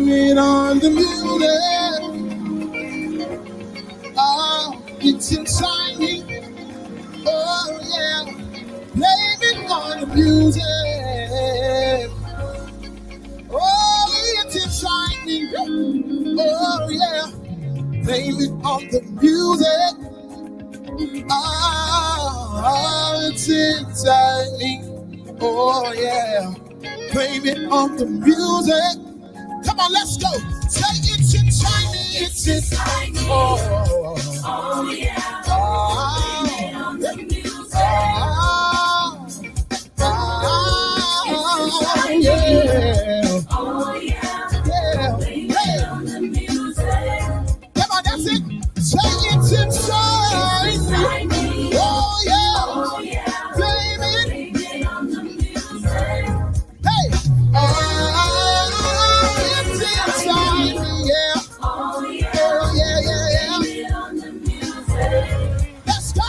Blame it on the music. Oh, it's inside me. Oh, yeah. Blame it on the music. Oh, it's inside me. Oh, yeah. Blame it on the music. Oh, it's inside me. Oh, yeah. Blame it on the music. Come on, let's go. Say it's inside me. It's inside me. Oh, yeah. Blame it on the music. Yeah. Oh, yeah. Yeah. Blame it on the music. Come on, that's it. Say it's inside me. Oh, yeah. Oh, yeah. Blame it on the music. Hey. It's inside me, yeah. Oh, yeah. Oh, yeah, yeah, yeah. Blame it on the music. Let's go.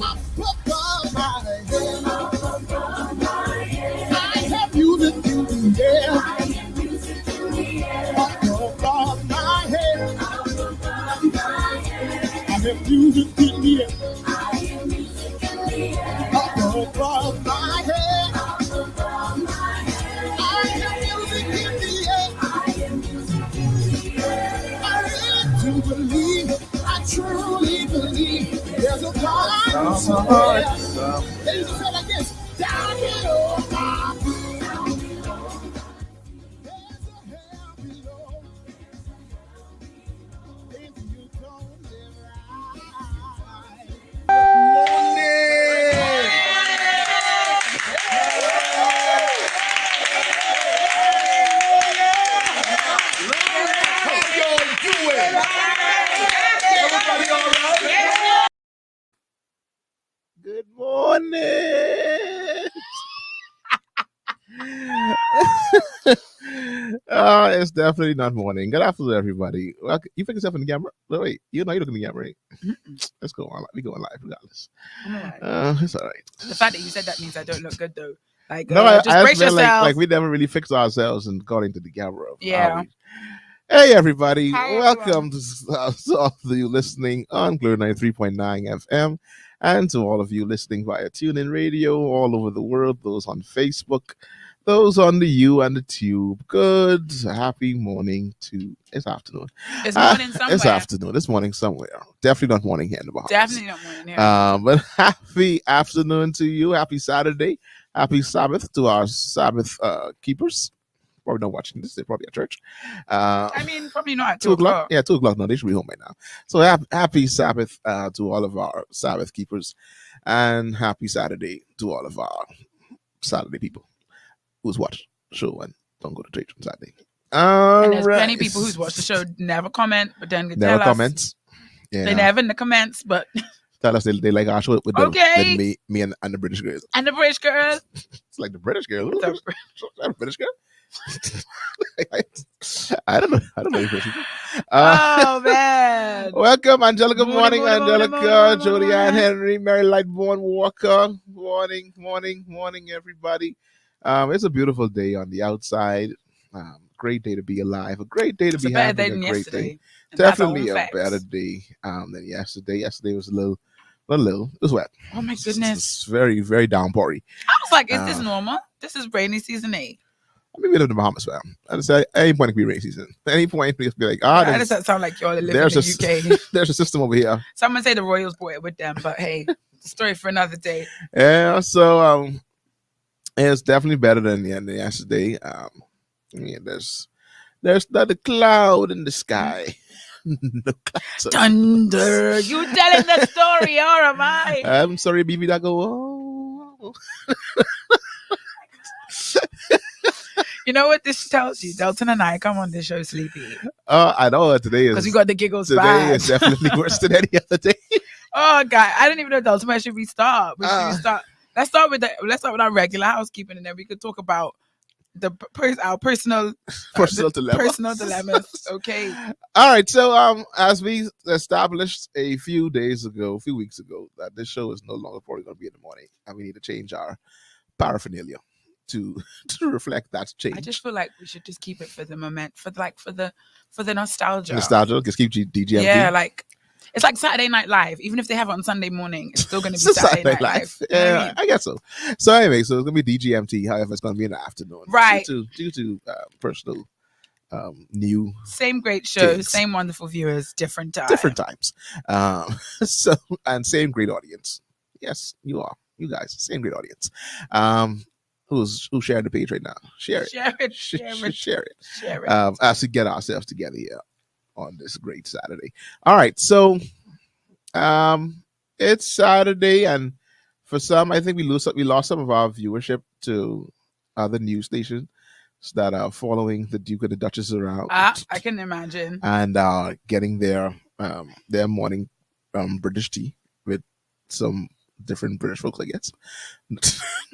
Up above my head. Up above my head. I have music in the air. I have music in the air. Up above my head. Up above my head. I have music in the air. I have music in the air. Up above my head. Up above my head. I have music in the air. I have music in the air. I really do believe, I truly believe there's a God somewhere. They used to say like this, down below, down below. There's a hell below. If you don't live Good morning. It's definitely not morning. Good afternoon, everybody. Well, you pick yourself in the camera. No, wait, you know you look in the camera, right? Let's go on. We go on live regardless. It's all right. The fact that you said that means I don't look good, though. Like, No, just I brace feel yourself. like we never really fixed ourselves and got into the camera. Yeah. Hey, everybody. Hi, Welcome to all of you listening on Glow 93.9 FM and to all of you listening via TuneIn Radio all over the world, those on Facebook, those on the U and the Tube. Good, happy morning to, it's afternoon. It's morning somewhere. It's afternoon. It's morning somewhere. Definitely not morning here in the Bahamas. Definitely not morning here. But happy afternoon to you. Happy Saturday. Happy Sabbath to our Sabbath keepers. Probably not watching this. They're probably at church. I mean, probably not at 2 o'clock. Yeah, 2 o'clock. No, they should be home by now. So happy Sabbath to all of our Sabbath keepers, and happy Saturday to all of our Saturday people who's watched the show and don't go to church on Saturday. And there's plenty of people who's watched the show never comment, but then never tell comments. Yeah. They never in the comments, but tell us they like our show with them. Okay. With me and the British girls. And the British girl. It's like the British girl. The British girl. I don't know. British people. Oh man! Welcome, Angelica. Morning, Angelica. Morning. Jody Ann Henry, Mary Lightborn Walker. Morning, everybody. It's a beautiful day on the outside. Great day to be alive. A great day to be having a great day. Definitely a better day than yesterday. Yesterday was a little. It was wet. Oh my goodness! It's very, very downpoury. I was like, is this normal? This is rainy season 8. I mean, we live in the Bahamas, fam. I'd say at any point it could be rainy season. At any point, we just be like, that doesn't sound like you're living in the UK. There's a system over here. Someone say the Royals bought it with them, but hey, the story for another day. Yeah, so it's definitely better than yesterday. There's not a cloud in the sky. No clouds. Thunder. You telling the story, or am I? I'm sorry, baby. That go. Oh. You know what this tells you? Delton and I come on this show sleepy. I know today is because we got the giggles. Today bad. is definitely worse than any other day. Oh God, I didn't even know Delton. Where should we start? Let's start with our regular housekeeping, and then we could talk about our personal dilemmas. Okay. All right. So as we established a few weeks ago, that this show is no longer probably going to be in the morning, and we need to change our paraphernalia. to reflect that change. I just feel like we should just keep it for the moment, for the nostalgia. Nostalgia, just keep DGMT. Yeah, like it's like Saturday Night Live. Even if they have it on Sunday morning, it's still going to be Saturday Night Live. You know Yeah, what I mean? I guess so. So anyway, so it's going to be DGMT. However, it's going to be in the afternoon, Right? Due to personal new same great shows, things. Same wonderful viewers, different times. So and same great audience. Yes, you guys, same great audience. Who's sharing the page right now? Share it. As we get ourselves together here on this great Saturday. All right, so it's Saturday, and for some, I think we lost some of our viewership to other news stations that are following the Duke and the Duchess around. I can imagine. And getting their morning British tea with some different British folks, I guess.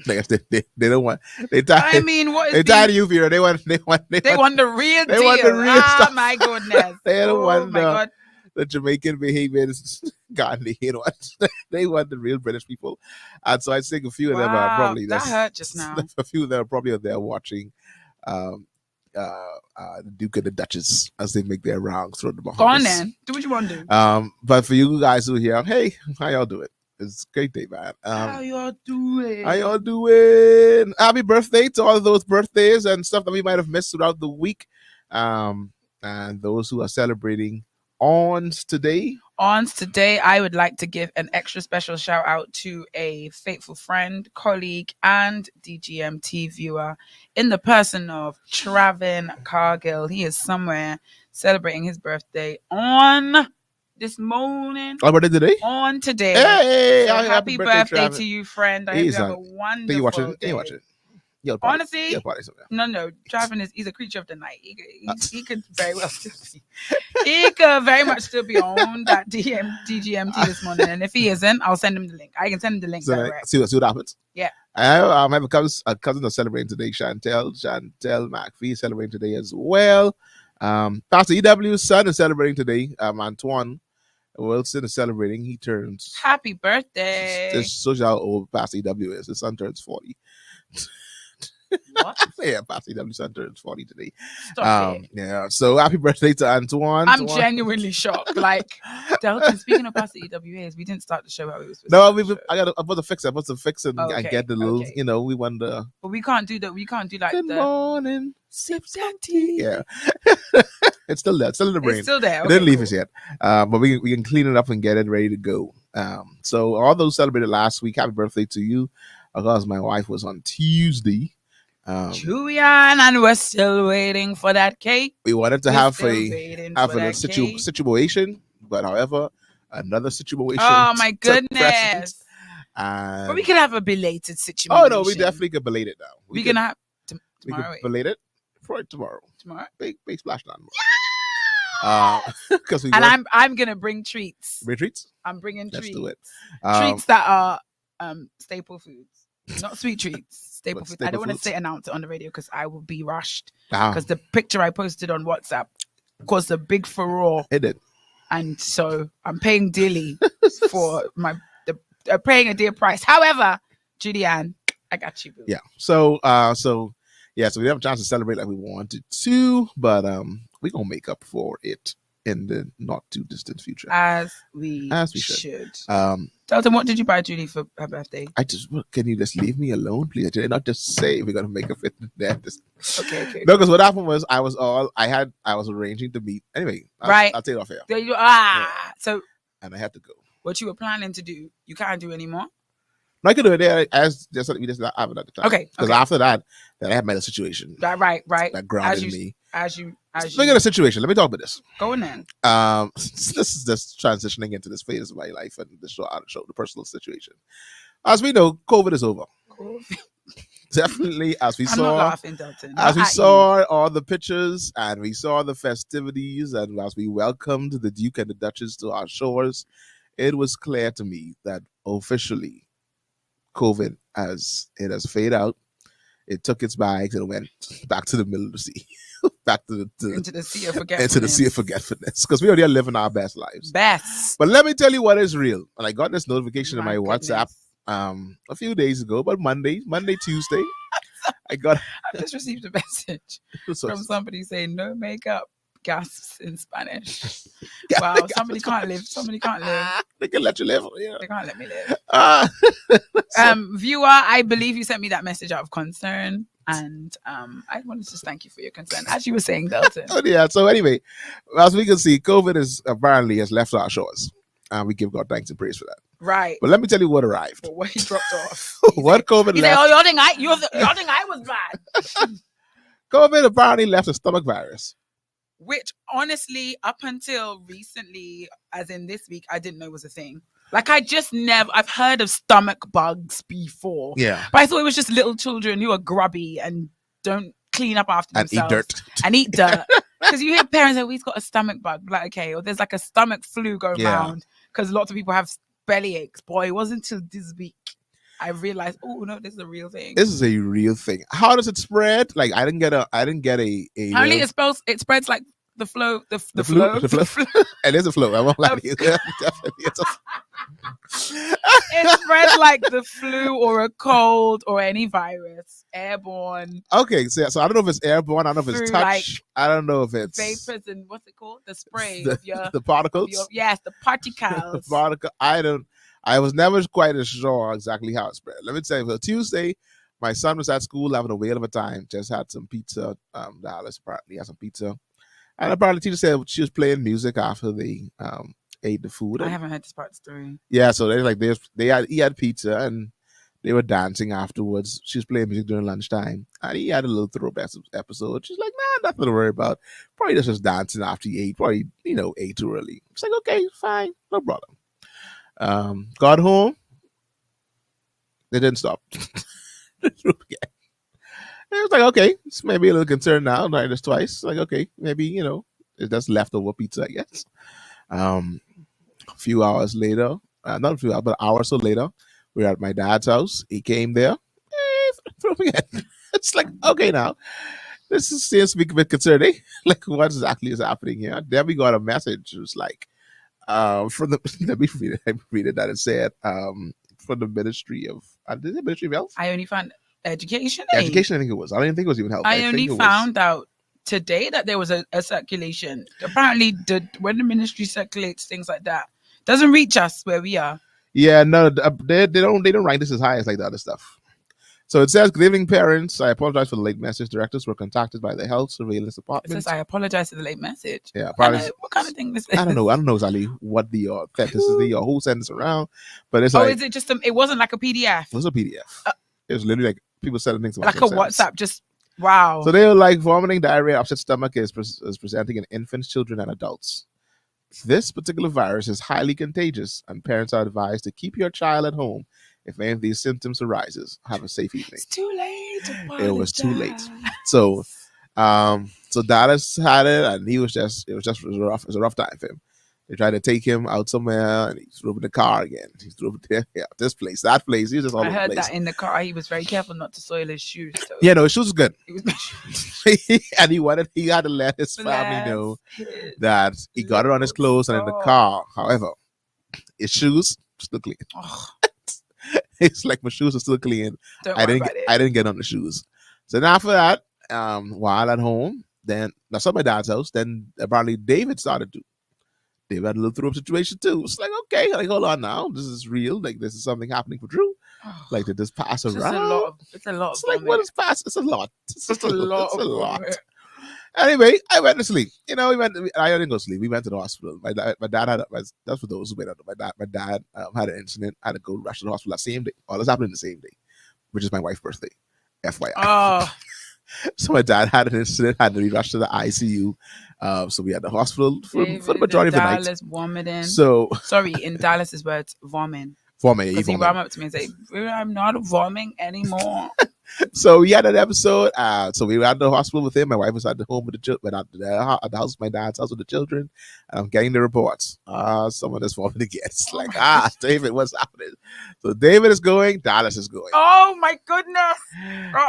I guess they don't want. I mean, what is they tired of you, Vera? They want the real deal. Want the real stuff. My goodness. They don't want my God. the Jamaican behavior. They want the real British people. And so I think a few of them are probably that hurt just now. A few of them are probably there watching the Duke and the Duchess as they make their rounds through the Bahamas. Go on then. Do what you want to do. But for you guys who are here, hey, how y'all doing? It's a great day, man. How y'all doing? Happy birthday to all of those birthdays and stuff that we might have missed throughout the week. And those who are celebrating today, I would like to give an extra special shout out to a faithful friend, colleague, and DGMT viewer in the person of Travin Cargill. He is somewhere celebrating his birthday on this morning. Oh, birthday today? On today. Hey, so happy birthday to you, friend. I hope you have a wonderful day. Can you watch it? Honestly, no. He's a creature of the night. He could very well still be. He could very much still be on that DGMT this morning. And if he isn't, I'll send him the link. I can send him the link direct. See what happens. Yeah. I have a cousin that's celebrating today. Chantel McPhee is celebrating today as well. Pastor EW's son is celebrating today. Antoine Wilson is celebrating. He turns. Happy birthday. This shows you how old Pastor EW is. His son turns 40. What? Yeah, Pastor EW's son turns 40 today. Stop it. Yeah. So happy birthday to Antoine. I'm genuinely shocked. Like, Delton, speaking of Pastor EWAs, we didn't start the show how we was supposed to. I'm supposed to fix it. I'm supposed to fix it and get the little, we want the. But we can't do that. We can't do like Good morning. Sip that tea. Yeah. It's still there. It's still in the brain. It's still there. It didn't leave us yet. But we can clean it up and get it ready to go. So all those celebrated last week, happy birthday to you. Because my wife was on Tuesday. Julian, and we're still waiting for that cake. We wanted to have a situation, but however, another situation. Oh my goodness! But we could have a belated situation. Oh no, we definitely could belate it now. We can have tomorrow. We could belate it for tomorrow. Tomorrow, big splash down. Because I'm gonna bring treats. Bring treats. I'm bringing treats. Let's do it. Treats that are staple foods, not sweet treats. Staple food. I don't want to say announce it on the radio because I will be rushed. Because the picture I posted on WhatsApp caused a big furore. It did. And so I'm paying dearly for paying a dear price. However, Julianne, I got you, boo. Yeah. So we have a chance to celebrate like we wanted to, but we're gonna make up for it in the not too distant future. As we should. Delton, what did you buy Julie for her birthday? Can you just leave me alone, please? I did not just say we're gonna make a fit there. Okay. No, because what happened was I was arranging to meet. Anyway, I'll take it off here. There you So and I had to go. What you were planning to do, you can't do anymore? No, I could do it there as just we just have it at the time. Okay. Because after that, then I had my other situation. Right. That grounded me. Speaking of the situation, let me talk about this. Go on then. This is just transitioning into this phase of my life and the personal situation. As we know, COVID is over. Definitely, as we I'm not laughing, Delton. As we saw all the pictures and we saw the festivities and as we welcomed the Duke and the Duchess to our shores, it was clear to me that officially COVID has faded out. It took its bags and went back to the middle of the sea, back to into the sea of forgetfulness. Because we already are living our best lives. But let me tell you what is real. And I got this notification in my WhatsApp a few days ago, but Monday, Tuesday. I got. I just received a message So, from somebody saying no makeup, gasps in Spanish. Yeah, Wow, somebody can't live. Somebody can't live. they can let you live. Yeah. They can't let me live. So, Viewer, I believe you sent me that message out of concern, and I wanted to just thank you for your concern. As you were saying, Delton. oh yeah. So anyway, as we can see, COVID is apparently has left our shores, and we give God thanks and praise for that. Right. But let me tell you what arrived. But what he dropped off. What COVID He left? said, "Oh, y'all think I was bad." COVID apparently left a stomach virus. Which honestly, up until recently, as in this week, I didn't know was a thing. Like I've heard of stomach bugs before. Yeah. But I thought it was just little children who are grubby and don't clean up after And themselves. eat dirt. And eat dirt. Because you hear parents say, he's got a stomach bug. Like, okay, or there's like a stomach flu going around. Because lots of people have belly aches. Boy, it wasn't until this week I realized, oh no, this is a real thing. This is a real thing. How does it spread? Like I didn't get a Apparently it spreads like the flow. The flu. flow. It is a flu. I won't lie to you. Definitely, it's It spreads like the flu or a cold or any virus, airborne. Okay, so I don't know if it's airborne. I don't know if it's Through, touch. like, I don't know if it's Vapors and what's it called? The spray the, of your, the particles. yes, the particles. The particle. I was never quite as sure exactly how it spread. Let me tell you, for Tuesday, my son was at school having a whale of a time. Just had some pizza. Dallas apparently had some pizza, and apparently the teacher said she was playing music after they ate the food. I haven't heard this part of the story. Yeah, so he had pizza and they were dancing afterwards. She was playing music during lunchtime, and he had a little throwback episode. She's like, "Nah, nothing to worry about. Probably just dancing after he ate. Probably ate too early." It's like, okay, fine, no problem. Got home, they didn't stop. It was like, okay, it's maybe a little concerned now. Like this twice. Like, okay, maybe it's just leftover pizza, I guess. A few hours later, not a few hours, but an hour or so later, we were at my dad's house. He came there. It's like, okay, now this seems to be a bit concerning. Like, what exactly is happening here? Then we got a message. It was like, from the let me read it. That it said, from the Ministry of Ministry of Health. I only found education. Education, I think it was. I didn't think it was even health. I only found out today that there was a circulation. Apparently, when the ministry circulates things like that, doesn't reach us where we are. Yeah, no, they don't rank this as high as like the other stuff. So it says, "Good evening, parents. I apologize for the late message. Directors were contacted by the health surveillance It department." says, I apologize for the late message. Yeah, apparently, what kind of thing this is? I don't know exactly what the this is the who sent this around, but it's like, is it just it wasn't like a PDF? It was a PDF. It was literally like people sending things Like a WhatsApp, just wow. So they were like, vomiting, diarrhea, upset stomach is presenting in infants, children, and adults. This particular virus is highly contagious, and parents are advised to keep your child at home if any of these symptoms arises. Have a safe evening. It's too late. It was too late. So, so Dallas had it, and it was rough. It was a rough time for him. They tried to take him out somewhere, and he threw up in the car again. He threw up there, this place, that place. He was just all over the place. I heard that in the car, he was very careful not to soil his shoes. So. Yeah, no, his shoes was good. It was And he had to let his family know that he got it on his clothes and in the car. However, his shoes still clean. Oh. It's like my shoes are still clean. I didn't get on the shoes. So now after that, while at home, then that's at my dad's house. Then apparently David started to. David had a little throw up situation too. It's like, okay, like hold on now, this is real. Like this is something happening for Drew. Like did this pass around? It's a lot. It's like what is pass? It's a lot. It's a lot. It's a lot. Anyway, I went to sleep. I didn't go to sleep. We went to the hospital. My dad had. That's for those who may not know. My dad had an incident. I had to go rush to the hospital that same day. All this happened the same day, which is my wife's birthday. FYI. Oh. So my dad had an incident. Had to be rushed to the ICU. So we had the hospital for the majority of the night. Dallas vomiting. So sorry, in Dallas's words, vomiting. Vomit. Because he ran up to me and said, "I'm not vomiting anymore." So we had an episode. So we were at the hospital with him. My wife was at the home with the children, at the house, my dad's house with the children. And I'm getting the reports. Someone is vomiting again. It's like, David, what's happening? So David is going, Dallas is going. Oh my goodness!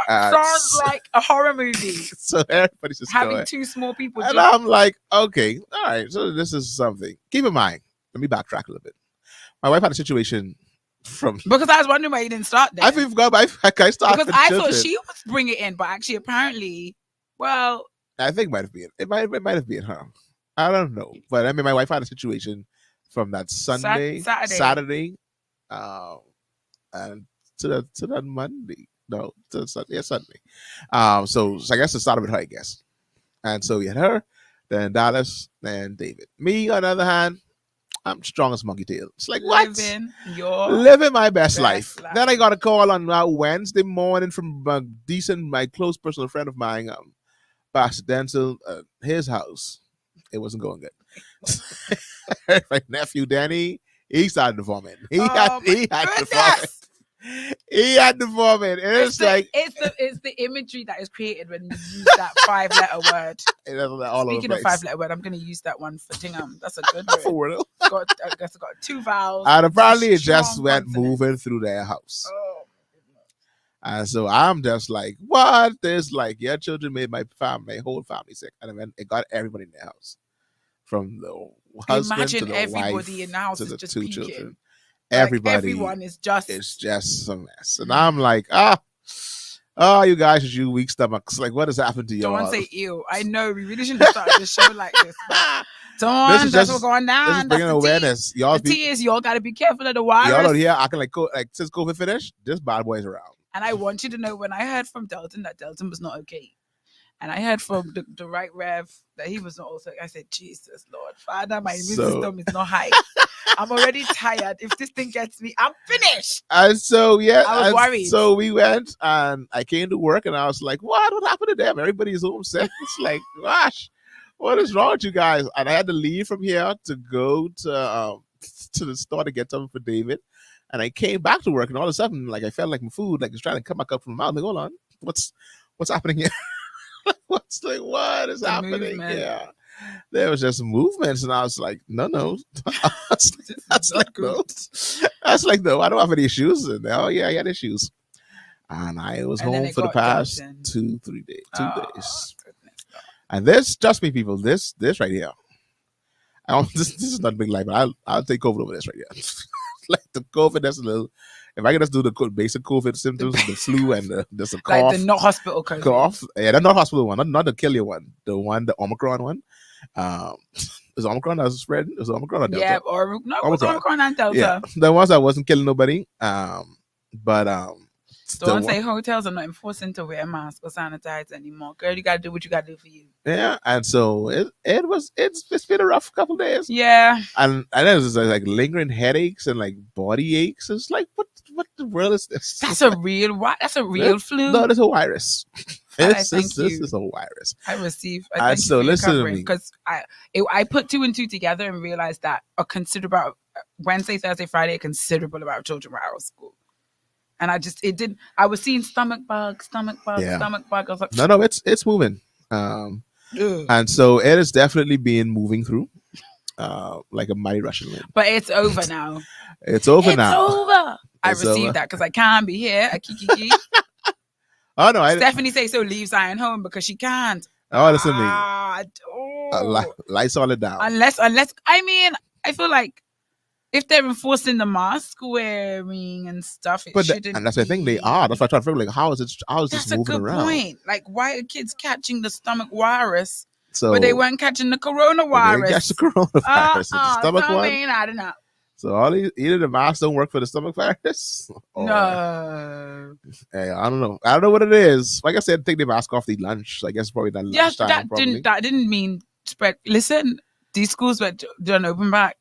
Sounds like a horror movie. So everybody's just having going. two small people. And I'm like, okay, all right. So this is something. Keep in mind. Let me backtrack a little bit. My wife had a situation from. Because I was wondering why you didn't start there. I forgot. I started because with I children. thought she was bringing it in, but actually, apparently, well, I think it might have been. It might have been her. I don't know. But I mean, my wife had a situation from that Saturday, and to that Monday. No, to Sunday. So I guess it started with her, I guess. And so we had her, then Dallas, then David. Me, on the other hand, I'm strong as monkey tail. It's like, what? Living my best life. Then I got a call on Wednesday morning from my close personal friend of mine, Pastor Denzel, his house. It wasn't going good. My nephew Danny, he started to vomit. He had to vomit. He had to vomit. And it's the imagery that is created when you use that 5-letter word. Speaking of 5-letter word, I'm going to use that one for Tingham. That's a good word. For real. I guess it's got 2 vowels. And apparently it just went moving through their house. Oh. And so I'm just like, what? There's like, your children made my whole family sick. And then it got everybody in the house. From the husband to the everybody wife in the house to is the just 2 peeking. children. Everyone is just... It's just a mess. And I'm like, you guys with you weak stomachs. Like, what has happened to you? Don't say ew. I know, we really shouldn't have started the show like this. That's what's going down. This is bringing awareness. Y'all got to be careful of the virus. Y'all out here acting like since COVID finished, this bad boy's around. And I want you to know, when I heard from Delton that Delton was not okay, and I heard from the right Rev that he was not also, I said, Jesus, Lord, Father, my immune system is not high. I'm already tired. If this thing gets me, I'm finished. And so, I was worried. So we went, and I came to work, and I was like, what happened to them? Everybody's home sick. It's like, gosh, what is wrong with you guys? And I had to leave from here to go to the store to get something for David. And I came back to work, and all of a sudden, like, I felt like my food, like, it's trying to come back up from my mouth. Like, hold on, what's happening here? What is happening here? There was just movements, and I was like, no. That's like, no. That's like, no, I don't have any issues. And I had issues. And I was home for the past 2-3 days. 2 days. And this, trust me, people, this right here. This is not a big lie, but I'll take COVID over this right here. Like the COVID, that's a little. If I can just do the basic COVID symptoms, the flu and there's a cough. Like the not hospital COVID. Cough. Yeah, the not hospital one, not the kill you one. The Omicron one. Is Omicron that was spreading? Is Omicron or Delta? Yeah, or no, it was Omicron and Delta. Yeah, the ones that wasn't killing nobody. But don't say hotels are not enforcing to wear a mask or sanitize anymore. Girl, you gotta do what you gotta do for you. Yeah, and so it's been a rough couple days. Yeah, and then it's like lingering headaches and like body aches. It's like what the world is this? That's a real flu. No, it's a virus. This is a virus. I receive. So listen to me, because I put 2 and 2 together and realized that a considerable Wednesday, Thursday, Friday, a considerable amount of children were out of school. And I was seeing stomach bug. I was like, no, it's moving. And so it is definitely being moving through, like a mighty Russian wind. But it's over now. It's over. I received that because I can't be here. A kiki. Oh no! Stephanie say so. Leave Zion home because she can't. Oh, listen to me. Lights all it down. Unless I mean, I feel like if they're enforcing the mask wearing and stuff, and that's the thing, they are. That's why I try to figure, like, how is this moving around? That's a good point. Like, why are kids catching the stomach virus, but they weren't catching the coronavirus? They catch the coronavirus. The stomach one. I don't know. So either the masks don't work for the stomach virus. No. Hey, I don't know. I don't know what it is. Like I said, take the mask off, the lunch. So I guess probably that lunchtime. That didn't mean spread. Listen, these schools were done open back.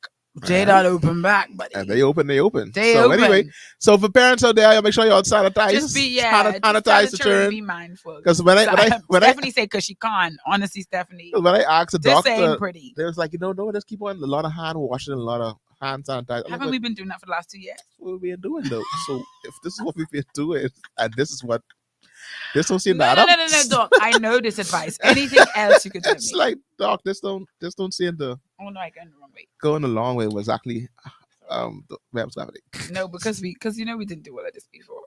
They don't open back, buddy. And they open. Anyway, so for parents out there, make sure y'all sanitize. Just sanitize the children. Be mindful. Because when Stephanie said, because she can't. Honestly, Stephanie. When I asked the doctor, pretty. They was like, let's keep on a lot of hand washing, a lot of hand sanitizer. Haven't we been doing that for the last 2 years? What we've been doing though. So if this is what we've been doing, and this is what. This don't seem that. No, Doc. I know this advice. Anything else you could tell me? It's like, Doc, this don't seem to. Oh no, I going the wrong way. Going the long way was exactly the web's happening. No, because we didn't do all of this before.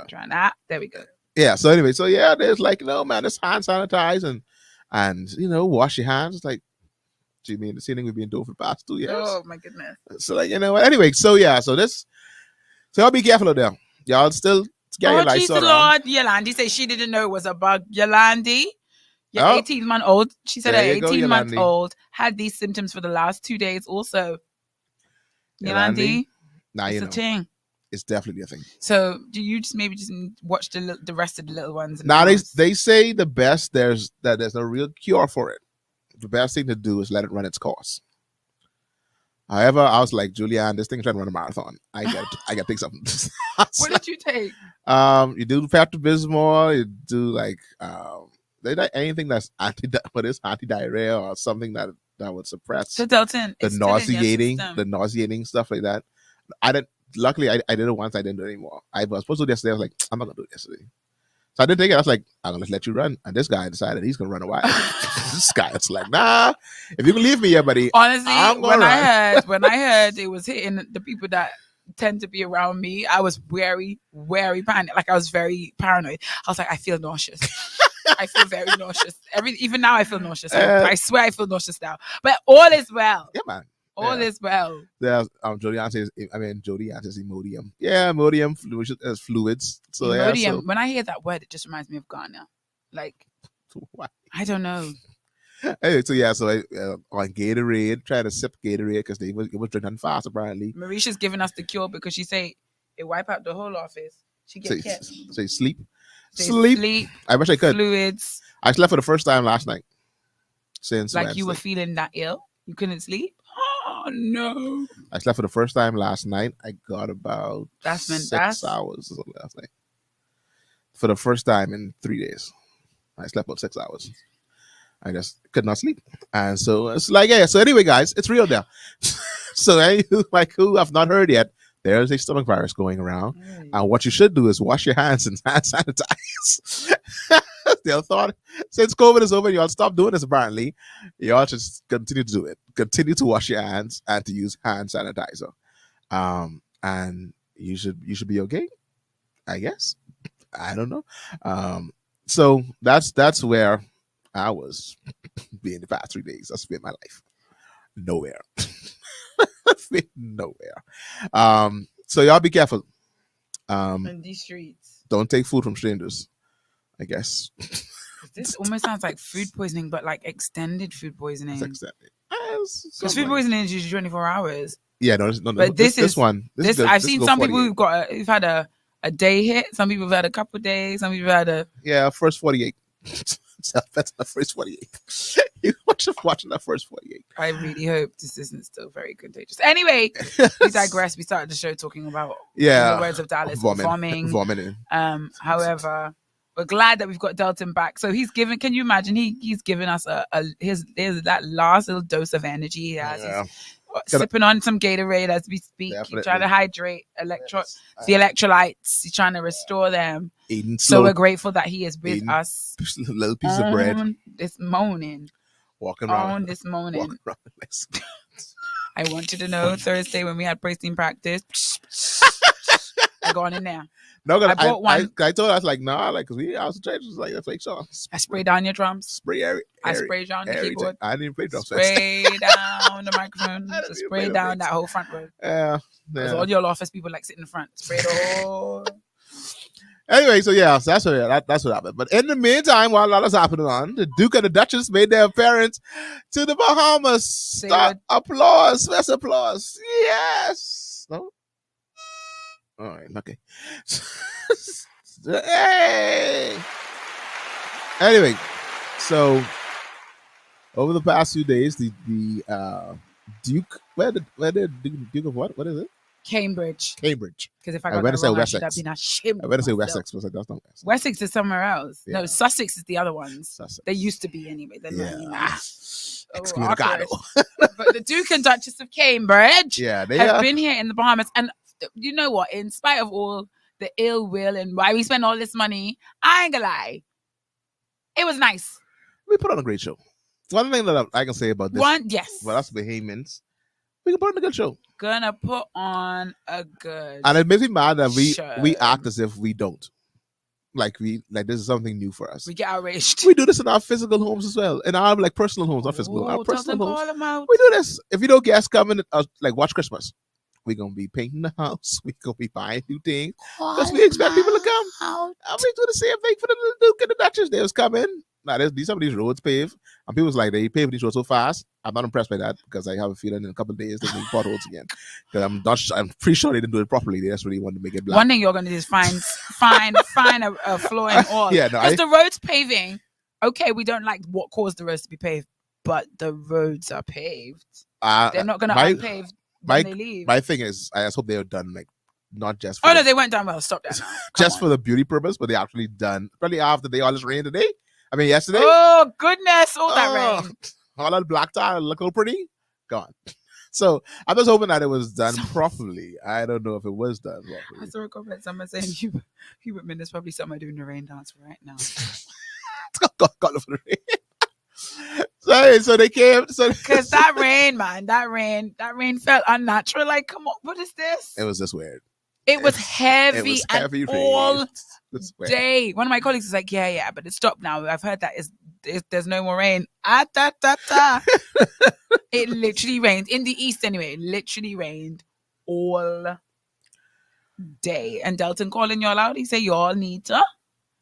Trying that. There we go. Yeah. So anyway, there's like, no man, it's hand sanitize and wash your hands. It's like, do you mean the same thing we've been doing for the past 2 years? Oh my goodness. So like, anyway, so So y'all be careful out there. Y'all still get your Oh, lights Jesus on. Lord. Yolandi said she didn't know it was a bug. Yolandi, your Oh. 18-month-old. She said her There you go, 18-month-old had these symptoms for the last 2 days also. Yolandi, Now you it's a know. thing. It's definitely a thing. So do you just maybe watch the rest of the little ones? Now they say the best there's no real cure for it. The best thing to do is let it run its course. However, I was like, Julianne, this thing's trying to run a marathon. I got to take something. What did you take? You do Pepto-Bismol. You do like anything that's anti-diarrhea or something that would suppress So Delton, the nauseating stuff like that. Luckily, I did it once. I didn't do it anymore. I was supposed to do it yesterday. I was like, I'm not gonna do it yesterday. So I didn't take it. I was like, I'm gonna let you run. And this guy decided he's gonna run away. This guy is like, nah. If you can leave me here, buddy. Honestly, when I heard it was hitting the people that tend to be around me, I was very, very panicked. Like I was very paranoid. I was like, I feel nauseous. I feel very nauseous. Even now, I feel nauseous. I swear, I feel nauseous now. But all is well. Yeah, man. All is well. There's Jody answers Imodium. Yeah, Imodium as fluids. So Imodium. Yeah, when I hear that word, it just reminds me of Ghana. Like, why? I don't know. Anyway, so I on Gatorade, trying to sip Gatorade because it was drinking fast apparently. Marisha's giving us the cure because she say it wipe out the whole office. She get kept. Say sleep. Sleep. I wish I could. Fluids. I slept for the first time last night. Since like Wednesday. You were feeling that ill, you couldn't sleep. Oh no! I slept for the first time last night. I got about 6 hours last night. For the first time in 3 days, I slept about 6 hours. I just could not sleep, and so it's like So anyway, guys, it's real now. So who have not heard yet, there's a stomach virus going around, and what you should do is wash your hands and hand sanitize. They thought since COVID is over, y'all stop doing this. Apparently, y'all just continue to do it. Continue to wash your hands and to use hand sanitizer. And you should be okay, I guess. I don't know. So that's where I was being the past 3 days. I spent my life nowhere. Nowhere. So y'all be careful. In these streets. Don't take food from strangers, I guess. This almost sounds like food poisoning, but like extended food poisoning. It's extended. Because food poisoning is usually 24 hours. Yeah, no. But this one. I've seen some 48. people who've had a day hit. Some people have had a couple of days. Some people have had first 48. That's the first 48. You watching that first 48. I really hope this isn't still very contagious. Anyway, we digress. We started the show talking about in the words of Dallas, vomiting. However, we're glad that we've got Delton back. So he's given. Can you imagine? He's given us his that last little dose of energy he has. Yeah. He's sipping on some Gatorade as we speak. He's trying to hydrate the electrolytes. He's trying to restore them. So we're grateful that he is with us. A little piece of bread this morning. Walking around this morning. I want you to know Thursday when we had praise team practice. I gone in there. No, I bought one. I told her, I was like, nah, like, because I was like, that's fake song. I spray down your drums. I spray down the keyboard. I didn't play drums. Spray down the microphone. Spray down that whole front row. Yeah. Because all your office people like sit in the front. Spray the whole. Anyway, so that's what happened. But in the meantime, while that was happening the Duke and the Duchess made their appearance to the Bahamas. Applause, best applause. Yes. No. All right, okay. Hey. Anyway, so over the past few days, the Duke, where the Duke of what? What is it? Cambridge. Because if I got to say wrong, Wessex. I should have been ashamed. I better say Wessex, but that's not Wessex. Wessex is somewhere else. Yeah. No, Sussex is the other ones. Sussex. They used to be anyway. They're not anymore. Excommunicado. But the Duke and Duchess of Cambridge they have been here in the Bahamas. And you know what? In spite of all the ill will and why we spend all this money, I ain't gonna lie. It was nice. We put on a great show. One thing that I can say about this. Well, that's Bahamians. We can put on a good show. Gonna put on a good And it makes me mad that show. we act as if we don't. Like this is something new for us. We get outraged. We do this in our physical homes as well. In our personal homes, not physical. Our personal homes. Call them out. We do this. If you don't guess coming, watch Christmas. We're gonna be painting the house. We're gonna be buying new things because we expect people to come. I'm doing the same thing for the little Duke and the Duchess. They was coming. Now, some of these roads paved, and people was like, they paved these roads so fast. I'm not impressed by that because I have a feeling in a couple of days they'll make potholes again. Because I'm pretty sure they didn't do it properly. They just really wanted to make it black. One thing you're gonna do is find a flaw in all. Yeah, no, because the roads paving. Okay, we don't like what caused the roads to be paved, but the roads are paved. They're not gonna unpave when they leave. My thing is, I just hope they are done like not just. For they weren't done well. Stop that now. Just for the beauty purpose, but they actually done probably after all this rain today. I mean, yesterday. Oh, goodness. All that rain. All that black tile look all pretty. Gone. So I'm just hoping that it was done properly. I don't know if it was done properly. I saw a comment. Someone saying Hubert Min is probably somewhere doing the rain dance right now. God for the rain. So they came. Because that rain felt unnatural. Like, come on, what is this? It was just weird. It was heavy and all day. One of my colleagues was like, yeah, but it stopped now. I've heard that there's no more rain. It literally rained. In the east anyway, it literally rained all day. And Delton calling y'all out, he said, y'all need to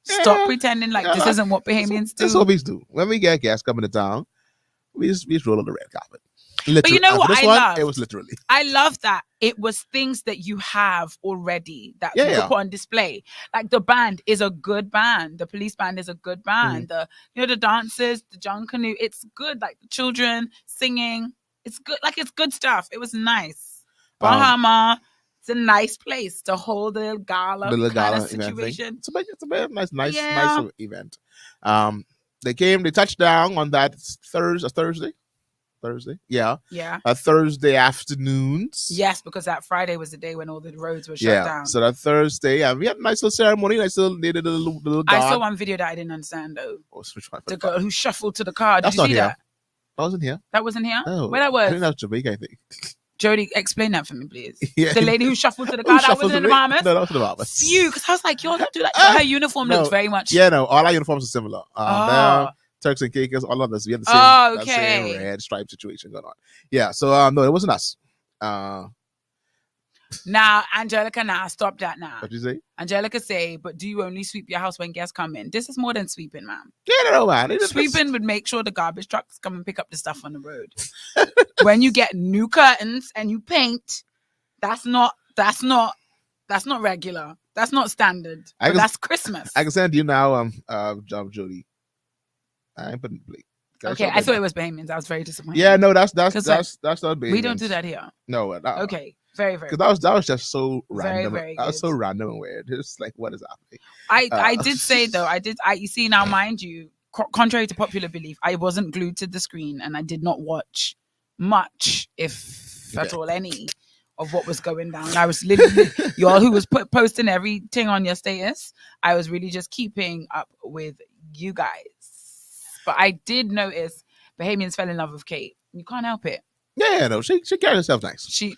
stop pretending like this isn't what Bahamians do. That's what we do. When we get guests coming to town, we just roll on the red carpet. Literally. But you know what I love? It was literally. I love that it was things that you have already that you put on display. Like the band is a good band. The police band is a good band. The dancers, the John Canoe, it's good. Like the children singing, it's good. Like it's good stuff. It was nice. Bahama, it's a nice place to hold a gala kind of situation. It's a nice event. They touched down on that Thursday. Yeah. Thursday afternoons. Yes, because that Friday was the day when all the roads were shut down. So that Thursday, we had a nice little ceremony. I still needed a little I saw one video that I didn't understand though. Which one? The girl who shuffled to the car. Did That's you see not that? That wasn't here. That wasn't here? No. Where that was? I think that was Jamaica, I think. Jody, explain that for me, please. Yeah. The lady who shuffled to the car, that wasn't in the Bahamas? No, that was in the Bahamas. Phew, because I was like, yo, don't do that. But her uniform looks very much... Yeah, no, all our uniforms are similar. Turks and Caicos, all of us. We had the same, that same red stripe situation going on. Yeah, so no, it wasn't us. Now, Angelica, stop that now. What you say? Angelica say, but do you only sweep your house when guests come in? This is more than sweeping, ma'am. Yeah, no, man. Sweeping would make sure the garbage trucks come and pick up the stuff on the road. When you get new curtains and you paint, that's not regular. That's not standard. That's Christmas. I can send you now, Jody. I ain't putting the plate. Okay, I thought it was Bahamians. I was very disappointed. Yeah, no, that's not Bahamians. We don't do that here. No. Okay, very, very. Because that was just so random. Very that was so random and weird. It's like, what is happening? I did say though. You see now, mind you, contrary to popular belief, I wasn't glued to the screen and I did not watch much, if at all any, of what was going down. I was literally y'all who was posting everything on your status. I was really just keeping up with you guys. But I did notice Bahamians fell in love with Kate. You can't help it. Yeah, no, she carried herself nice. She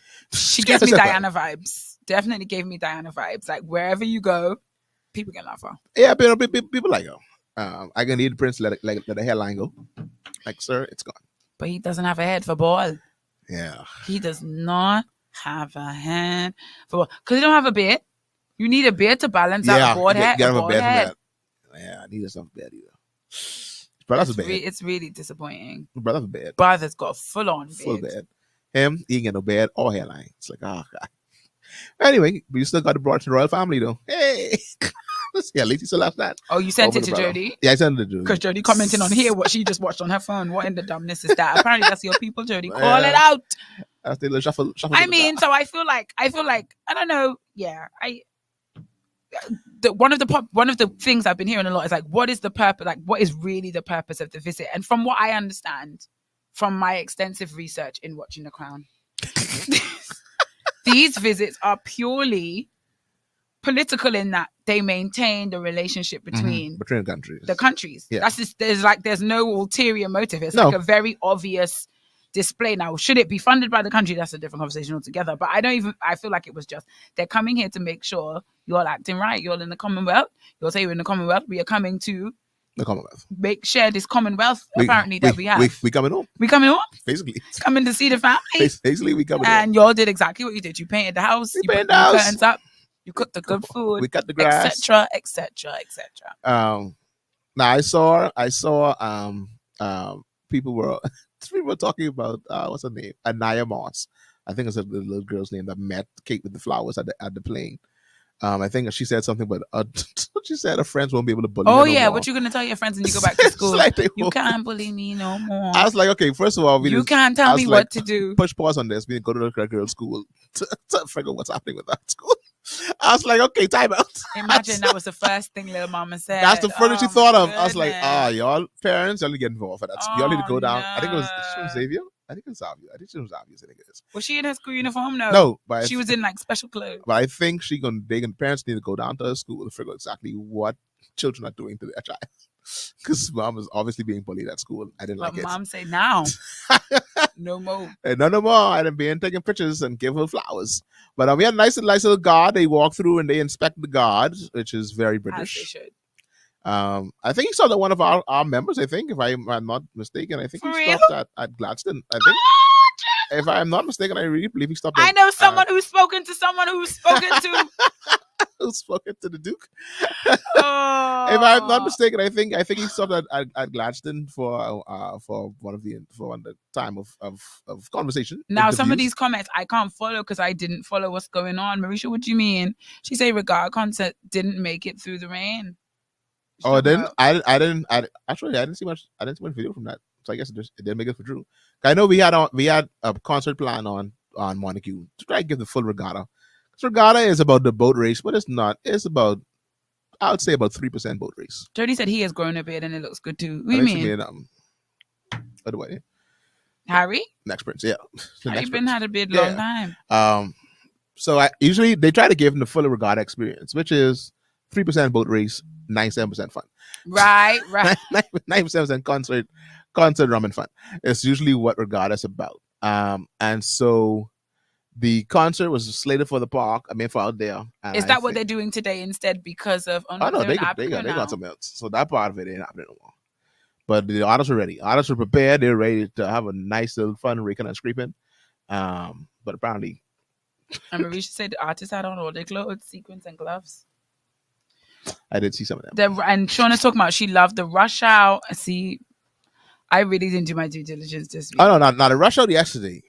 gives me Diana vibes. Definitely gave me Diana vibes. Like wherever you go, people can love her. Yeah, people like her. I can need the prince let the hairline go. Like, sir, it's gone. But he doesn't have a head for ball. Yeah. He does not have a head for ball. Because he don't have a beard. You need a beard to balance out a bald head. Get him a beard for that. Yeah, I need a stuff beard either. Brother's bad. It's really disappointing. Brother's bad. Brother's got a full-on beard. Full bad. Him, he ain't got no beard or hairline. It's like, oh, God. Anyway, we still got the brought to the royal family, though. Hey! Yeah, at least he still has that. Oh, you sent it to Jody? Yeah, I sent it to Jody. Because Jody commenting on here what she just watched on her phone. What in the dumbness is that? Apparently that's your people, Jody. Call it out. That's the shuffle. I mean, so I feel like, I don't know. Yeah, one of the things I've been hearing a lot is like, what is the purpose? Like, what is really the purpose of the visit? And from what I understand, from my extensive research in watching The Crown, these visits are purely political in that they maintain the relationship between the countries. Yeah. That's just, there's no ulterior motive. It's like a very obvious display. Now, should it be funded by the country? That's a different conversation altogether. But I feel like it was just, they're coming here to make sure you're acting right. You're in the Commonwealth. You're saying you're in the Commonwealth. We are coming to The Commonwealth. share this Commonwealth apparently that we have. We coming home. We coming home? Basically. Coming to see the family. Basically, we coming home. And y'all did exactly what you did. You painted the house. You put the curtains up. You cooked the good food. We cut the grass. Etc. Etc. Etc. Now I saw people were talking about what's her name? Anaya Moss. I think it's the little girl's name that met Kate with the flowers at the plane. I think she said something, but she said her friends won't be able to bully her no more. What you gonna tell your friends when you go back to school? You can't bully me no more. I was like, okay, first of all, you can't tell me what to do. Push pause on this. We go to the girls' school to figure out what's happening with that school. I was like, okay, time out. Imagine that was the first thing little mama said. That's the first thing she thought of. I was like, y'all parents, y'all need to get involved for that. Y'all need to go down. I think it was Xavier. I think it's Xavier. I think she was Xavier. I think it is. Was she in her school uniform? No, but she was in like special clothes. But I think parents need to go down to her school to figure out exactly what children are doing to their child. Because mom is obviously being bullied at school. I didn't like it. Mom say now. No more. No more. I didn't be taking pictures and give her flowers. But we had a nice little guard. They walk through and they inspect the guard, which is very British. As they should. I think he saw that one of our members, I think, if I'm not mistaken, I think he stopped at Gladstone. I think. If I'm not mistaken, I really believe he stopped I know someone who's spoken to someone who's spoken to who's spoken to the Duke. If I'm not mistaken, I think he stopped at Gladstone for one of the time of conversation. Now some of these comments I can't follow because I didn't follow what's going on. Marisha, what do you mean? She say regard concert didn't make it through the rain. I didn't see much video from that. So I guess it didn't make it for Drew. I know we had a concert plan on Montague to try to give the full regatta. Because regatta is about the boat race, but it's not. It's about, I would say, about 3% boat race. Jody said he has grown a beard and it looks good too. What do you mean? By the way, Harry? Next Prince, yeah. Harry's been had a beard long time. So usually they try to give him the full regatta experience, which is 3% boat race, 97% fun. Right. 97% concert rum and fun. It's usually what regatta is about. And so the concert was slated for the park. I mean, for out there. Is that what they're doing today instead because of? Oh no, they got something else. So that part of it ain't happening no more. But the artists are ready. Artists are prepared. They're ready to have a nice little fun raking and scraping. But apparently, and Marisha said the artists had on all their clothes, sequins, and gloves. I did see some of them. And Shauna's talking about she loved the rush out. See, I really didn't do my due diligence this week. Oh no, not the rush out yesterday.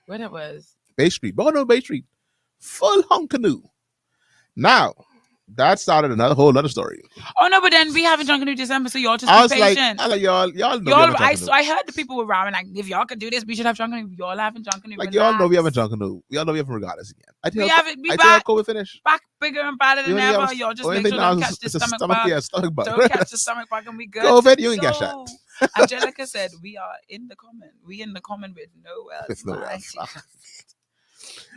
What it was? Bay Street. Oh no, Bay Street. Full hung canoe. Now, that started another whole other story. Oh no, but then we haven't drunk canoe December, so y'all just be patient. I was like, y'all know. I heard the people were rowing like, if y'all could do this, we should have drunk canoe. Y'all haven't drunk canoe. Like y'all know we haven't drunk canoe. Y'all know we haven't regardless again. I back. COVID finish. Back bigger and badder than ever. Y'all just make sure don't catch the stomach bug. Yeah, stomach bug. Don't catch the stomach bug and we good. COVID, you ain't get shot. Angelica said we are in the common. We in the common with no else. With no else.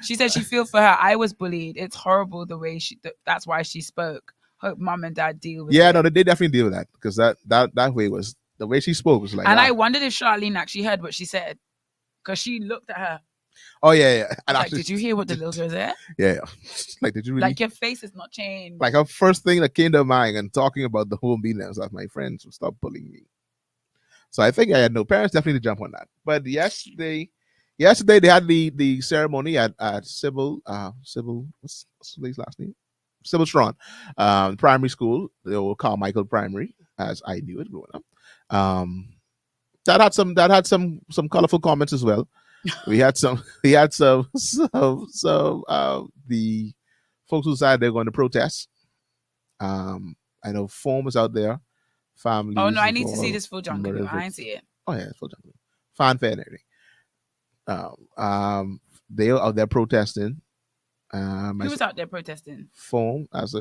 She said she feel for her. I was bullied. It's horrible the way that's why she spoke. Hope mom and dad deal with it. Yeah, no, they definitely deal with that because that way was the way she spoke was like. And I wondered if Charlene actually heard what she said because she looked at her. Oh yeah. And like, did you hear what the little girl said? Yeah. Like, did you really? Like your face is not changed. Like her first thing that came to mind and talking about the whole meeting was that my friends would stop bullying me. So I think I had no parents definitely jump on that. But yesterday they had the ceremony at Sybil, what's his last name? Sybil Strawn, primary school. They will call Michael Primary, as I knew it growing up. That had some colorful comments as well. We had some the folks who decided they're going to protest. I know Foam was out there. Family. Oh no, I need to see this full junk. I ain't see it. Oh yeah, it's full junk. Fanfare and everything. They are out there protesting. Who was out there protesting? Foam as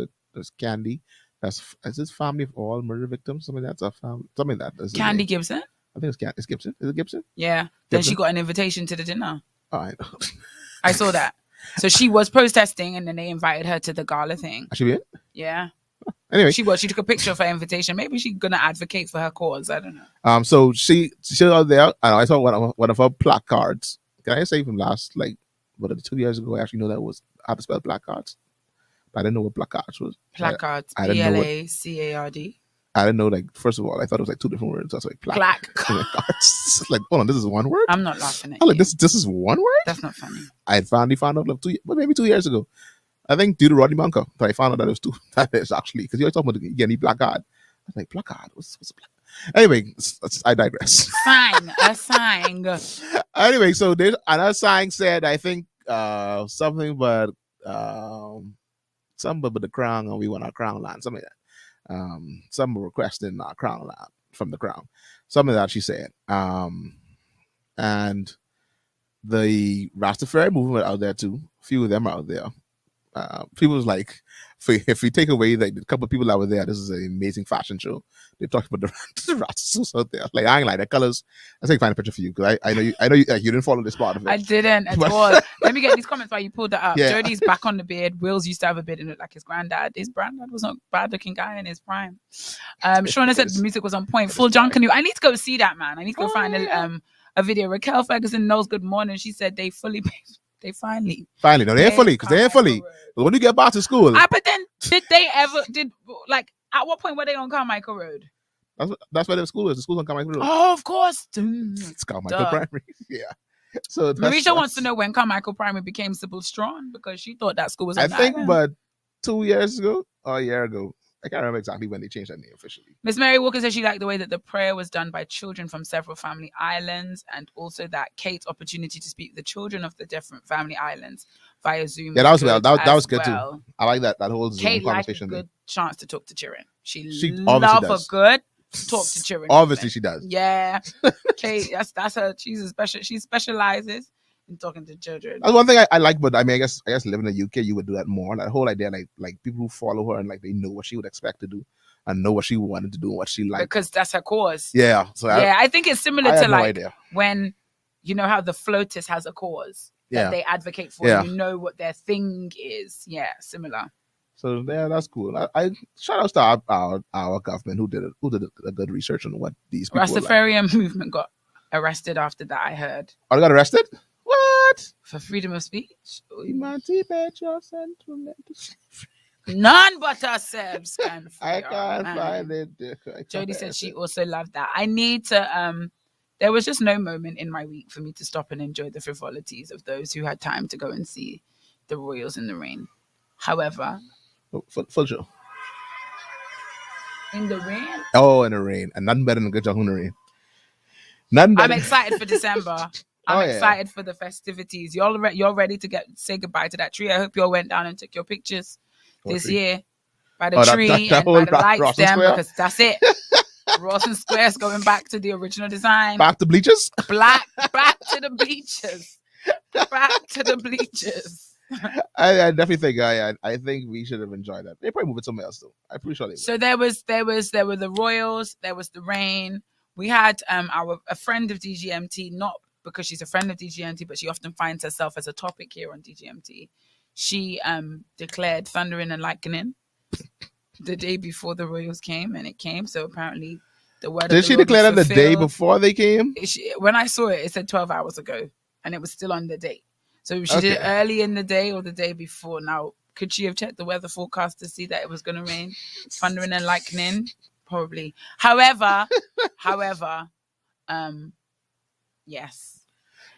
Candy. Is this family of all murder victims? Something that's a family. Something that is Candy Gibson. I think it's Gibson. Is it Gibson? Yeah. Gibson? Then she got an invitation to the dinner. Oh, I know. I saw that. So she was protesting, and then they invited her to the gala thing. She be? Yeah. Anyway, she took a picture of her invitation. Maybe she's gonna advocate for her cause. I don't know. So she was out there, and I saw one of her placards. Can I say from last 2 years ago? I actually know that was how to spell placards. I didn't know what placards was. Placards. PLACARD. I didn't know, like, first of all, I thought it was like two different words. I was like, plaque. It's like, hold on, this is one word? I'm not laughing at I'm you. like, this is one word? That's not funny. I finally found out like maybe 2 years ago. I think due to Rodney Bunker, that I found out that it was two. That is actually, because you're talking about getting placard. I was like, placard? What's a placard? Anyway, I digress. A sign. Anyway, so there's another sign said, I think, something but the crown, and we want our crown land, something like that. Some were requesting our crown land from the crown, something that she said. And the Rastafari movement out there too. A few of them out there. People was like, if we take away like a couple of people that were there, this is an amazing fashion show. They talked about the Rastas out there. Like, I ain't like the colors. I think find a picture for you because I know you didn't follow this part of it. I didn't at all. Let me get these comments while you pulled that up. Yeah. Jody's back on the beard. Will's used to have a beard and looked like his granddad. His granddad was not a bad looking guy in his prime. Shauna said the music was on point. Full John Canoe. I need to go see that, man. I need to go find a video. Raquel Ferguson knows Good Morning. She said they finally. No, they ain't fully, because they ain't fully. But when you get back to school, but then at what point were they on Carmichael Road? That's where the school is. The school's on Carmichael Road. Oh, of course. It's Carmichael Primary. Yeah. So Marisha wants to know when Carmichael Primary became Sybil Strawn, because she thought that school was on I think, but 2 years ago or a year ago. I can't remember exactly when they changed that name officially. Miss Mary Walker says she liked the way that the prayer was done by children from several family islands, and also that Kate's opportunity to speak with the children of the different family islands via Zoom. Yeah, that was good too. I like that whole Zoom Kate conversation. Kate liked a good chance to talk to children. She obviously loves a good talk to children. Obviously, she does. Yeah, Kate, that's her. She specializes in talking to children. That's one thing I like, but I mean, I guess living in the UK, you would do that more. That whole idea, like people who follow her and like they know what she would expect to do and know what she wanted to do and what she liked, because that's her cause. Yeah. So I think it's similar to like idea. when you know how the FLOTUS has a cause that they advocate for. Yeah. You know what their thing is. Yeah, similar. So yeah, that's cool. I shout out to our government who did a good research on what these people Rastafarian movement got arrested after that. I heard. Oh, they got arrested? What? For freedom of speech? Emancipate your sentiment. None but ourselves can. I can't find it. Jody said she also loved that. I need to. There was just no moment in my week for me to stop and enjoy the frivolities of those who had time to go and see the Royals in the rain. However, full show. In the rain? Oh, in the rain, and nothing better than a good job in the rain. I'm excited for December. I'm excited for the festivities. Y'all ready to say goodbye to that tree? I hope y'all went down and took your pictures this year by the tree and by the lights them, because that's it. Rawson Square's going back to the original design. Back to bleachers? Back to the bleachers. Back to the bleachers. I definitely think I think we should have enjoyed that. They probably move it somewhere else though. I'm pretty sure they would. So there were the Royals, there was the rain. We had a friend of DGMT, not because she's a friend of DGMT, but she often finds herself as a topic here on DGMT. She declared thundering and lightning the day before the Royals came, and it came. So apparently the word. Did she declare that the day before they came? When I saw it, it said 12 hours ago, and it was still on the date. So she did it early in the day or the day before. Now, could she have checked the weather forecast to see that it was going to rain, thundering and lightning? Probably. However, yes.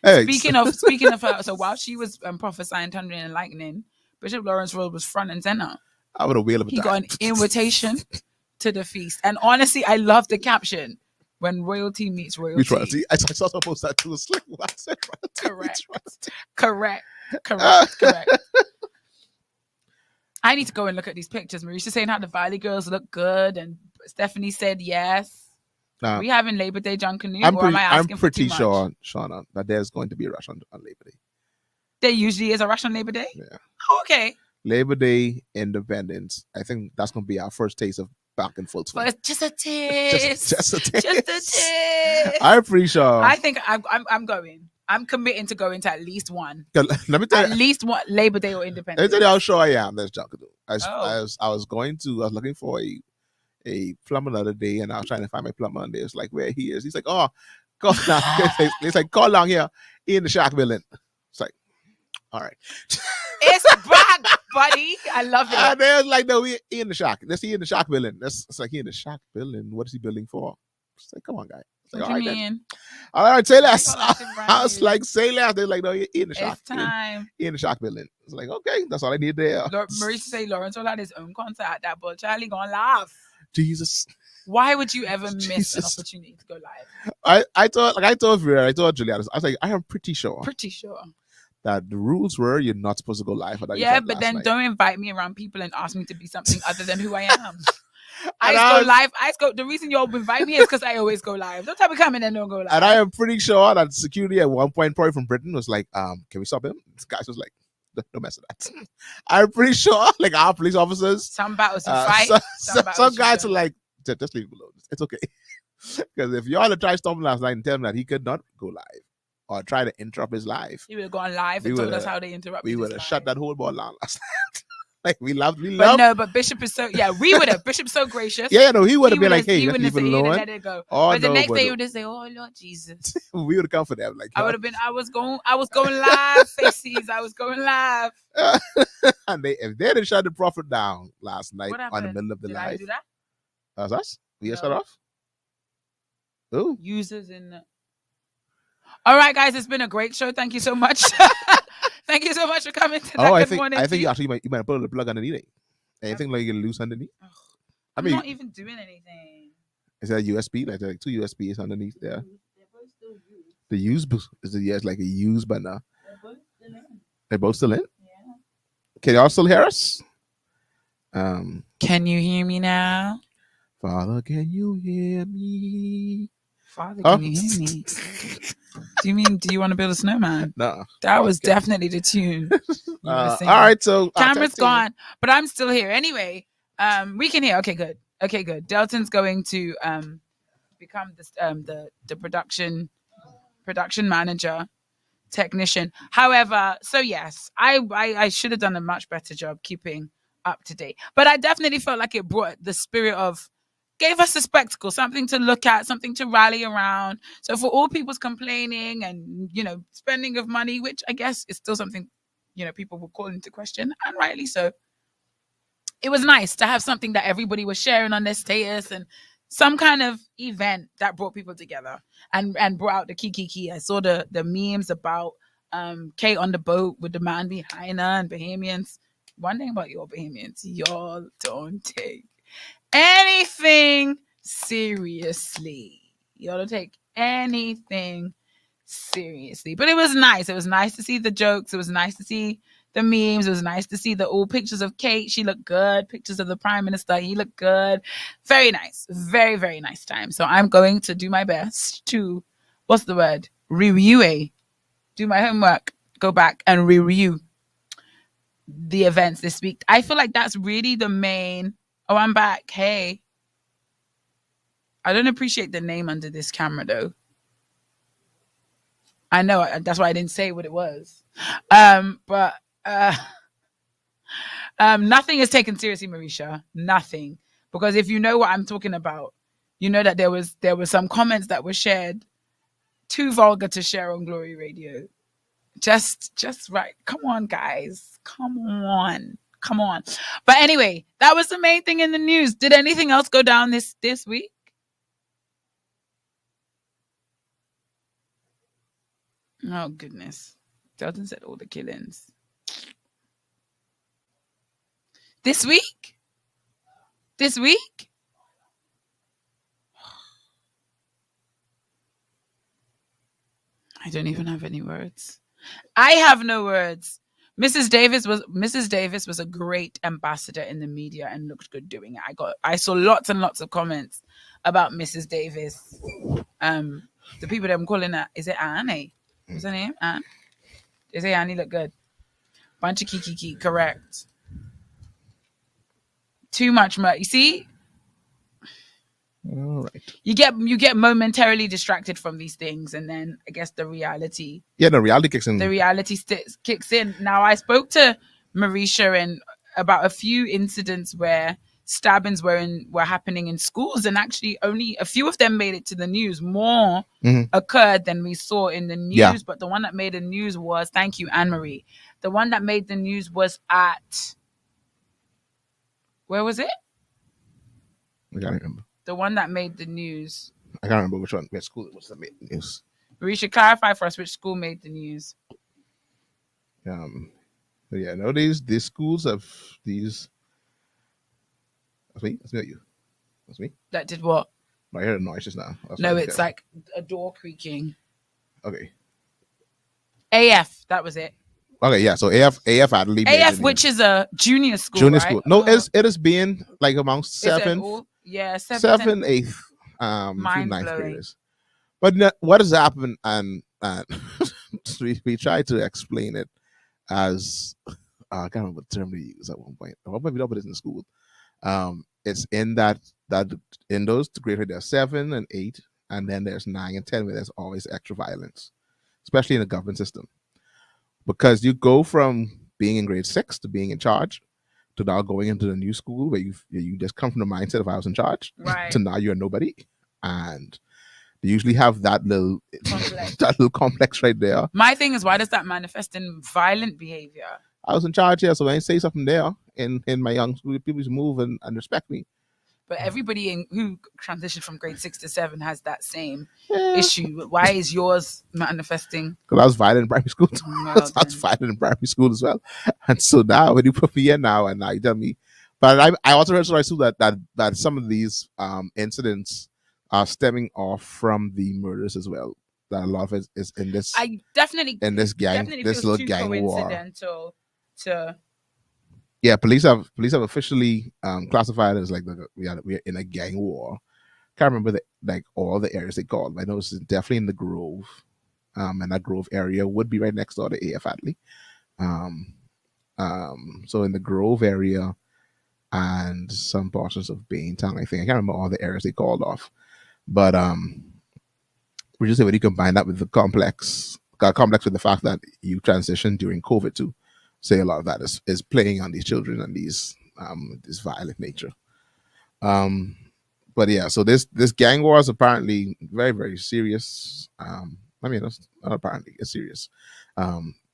Hey, speaking of her, so while she was prophesying thundering and lightning, Bishop Lawrence Road was front and center. I would have wheeled him. He got an invitation to the feast, and honestly, I love the caption: "When royalty meets royalty." I saw someone post that too. It's like, what's that? Correct. I need to go and look at these pictures. Marisha saying how the Valley girls look good, and Stephanie said yes. Are we having Labor Day John Canoe? I'm pretty sure, Shauna, that there's going to be a rush on Labor Day. There usually is a rush on Labor Day? Yeah. Okay. Labor Day, Independence. I think that's going to be our first taste of back in full swing. But it's just a taste. Just a taste. Just a taste. I'm pretty sure. I think I'm going. I'm committing to going to at least one. Let me tell you. At least one Labor Day or Independence. Let me tell you how sure I am. There's John Canoe. I was looking for a plumber the other day, and I was trying to find my plumber, and it's like, where he is. He's like, oh, call down. It's like, call down here in the Shack building. It's like, all right. It's back. buddy. I love it. And they're like, no, he in the shack. Let's see in the shack building. It's like, he in the shack building. What is he building for? It's like, come on, guy. It's like, What all do you right, mean? all right, say less. Why you got that I was brand new? like, say less. They're like, no, he in the shack. It's time. He in the shack building. It's like, okay, that's all I need there. Maurice say Lawrence will have his own concert at that, but Charlie gonna laugh. Jesus. Why would you ever miss an Jesus. opportunity to go live? I told Vera, I told Julia, I was like, I am pretty sure that the rules were you're not supposed to go live. Yeah, but then don't invite me around people and ask me to be something other than who I am. I And go live. The reason you all invite me is because I always go live. Don't tell me come in and don't go live. And I am pretty sure that security at one point, probably from Britain, was like, can we stop him? This guy was like, don't mess with that. I'm pretty sure, like, our police officers, some battles you fight. Some guys are like, just leave him alone. It's okay. Because if you all to try to stop him last night and tell him that he could not go live or try to interrupt his life, he would have gone live and told us how they interrupt. We would have shut that whole ball down last night. Like, we love. But Bishop is so, we would have. Bishop's so gracious. Yeah, no, he would have been like, hey, he leave him alone. Let it go. Oh, but the next day he would just say, oh Lord Jesus. We would have come for them. Like, I would have been. I was going live, faces. I was going live. And if they didn't shut the prophet down last night on the middle of the Did live, I do that? That's us. We just shut off. Oh, users in the. All right, guys, it's been a great show. Thank you so much. Thank you so much for coming to that. I think you might put a plug underneath it. Anything like you loose underneath. I'm not even doing anything. Is that USB? Like two USBs underneath there. The use is it's like a use but now. They're both still in? Yeah. Can y'all still hear us? Can you hear me now? Father, can you hear me? Father, can you hear me? Do you want to build a snowman? No. That was definitely the tune. All right, so camera's gone, but I'm still here. Anyway, we can hear. Okay, good. Delton's going to become the production manager, technician. However, so yes, I should have done a much better job keeping up to date. But I definitely felt like it brought the spirit of, gave us a spectacle, something to look at, something to rally around. So for all people's complaining and, spending of money, which I guess is still something, people will call into question, and rightly so. It was nice to have something that everybody was sharing on their status and some kind of event that brought people together and brought out the key. I saw the memes about Kate on the boat with the man behind her and Bahamians. One thing about your Bahamians, y'all don't take anything seriously. Y'all don't take anything seriously. But it was nice. It was nice to see the jokes. It was nice to see the memes. It was nice to see the old pictures of Kate. She looked good. Pictures of the Prime Minister. He looked good. Very nice. Very, very nice time. So I'm going to do my best to, review. Do my homework. Go back and review the events this week. I feel like that's really the main. Oh, I'm back. Hey. I don't appreciate the name under this camera, though. I know. That's why I didn't say what it was. But nothing is taken seriously, Marisha. Nothing. Because if you know what I'm talking about, you know that there were some comments that were shared too vulgar to share on Glory Radio. Just right. Come on, guys. Come on. But anyway, that was the main thing in the news. Did anything else go down this week? Oh, goodness. Delton said all the killings. This week? I don't even have any words. I have no words. Mrs. Davis was a great ambassador in the media and looked good doing it. I saw lots and lots of comments about Mrs. Davis. The people that I'm calling her, is it Annie? What's her name? Anne? Is it Annie? Look good. Bunch of kiki, correct. Too much you see? All right. You get momentarily distracted from these things, and then I guess the reality. Yeah, the reality kicks in. The reality kicks in. Now, I spoke to Marisha and about a few incidents where stabbings were happening in schools, and actually only a few of them made it to the news. More occurred than we saw in the news, but the one that made the news was, thank you, Anne-Marie. The one that made the news was at Where was it? I can't remember. The one that made the news. I can't remember which school it was that made the news. We should clarify for us which school made the news. But yeah, no, these schools have these. That's me. That's me. Or you. That's me. That did what? I heard a noise just now. No, it's like a door creaking. Okay. AF, that was it. Okay, yeah. So AF Adley. AF, which is a junior school. Junior right? school. No, it is being like among seventh, seventh, eighth, mind ninth blowing. graders. But what has happened, and we tried to explain it as I can't remember the term we used at one point. I hope we don't put it in school. It's in that in those grades there's 7 and 8, and then there's 9 and 10 where there's always extra violence, especially in the government system, because you go from being in grade 6 to being in charge to now going into the new school where you just come from the mindset of I was in charge, right, to now you're nobody, and they usually have that little complex right there. My thing is, why does that manifest in violent behavior? I was in charge here, so when I say something there in my young school, people just move and respect me. But everybody who transitioned from grade 6 to 7 has that same issue. Why is yours manifesting? Because I was violent in primary school. I was violent in primary school as well. And so now, when you put me in now, and now you tell me, but I also heard that some of these incidents are stemming off from the murders as well. That a lot of it is in this. I definitely in this gang, this little gang war. Yeah, police have officially classified it as like we're in a gang war. Can't remember all the areas they called, but I know it's definitely in the Grove, and that Grove area would be right next door to AF Adley. So in the Grove area and some portions of Baintown, I think I can't remember all the areas they called off, but we just say when you combine that with the complex with the fact that you transitioned during COVID too. Say a lot of that is playing on these children and these this violent nature. But yeah, so this gang war is apparently very, very serious. I mean, it's not apparently, it's serious.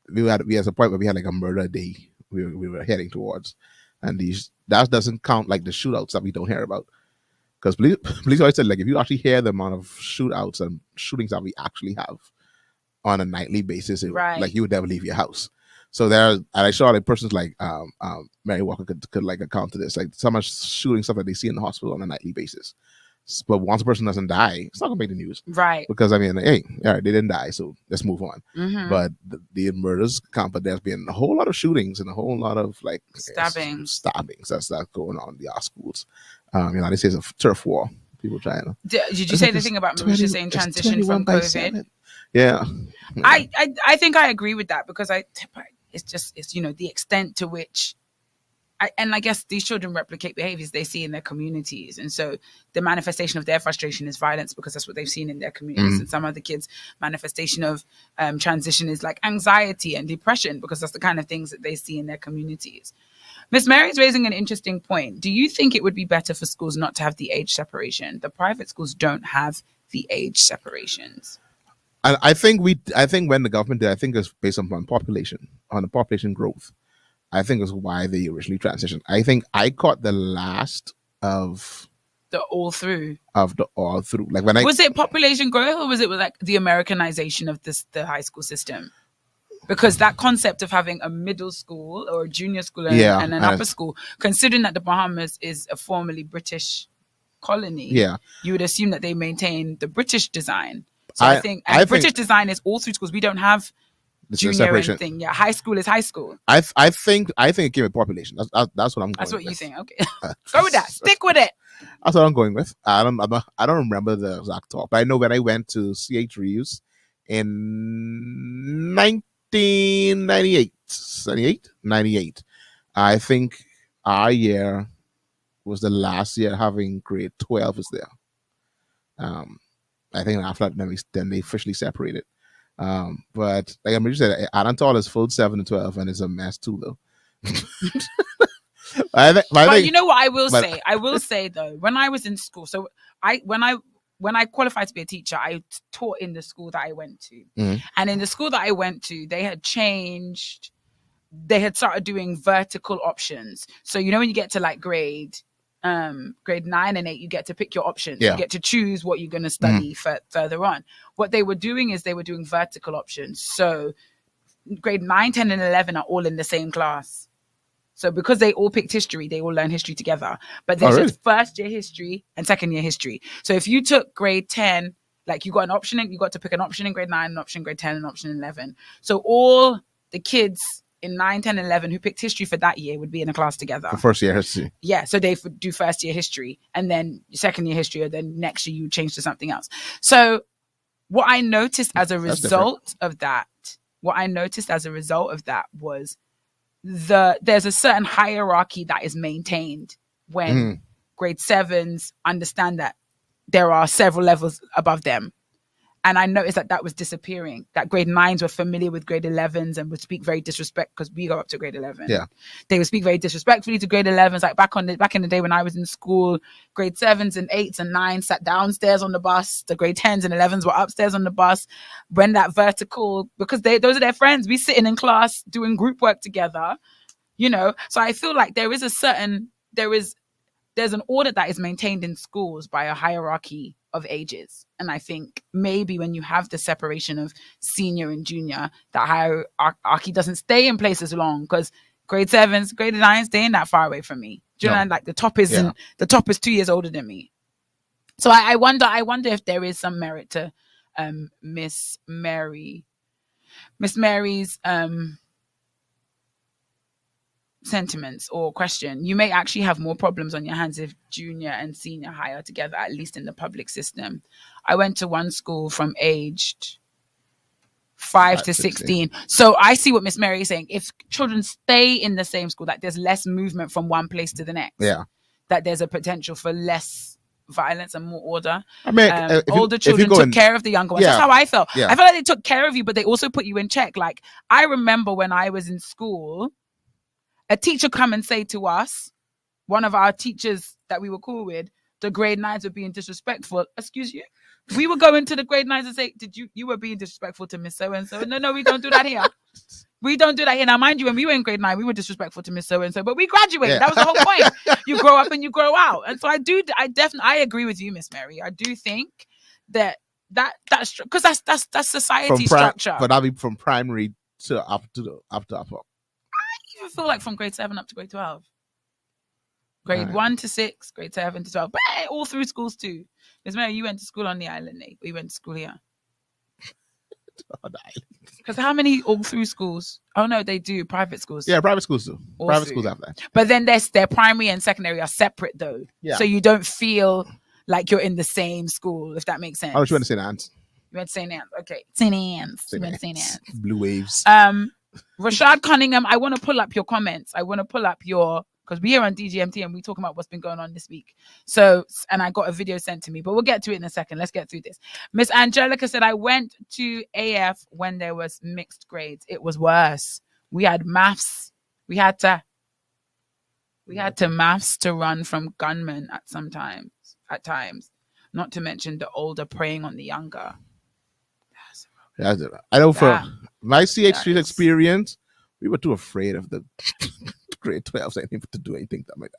We had a point where we had like a murder day we were heading towards, and that doesn't count like the shootouts that we don't hear about, because police always said like if you actually hear the amount of shootouts and shootings that we actually have on a nightly basis, like you would never leave your house. So and I saw like persons like Mary Walker could like account to this, like so much shooting stuff that they see in the hospital on a nightly basis. But once a person doesn't die, it's not gonna make the news, right? Because I mean, hey, all right, they didn't die, so let's move on. Mm-hmm. But the murders count, but there's been a whole lot of shootings and a whole lot of like stabbings that's going on in the schools. This is a turf war. People trying to. Did you say the thing about Marisha saying transition from COVID? Yeah. I think I agree with that, because it's the extent to which, I guess these children replicate behaviors they see in their communities, and so the manifestation of their frustration is violence because that's what they've seen in their communities. And some other kids' manifestation of transition is like anxiety and depression because that's the kind of things that they see in their communities. Miss Mary's raising an interesting point. Do you think it would be better for schools not to have the age separation? The private schools don't have the age separations. And I think when the government did, I think it's based on the population growth. I think is why they originally transitioned. I think I caught the last of the all through. Like was it population growth, or was it like the Americanization of the high school system? Because that concept of having a middle school or a junior school and an upper school, considering that the Bahamas is a formerly British colony, you would assume that they maintain the British design. So I think British design is all through schools. We don't have junior anything. Yeah, high school is high school. I think it came with population. That's what I'm going with. That's what you think. Okay, go with that. Stick with it. That's what I'm going with. I don't remember the exact talk, but I know when I went to CH Reeves in 1998, I think our year was the last year having grade 12 was there. I think after that, then they officially separated. But like I'm just saying, Adantal is full 7 to 12, and it's a mess too, though. But you know what I will say? I will say though, when I was in school, so when I qualified to be a teacher, I taught in the school that I went to, and in the school that I went to, they had changed they had started doing vertical options. So you know when you get to like grade 9 and 8, you get to pick your options. Yeah. You get to choose what you're going to study further on. What they were doing is they were doing vertical options. So grade 9, 10, and 11 are all in the same class. So because they all picked history, they all learn history together. But there's just first year history and second year history. So if you took grade 10, like you got an option, and you got to pick an option in grade 9, an option in grade 10, an option in 11. So all the kids in 9, 10, and 11 who picked history for that year would be in a class together. For first year history. Yeah, so they would do first year history and then second year history, or then next year you change to something else. So what I noticed as a result of that was there's a certain hierarchy that is maintained when grade 7s understand that there are several levels above them. And I noticed that was disappearing, that grade 9s were familiar with grade 11s and would speak very disrespectful, because we go up to grade 11. Yeah. They would speak very disrespectfully to grade 11s. Like back in the day when I was in school, grade 7s and 8s and 9s sat downstairs on the bus. The grade 10s and 11s were upstairs on the bus. When that vertical, because those are their friends. We sitting in class doing group work together, you know? So I feel like there's an order that is maintained in schools by a hierarchy of ages. And I think maybe when you have the separation of senior and junior, that hierarchy doesn't stay in place as long, because grade 7s, grade 9s, they ain't that far away from me. Do you know? Like the top is 2 years older than me. So I wonder if there is some merit to Miss Mary's sentiments or question. You may actually have more problems on your hands if junior and senior hire together, at least in the public system. I went to one school from aged 5 to 16. So I see what Miss Mary is saying. If children stay in the same school, that there's less movement from one place to the next. Yeah. That there's a potential for less violence and more order. I mean, older children took care of the younger ones. That's how I felt. Yeah. I felt like they took care of you, but they also put you in check. Like, I remember when I was in school, a teacher come and say to us, one of our teachers that we were cool with, the grade 9s were being disrespectful. Excuse you? We would go into the grade 9s and say, you were being disrespectful to Miss So-and-so. No, we don't do that here. We don't do that here. Now, mind you, when we were in grade 9, we were disrespectful to Miss So-and-so, but we graduated. That was the whole point. You grow up and you grow out. And so I agree with you, Miss Mary. I do think that's because that's society structure. But that'll be from primary to up to upper. I feel like from grade 7 up to grade 12. Grade 1 to 6, grade 7 to 12. But all through schools too. Miss Mary, you went to school on the island, eh? We went to school here. Because how many all through schools? Oh no, they do. Private schools. Yeah, private schools do. Private schools have that. But then their primary and secondary are separate though. Yeah. So you don't feel like you're in the same school, if that makes sense. I was trying to say that. You went to St. Anne's. Okay. St. Anne's. You went to St. Anne's. Blue Waves. Rashad Cunningham, I want to pull up your comments. I want to pull up because we're here on DGMT and we talking about what's been going on this week. So, and I got a video sent to me, but we'll get to it in a second. Let's get through this. Miss Angelica said, I went to AF when there was mixed grades. It was worse. We had maths. We had to maths to run from gunmen at times, not to mention the older preying on the younger. I know for my CH3 experience, we were too afraid of the grade 12s to do anything like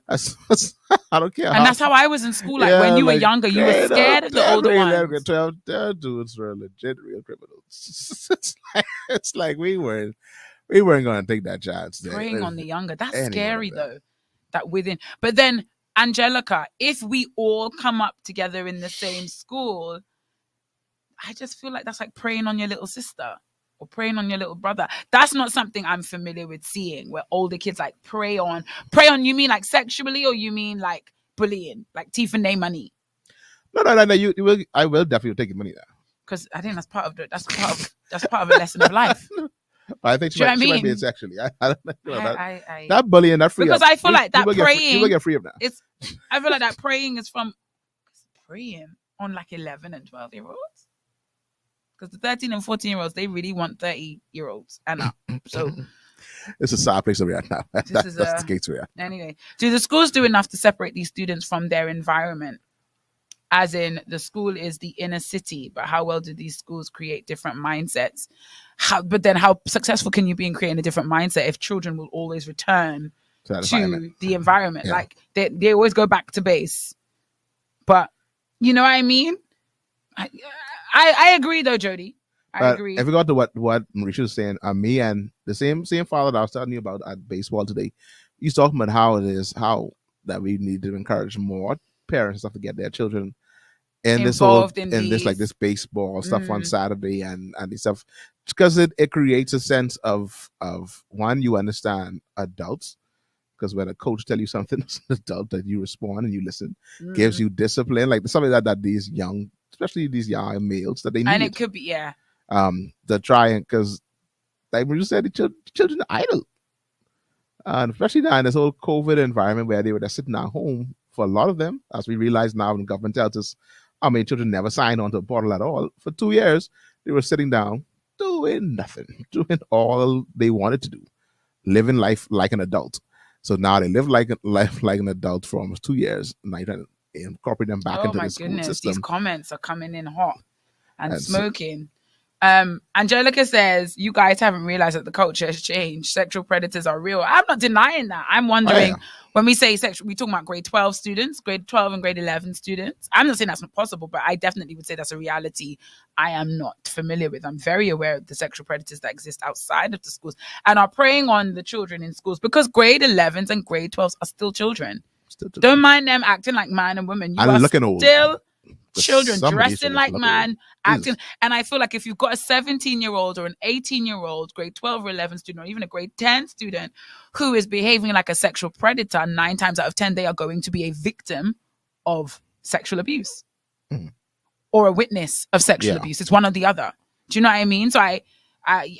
that. I don't care. And that's how I was in school. Like when you were younger, you were scared of the older ones. Grade 12, their dudes were legit real criminals. It's like we weren't going to take that chance. Preying on the younger. That's scary though. That within, but then Angelica, if we all come up together in the same school, I just feel like that's like preying on your little sister or preying on your little brother. That's not something I'm familiar with seeing, where older kids like prey on. You mean like sexually, or you mean like bullying, like thief and name money? No. I will definitely take your money there. Because I think that's part of a lesson of life. I think she might be it sexually. I don't know that bullying, that free. Because I feel like that preying. You will get free of that. I feel like that preying is from preying on like 11 and 12-year-olds. Because the 13 and 14-year-olds, they really want 30-year-olds and up. So it's a sad place we're at now. That's the case we're at. Anyway, do the schools do enough to separate these students from their environment? as in the school is the inner city, but how well do these schools create different mindsets? But then how successful can you be in creating a different mindset if children will always return to the environment? Yeah. Like they always go back to base. But you know what I mean? I agree though, Jody. I agree. If we got to what Marisha was saying, me and the same father that I was telling you about at baseball today, he's talking about how it is, how that we need to encourage more parents and stuff to get their children in this this baseball stuff on Saturday and this stuff, because it creates a sense of one, you understand adults, because when a coach tell you something as an adult, that you respond and you listen, gives you discipline, like something that these young, especially these young males, that they need. And it could be to try and, because like you said, the children are idle, and especially now in this whole COVID environment where they were just sitting at home for a lot of them, as we realize now, when the government tells us, I mean, children never signed on to the portal at all. For 2 years, they were sitting down, doing nothing, doing all they wanted to do, living life like an adult. So now they live like an adult for almost 2 years. Now you're trying to incorporate them back into the school system. These comments are coming in hot and smoking. Angelica says, you guys haven't realized that the culture has changed. Sexual predators are real. I'm not denying that. I'm wondering, when we say sexual, we talking about grade 12 students, grade 12 and grade 11 students. I'm not saying that's not possible, but I definitely would say that's a reality I am not familiar with. I'm very aware of the sexual predators that exist outside of the schools and are preying on the children in schools, because grade 11s and grade 12s are still children. Don't mind them acting like man and women. You are looking still children dressing like man, acting. And I feel like if you've got a 17-year-old or an 18-year-old grade 12 or 11 student, or even a grade 10 student who is behaving like a sexual predator, 9 times out of 10 they are going to be a victim of sexual abuse or a witness of sexual abuse. It's one or the other. Do you know what I mean? So I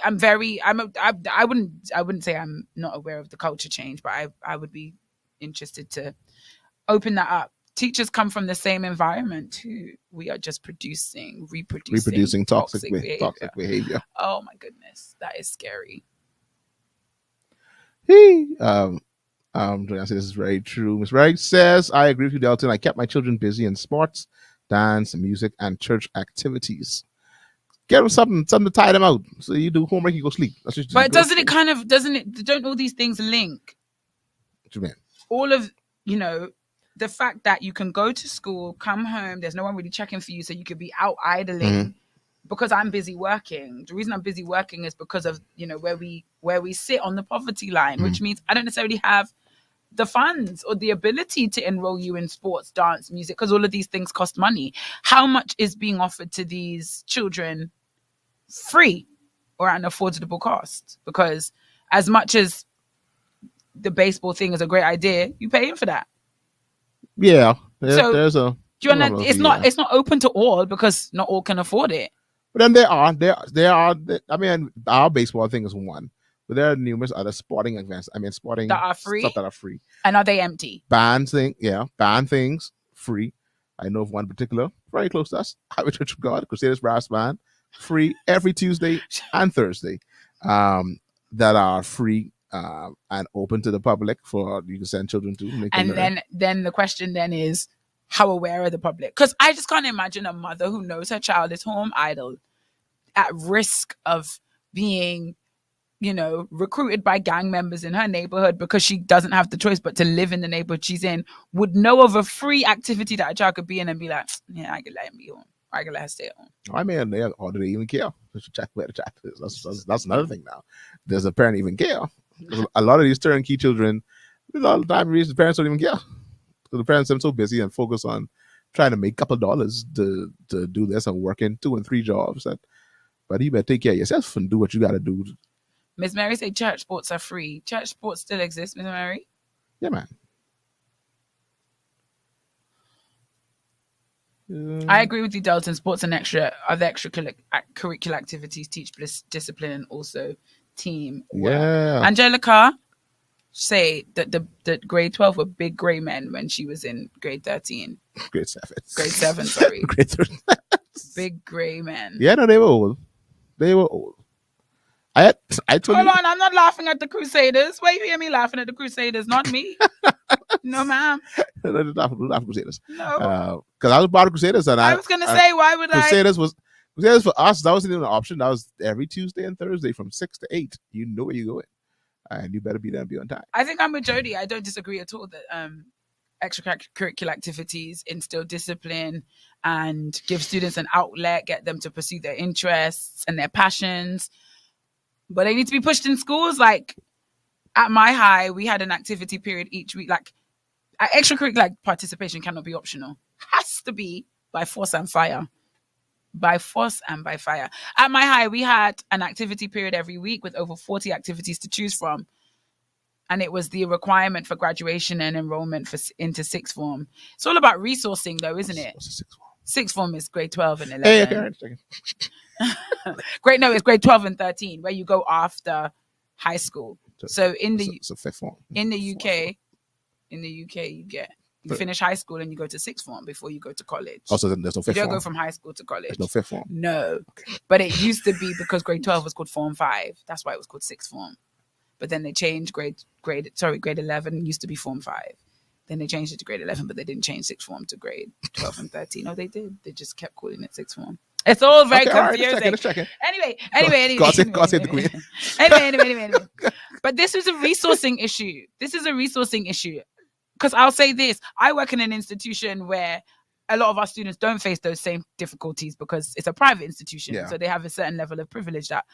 wouldn't say I'm not aware of the culture change, but I would be interested to open that up. Teachers come from the same environment too. We are just reproducing toxic behavior. Oh my goodness, that is scary. Joanna says this is very true. Miss Wright says, I agree with you, Delton. I kept my children busy in sports, dance, music, and church activities. Get them something to tie them out. So you do homework, you go sleep. But don't all these things link? What you mean? All of, the fact that you can go to school, come home, there's no one really checking for you, so you could be out idling because I'm busy working. The reason I'm busy working is because of, where we sit on the poverty line, which means I don't necessarily have the funds or the ability to enroll you in sports, dance, music, because all of these things cost money. How much is being offered to these children free or at an affordable cost? Because as much as the baseball thing is a great idea, you're paying for that. Yeah, there's a. Do you want It's not open to all because not all can afford it. But then there are. I mean, our baseball thing is one, but there are numerous other sporting events. I mean, sporting that are free. Stuff that are free. And are they empty? Band things free. I know of one particular very close to us, Highway Church of God, Crusaders Brass Band, free every Tuesday and Thursday. That are free. And open to the public for you to send children to. And then the question then is, how aware are the public? Because I just can't imagine a mother who knows her child is home idle, at risk of being, recruited by gang members in her neighborhood because she doesn't have the choice but to live in the neighborhood she's in, would know of a free activity that a child could be in and be like, yeah, I can let him be home. I can let her stay at home. I mean, or do they even care? Check where the chat is. That's another thing now. Does the parent even care? A lot of these turnkey children, a lot of the time, the parents don't even care. So the parents are so busy and focused on trying to make a couple of dollars to do this and working 2 and 3 jobs. But you better take care of yourself and do what you got to do. Miss Mary said church sports are free. Church sports still exist, Miss Mary? Yeah, man. I agree with you, Delton. Sports and extracurricular activities teach discipline and also team work. Yeah. Angelica say that the grade 12 were big grey men when she was in grade 13. Grade 7. Grade 7, sorry. Grade 13. Big grey men. Yeah, no, they were old. I told Hold on, I'm not laughing at the Crusaders. Why you hear me laughing at the Crusaders? Not me. No, ma'am. Not for Crusaders. No. Because I was part of Crusaders, and I was gonna say, why would Crusaders for us. That wasn't even an option. That was every Tuesday and Thursday from 6 to 8. You know where you're going, and you better be there and be on time. I think I'm with Jody. I don't disagree at all that extracurricular activities instill discipline and give students an outlet, get them to pursue their interests and their passions. But they need to be pushed in schools. Like at my high, we had an activity period each week. Like extracurricular participation cannot be optional. Has to be by force and fire. By force and by fire. At my high, we had an activity period every week with over 40 activities to choose from. And it was the requirement for graduation and enrollment into sixth form. It's all about resourcing, though, isn't it? What's the sixth form? Sixth form is grade 12 and 11. Hey, parents. It's grade 12 and 13, where you go after high school. So fifth form. In the UK, you finish high school and you go to sixth form before you go to college. Also, there's no fifth form. You don't go from high school to college. There's no fifth form. No. Okay. But it used to be because grade 12 was called form 5. That's why it was called sixth form. But then they changed grade 11 used to be form 5. Then they changed it to grade 11, but they didn't change sixth form to grade 12 and 13. No, they did. They just kept calling it sixth form. It's all very confusing. Let's check it. Anyway. God save the queen. Anyway. But this is a resourcing issue. Because I'll say this. I work in an institution where a lot of our students don't face those same difficulties because it's a private institution. Yeah. So they have a certain level of privilege that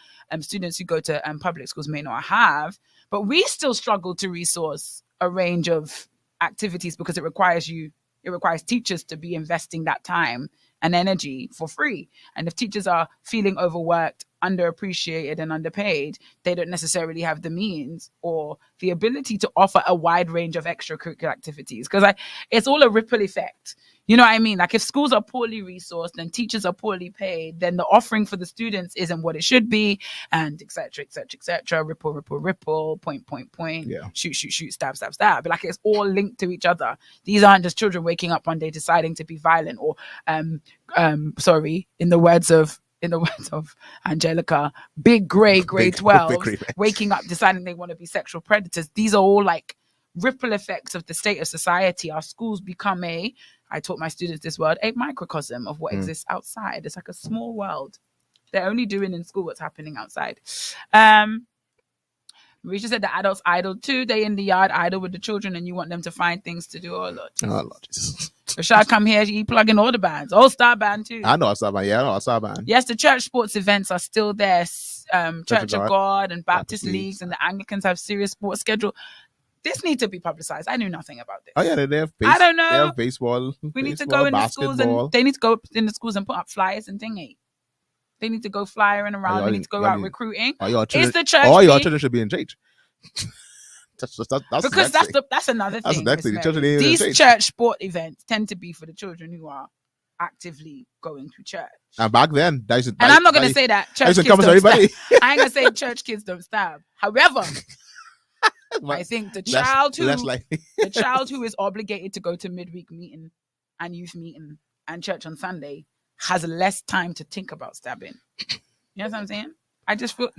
students who go to public schools may not have. But we still struggle to resource a range of activities because it requires teachers to be investing that time and energy for free. And if teachers are feeling overworked, underappreciated and underpaid, they don't necessarily have the means or the ability to offer a wide range of extracurricular activities because it's all a ripple effect. You know what I mean? Like if schools are poorly resourced and teachers are poorly paid, then the offering for the students isn't what it should be, and et cetera, ripple, point, yeah. shoot, stab. But like it's all linked to each other. These aren't just children waking up one day deciding to be violent or, in the words of Angelica, big grade 12, waking up deciding they want to be sexual predators. These are all like ripple effects of the state of society. Our schools become I taught my students this word, a microcosm of what exists outside. It's like a small world. They're only doing in school what's happening outside. Marisha said the adults idle too. They in the yard idle with the children and you want them to find things to do. Oh, Lord. Jesus. Rashad come here, he plug in all the bands. All-Star Band too. I know All-Star Band. Yeah, I know All-Star Band. Yes, the church sports events are still there. Church of God and Baptist leagues and the Anglicans have serious sports schedule. This needs to be publicized. I knew nothing about this. Oh yeah, they have I don't know. They have baseball. We need to go in the schools and they need to go in the schools and put up flyers and thingy. They need to go flying around. They need to go out recruiting. Is the church? All your children should be in church. That's another thing. That's the next thing. These church sport events tend to be for the children who are actively going to church. And back then, I'm not going to say that church kids don't stab. I ain't going to say church kids don't stab. However, I think the child who is obligated to go to midweek meeting and youth meeting and church on Sunday has less time to think about stabbing. You know what I'm saying? I just feel,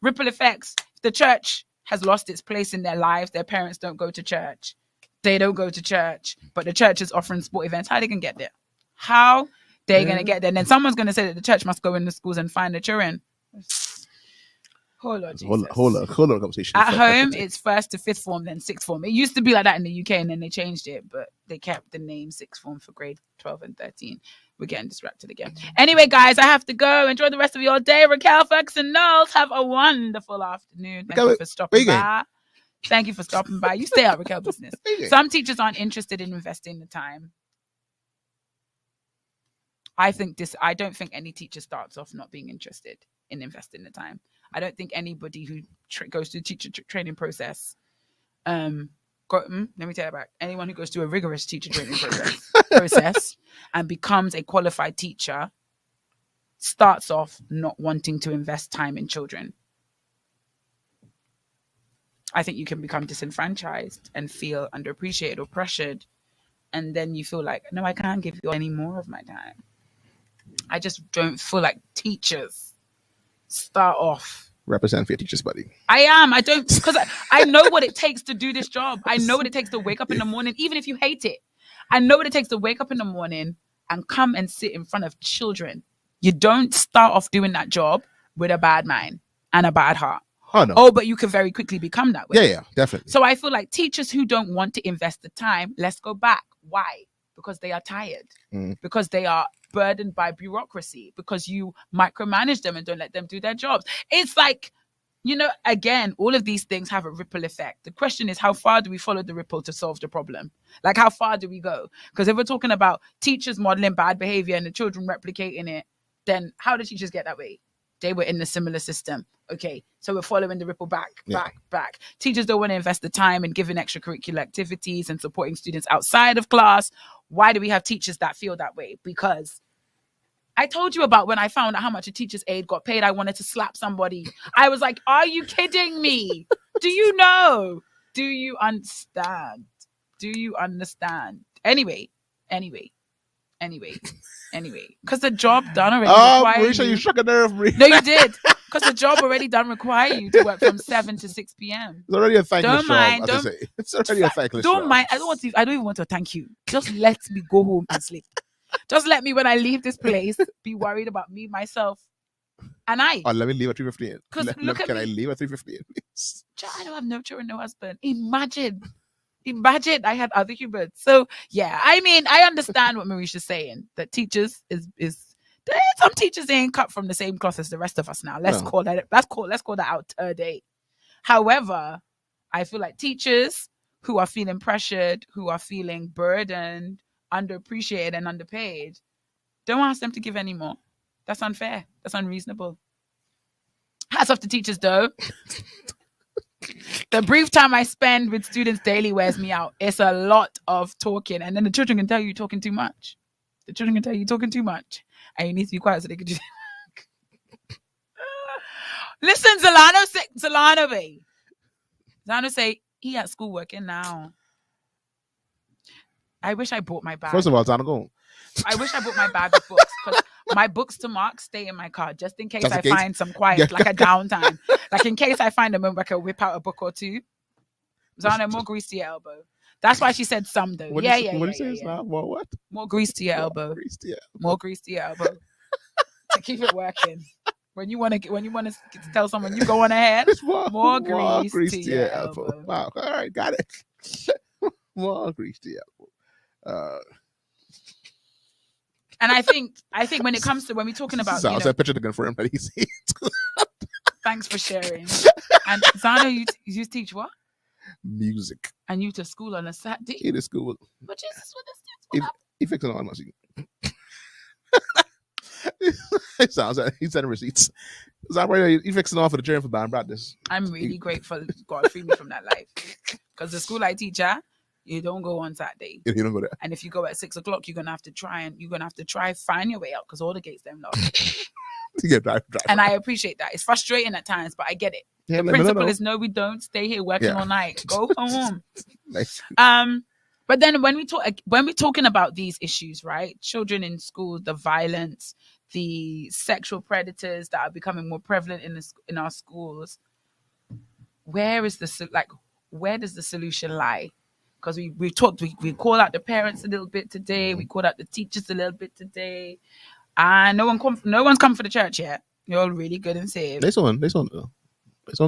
ripple effects. The church has lost its place in their lives. Their parents don't go to church. They don't go to church, but the church is offering sport events. How are they going to get there? How they're going to get there? And then someone's going to say that the church must go into schools and find the children. Hold on, conversation. At home, it's first to fifth form, then sixth form. It used to be like that in the UK, and then they changed it, but they kept the name sixth form for grade 12 and 13. We're getting distracted again. Anyway, guys, I have to go. Enjoy the rest of your day. Raquel, Ferguson, Knowles, have a wonderful afternoon. Thank you for stopping by. Thank you for stopping by. You stay out, Raquel business. Some teachers aren't interested in investing the time. I don't think any teacher starts off not being interested in investing the time. I don't think anybody who goes through the teacher training process, let me tell you about anyone who goes through a rigorous teacher training process and becomes a qualified teacher starts off not wanting to invest time in children. I think you can become disenfranchised and feel underappreciated or pressured. And then you feel like, no, I can't give you any more of my time. I just don't feel like teachers start off Represent for your teachers, buddy. I am. I don't, because I know what it takes to do this job. I know what it takes to wake up in the morning, even if you hate it. I know what it takes to wake up in the morning and come and sit in front of children. You don't start off doing that job with a bad mind and a bad heart. Oh, no. Oh, but you can very quickly become that way. Yeah, definitely. So I feel like teachers who don't want to invest the time, let's go back. Why? Because they are tired. Because they are burdened by bureaucracy. Because you micromanage them and don't let them do their jobs. It's like, you know, again, all of these things have a ripple effect. The question is, how far do we follow the ripple to solve the problem? Like, how far do we go? Because if we're talking about teachers modeling bad behavior and the children replicating it, then how did teachers get that way? They were in the similar system. Okay, so we're following the ripple back. Teachers don't want to invest the time in giving extracurricular activities and supporting students outside of class. Why do we have teachers that feel that way? Because I told you about when I found out how much a teacher's aide got paid. I wanted to slap somebody. I was like, are you kidding me? Do you know? Do you understand? Do you understand? Anyway. Because the job done already requires Marisha, you struck a nerve, Marisha. No, you did. Because the job already done require you to work from 7 to 6 p.m. It's already a thankless Don't mind, job, as I say. It's already a thankless Don't job. mind. I don't even want to thank you. Just let me go home and sleep. Just let me, when I leave this place, be worried about me, myself, and I. Oh, let me leave at 3:15. Because look at Can me. I leave at 3:15, please? I don't have no children, no husband. Imagine I had other humans. So yeah, I mean, I understand what Marisha's saying. That teachers some teachers ain't cut from the same cloth as the rest of us now. Let's call that out today. However, I feel like teachers who are feeling pressured, who are feeling burdened, underappreciated and underpaid, don't ask them to give any more. That's unfair. That's unreasonable. Hats off to teachers though. The brief time I spend with students daily wears me out. It's a lot of talking. And then the children can tell you you're talking too much. And you need to be quiet so they can do Listen, Zalano say he at school working now. I wish I bought my bag. First of all, Zana, go. I wish I bought my bag of books because my books to mark stay in my car just in case I find some quiet, like a downtime. Like in case I find a moment I can whip out a book or two. Zana, more grease to your elbow. That's why she said some though. What do you say now? More what? More grease to your elbow. More grease to your elbow. To keep it working. When you want to tell someone you go on ahead, more grease to your elbow. Wow. All right, got it. More grease to your elbow. And I think when it comes to when we're talking about, so, a picture to confirm that he's thanks for sharing. And Zano, you teach what? Music. And you to school on a Saturday? He to school. But Jesus, what is this? He fixing on my seat. Sounds like he's sending receipts. He fixing on for the journey for band practice. I'm really grateful God free me from that life. Because the school I teach at, you don't go on Saturday. You don't go there. And if you go at 6 o'clock, you're gonna have to try find your way out because all the gates them locked. drive. And I appreciate that. It's frustrating at times, but I get it. Yeah, the principle is no, we don't stay here working all night. Go home. Nice. But then when we're talking about these issues, right? Children in school, the violence, the sexual predators that are becoming more prevalent in our schools. Where does the solution lie? Because we called out the parents a little bit today. We called out the teachers a little bit today. And no one's come for the church yet. You're all really good and saved. They come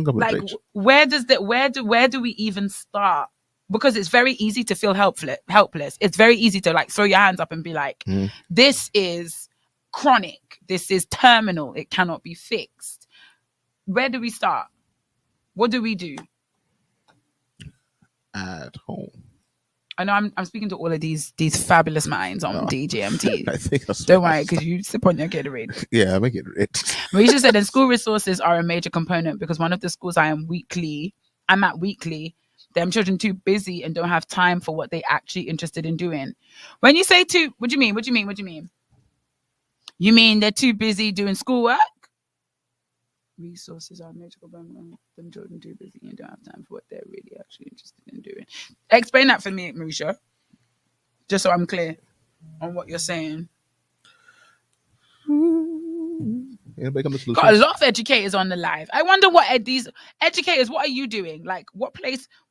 like where do we even start? Because it's very easy to feel helpless. It's very easy to like throw your hands up and be like, this is chronic. This is terminal. It cannot be fixed. Where do we start? What do we do? At home. I know I'm speaking to all of these fabulous minds on DGMT. I think that's Don't worry, because you sip on your Gatorade. Yeah, I make it. Marisha said, and school resources are a major component because one of the schools I'm at weekly, them children too busy and don't have time for what they actually interested in doing. When you say too, what do you mean? You mean they're too busy doing schoolwork? Resources are a major component. Them children too busy and don't have time for what they're really actually interested in doing. Explain that for me, Marisha. Just so I'm clear on what you're saying. Anybody come to Got a solutions? lot of educators on the live. I wonder what these educators, what are you doing? Like,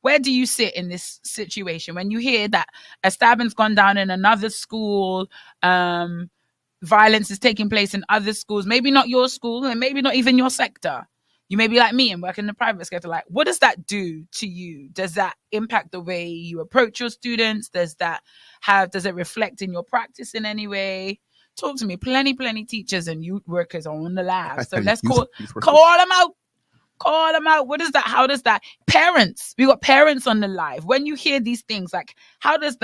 where do you sit in this situation when you hear that a stabbing's gone down in another school, violence is taking place in other schools, maybe not your school and maybe not even your sector. You may be like me and work in the private sector. Like, what does that do to you? Does that impact the way you approach your students? Does it reflect in your practice in any way? Talk to me. Plenty teachers and youth workers are on the lab. So let's call them out. Call them out. What is that? How does that? Parents. We got parents on the live. When you hear these things, like, what does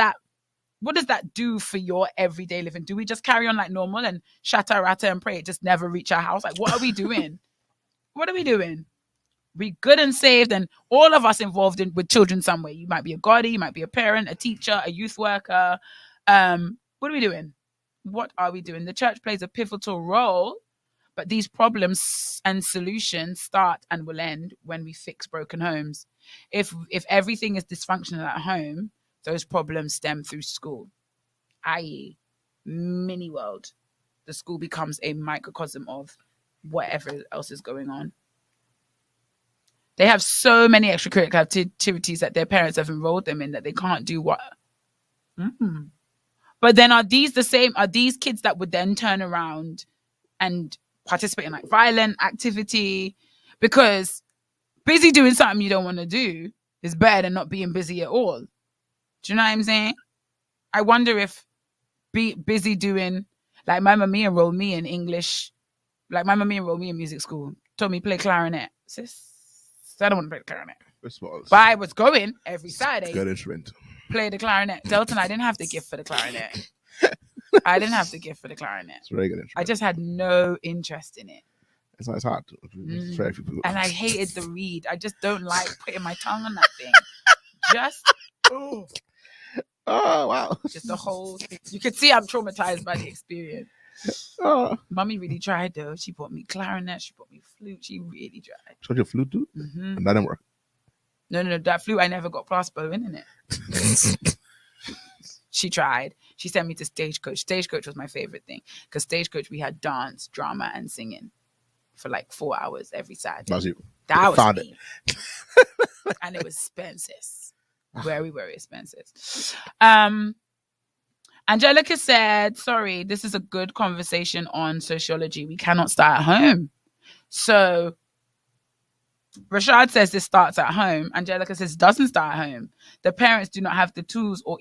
that do for your everyday living? Do we just carry on like normal and shatter, ratter, and pray? Just never reach our house? Like, what are we doing? What are we doing? We good and saved, and all of us involved with children some way. You might be a guardian, you might be a parent, a teacher, a youth worker. What are we doing? What are we doing? The church plays a pivotal role, but these problems and solutions start and will end when we fix broken homes. If everything is dysfunctional at home, those problems stem through school, i.e., mini world. The school becomes a microcosm of whatever else is going on. They have so many extracurricular activities that their parents have enrolled them in that they can't do what. But then are these kids that would then turn around and participate in like violent activity? Because busy doing something you don't want to do is better than not being busy at all. Do you know what I'm saying? I wonder if busy doing, like my mummy enrolled me in English. Like my mummy enrolled me in music school. Told me play clarinet. Sis, I don't want to play the clarinet. But I was going every Saturday. Good instrument. Play the clarinet. Delton, I didn't have the gift for the clarinet. It's very good instrument. I just had no interest in it. It's hard. It's very few people. And I hated the reed. I just don't like putting my tongue on that thing. Oh, wow. Just the whole thing. You can see I'm traumatized by the experience. Mommy really tried though. She bought me clarinet. She bought me flute. She really tried. She bought you a flute too? Mm-hmm. And that didn't work. No. That flute I never got past bowing in it. She tried. She sent me to Stagecoach. Stagecoach was my favorite thing because Stagecoach we had dance, drama, and singing for like 4 hours every Saturday. That was me. And it was expensive. Very, very expensive. Angelica said, sorry, this is a good conversation on sociology. We cannot start at home. So Rashad says this starts at home. Angelica says it doesn't start at home. The parents do not have the tools or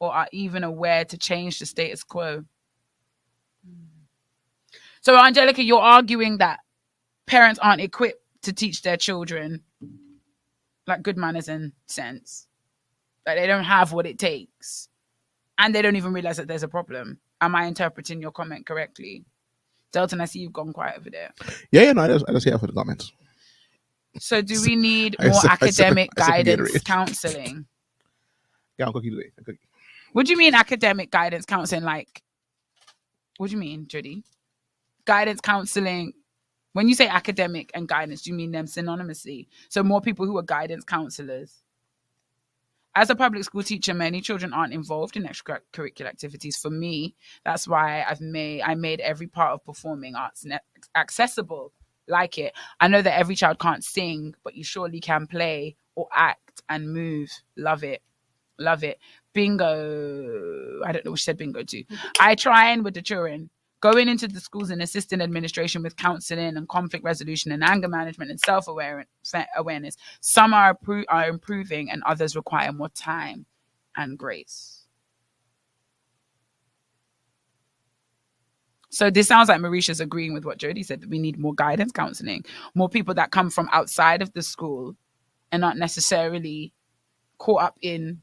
are even aware to change the status quo. So Angelica, you're arguing that parents aren't equipped to teach their children like good manners and sense. That they don't have what it takes. And they don't even realize that there's a problem. Am I interpreting your comment correctly? Delton, I see you've gone quiet over there. Yeah, no, I just hear for the comments. So do we need more academic guidance counseling? Yeah, I'm cookie today. What do you mean academic guidance counseling? Like, what do you mean, Judy? Guidance counseling. When you say academic and guidance, do you mean them synonymously? So more people who are guidance counselors. As a public school teacher, many children aren't involved in extracurricular activities. For me, that's why I made every part of performing arts accessible. Like it. I know that every child can't sing, but you surely can play or act and move. Love it. Love it. Bingo. I don't know what she said bingo to. I try and with the children. Going into the schools and assisting administration with counseling and conflict resolution and anger management and self-awareness. Some are improving and others require more time and grace. So this sounds like Marisha's agreeing with what Jody said, that we need more guidance counseling, more people that come from outside of the school and not necessarily caught up in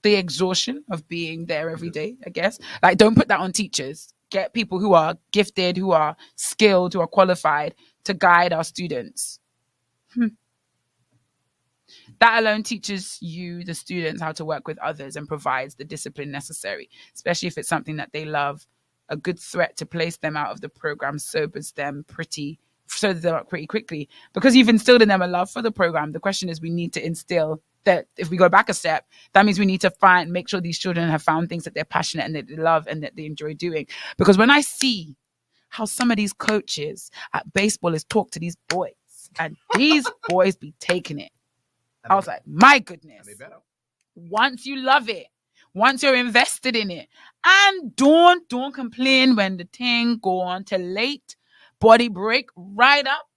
the exhaustion of being there every day, I guess. Like, don't put that on teachers. Get people who are gifted, who are skilled, who are qualified to guide our students. That alone teaches you, the students, how to work with others and provides the discipline necessary, especially if it's something that they love. A good threat to place them out of the program sobers them pretty quickly. Because you've instilled in them a love for the program. The question is, we need to instill that if we go back a step, that means we need to make sure these children have found things that they're passionate and that they love and that they enjoy doing. Because when I see how some of these coaches at baseball is talk to these boys and these boys be taking it, I was like, my goodness. Once you love it, once you're invested in it, and don't complain when the thing go on to late, body break right up,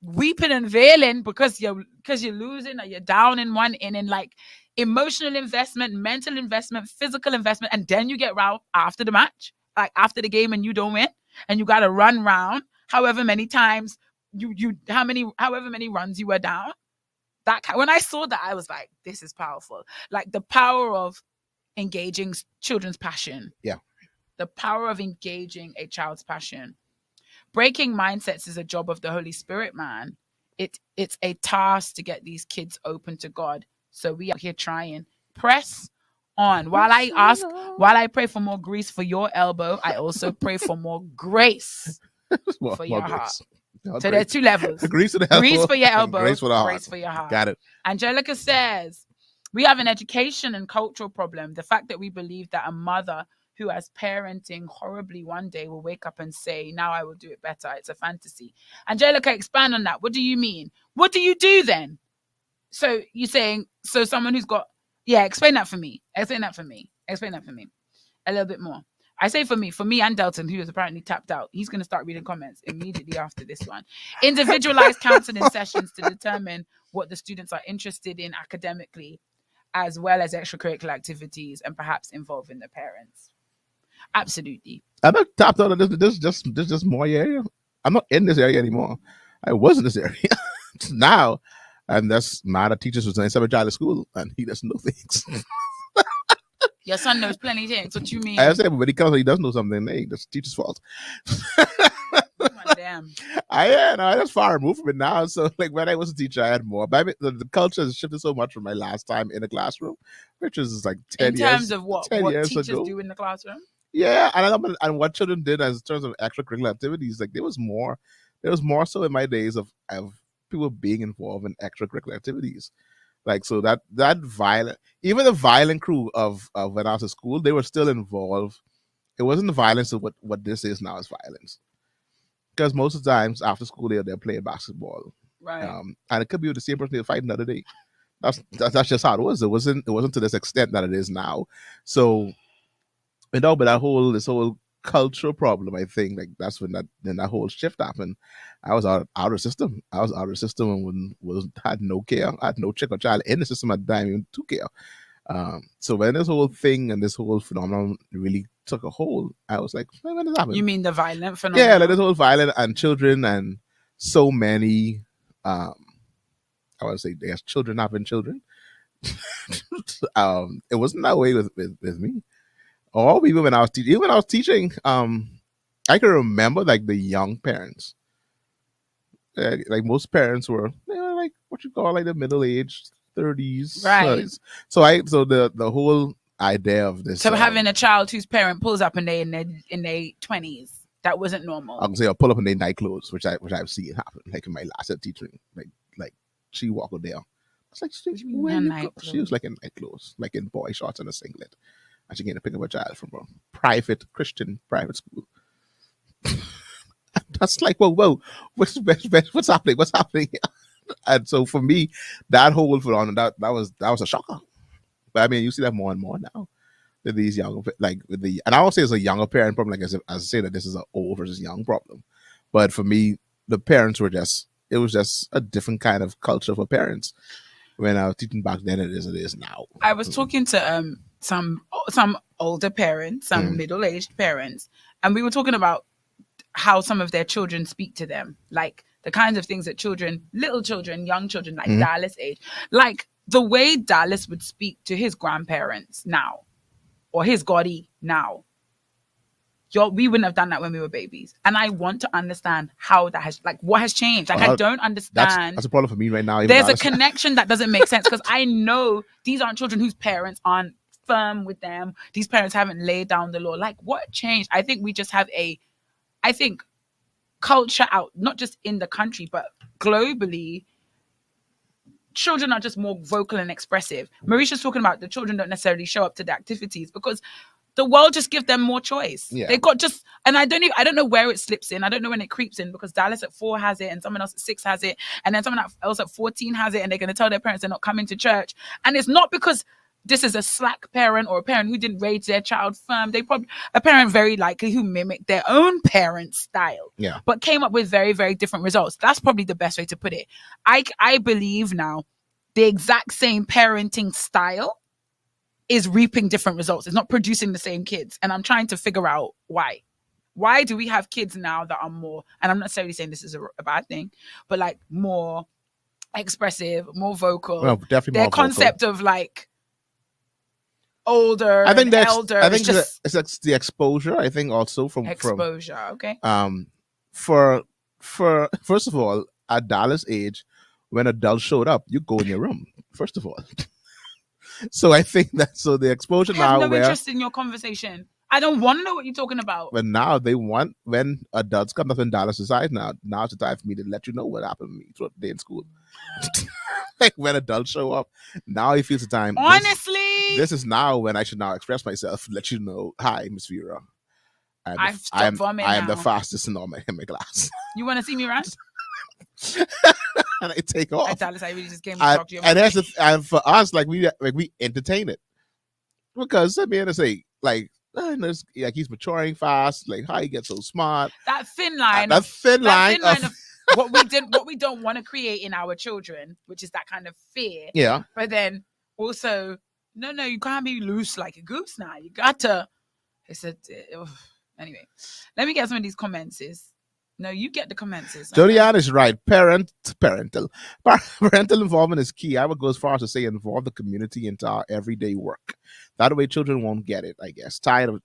weeping and veiling because you're losing or you're down in one inning, like emotional investment, mental investment, physical investment, and then you get round after the match, like after the game, and you don't win, and you got to run round however many times however many runs you were down. When I saw that, I was like, this is powerful. Like the power of engaging children's passion. Yeah. The power of engaging a child's passion. Breaking mindsets is a job of the Holy Spirit, man. It's a task to get these kids open to God. So we are here trying. Press on. While I pray for more grease for your elbow, I also pray for more grace for your heart. So there are two levels. Grease for the elbow. Grease for your elbow. Grace for the heart. Grace for your heart. Got it. Angelica says, we have an education and cultural problem. The fact that we believe that a mother who is parenting horribly one day will wake up and say, now I will do it better. It's a fantasy. Angelica, expand on that. What do you mean? What do you do then? So you're saying, so someone who's got, explain that for me. Explain that for me. A little bit more. I say for me and Delton, who is apparently tapped out, he's going to start reading comments immediately after this one. Individualized counseling sessions to determine what the students are interested in academically, as well as extracurricular activities, and perhaps involving the parents. Absolutely. I'm not tapped out. This just more area. I'm not in this area anymore. I was in this area now, and that's not a teacher's was in some child at school, and he doesn't know things. Your son knows plenty of things. What you mean? I said, but when he comes, he does know something. Hey, that's the teacher's fault. Oh, damn. That's far removed from it now. So, like when I was a teacher, I had more. But I mean, the culture has shifted so much from my last time in a classroom, which is like 10 years. In terms of what teachers do in the classroom. Yeah, and what children did as in terms of extracurricular activities, like there was more so in my days of people being involved in extracurricular activities. Like so that violent, even the violent crew of when I was at school, they were still involved. It wasn't the violence of what this is now is violence, because most of the times after school they're playing basketball, right? And it could be with the same person they're fighting another day. That's just how it was. It wasn't to this extent that it is now. So, but this whole cultural problem, I think, like that's when that whole shift happened. I was out of the system. And had no care. I had no chick or child in the system at the time even to care. So when this whole thing and this whole phenomenon really took a hold, I was like, when did this happen? You mean the violent phenomenon? Yeah, like this whole violent and children and so many. I would say there's children having children. It wasn't that way with me. Or even when I was teaching, I can remember like the young parents. Like most parents were, like what you call like the middle-aged 30s, right? So the whole idea of this. So having a child whose parent pulls up in their 20s, that wasn't normal. I can say I'll pull up in their night clothes, which I've seen happen. Like in my last year teaching, like she walked there. It's like she was like in night clothes, like in boy shorts and a singlet. And she came to pick up a child from a Christian private school. That's like, whoa, what's happening? What's happening here? And so for me, that whole phenomenon, that was a shocker. But I mean, you see that more and more now. With these young, and I don't say it's a younger parent problem, like as I say that this is an old versus young problem. But for me, the parents it was just a different kind of culture for parents when I was teaching back then it is now. I was talking to some older parents, some middle-aged parents, and we were talking about how some of their children speak to them, like the kinds of things that little children, young children, like Dallas age, like the way Dallas would speak to his grandparents now, or his goddy now. We wouldn't have done that when we were babies. And I want to understand how that has, like, what has changed. Like, I don't understand. That's a problem for me right now. There's a connection that doesn't make sense because I know these aren't children whose parents aren't firm with them. These parents haven't laid down the law. Like, what changed? I think we just have culture out, not just in the country, but globally. children are just more vocal and expressive. Marisha's talking about the children don't necessarily show up to the activities because the world just gives them more choice. Yeah. They got just, and I don't know where it slips in. I don't know when it creeps in because Dallas at 4 has it and someone else at 6 has it. And then someone else at 14 has it and they're going to tell their parents they're not coming to church. And it's not because this is a slack parent or a parent who didn't raise their child firm. They probably, a parent very likely who mimicked their own parent's style, Yeah. but came up with very, very different results. That's probably the best way to put it. I believe now the exact same parenting style is reaping different results. It's not producing the same kids. And I'm trying to figure out why. Why do we have kids now that are more, and I'm not necessarily saying this is a bad thing, but like more expressive, more vocal. Well, definitely Their more vocal. concept of like older, I think and that's elder. I think just it's the exposure. I think also from exposure. Okay. For first of all, at Dallas' age, when adults showed up, you go in your room first of all. So I think that the exposure I have now no interest in your conversation. I don't want to know what you're talking about. but now they want when adults come up in Dallas society now's the time for me to let you know what happened to me throughout the day in school. Like when adults show up, now he feels the time. Honestly, This is now when I should now express myself, let you know, hi, Miss Vera. I've stopped vomit I am the now. fastest in my class. You want to see me rant? And I take off. At Dallas, I really just came to talk to you. And and for us, like we entertain it because I mean to say like he's maturing fast. Like how he gets so smart. That thin line. That thin line of what we don't want to create in our children, which is that kind of fear. Yeah. But then also, no, you can't be loose like a goose now. You got to. I said, anyway, let me get some of these comments. No, you get the comments. Jodianne is right. Parental involvement is key. I would go as far as to say involve the community into our everyday work. That way children won't get it, I guess. Tired of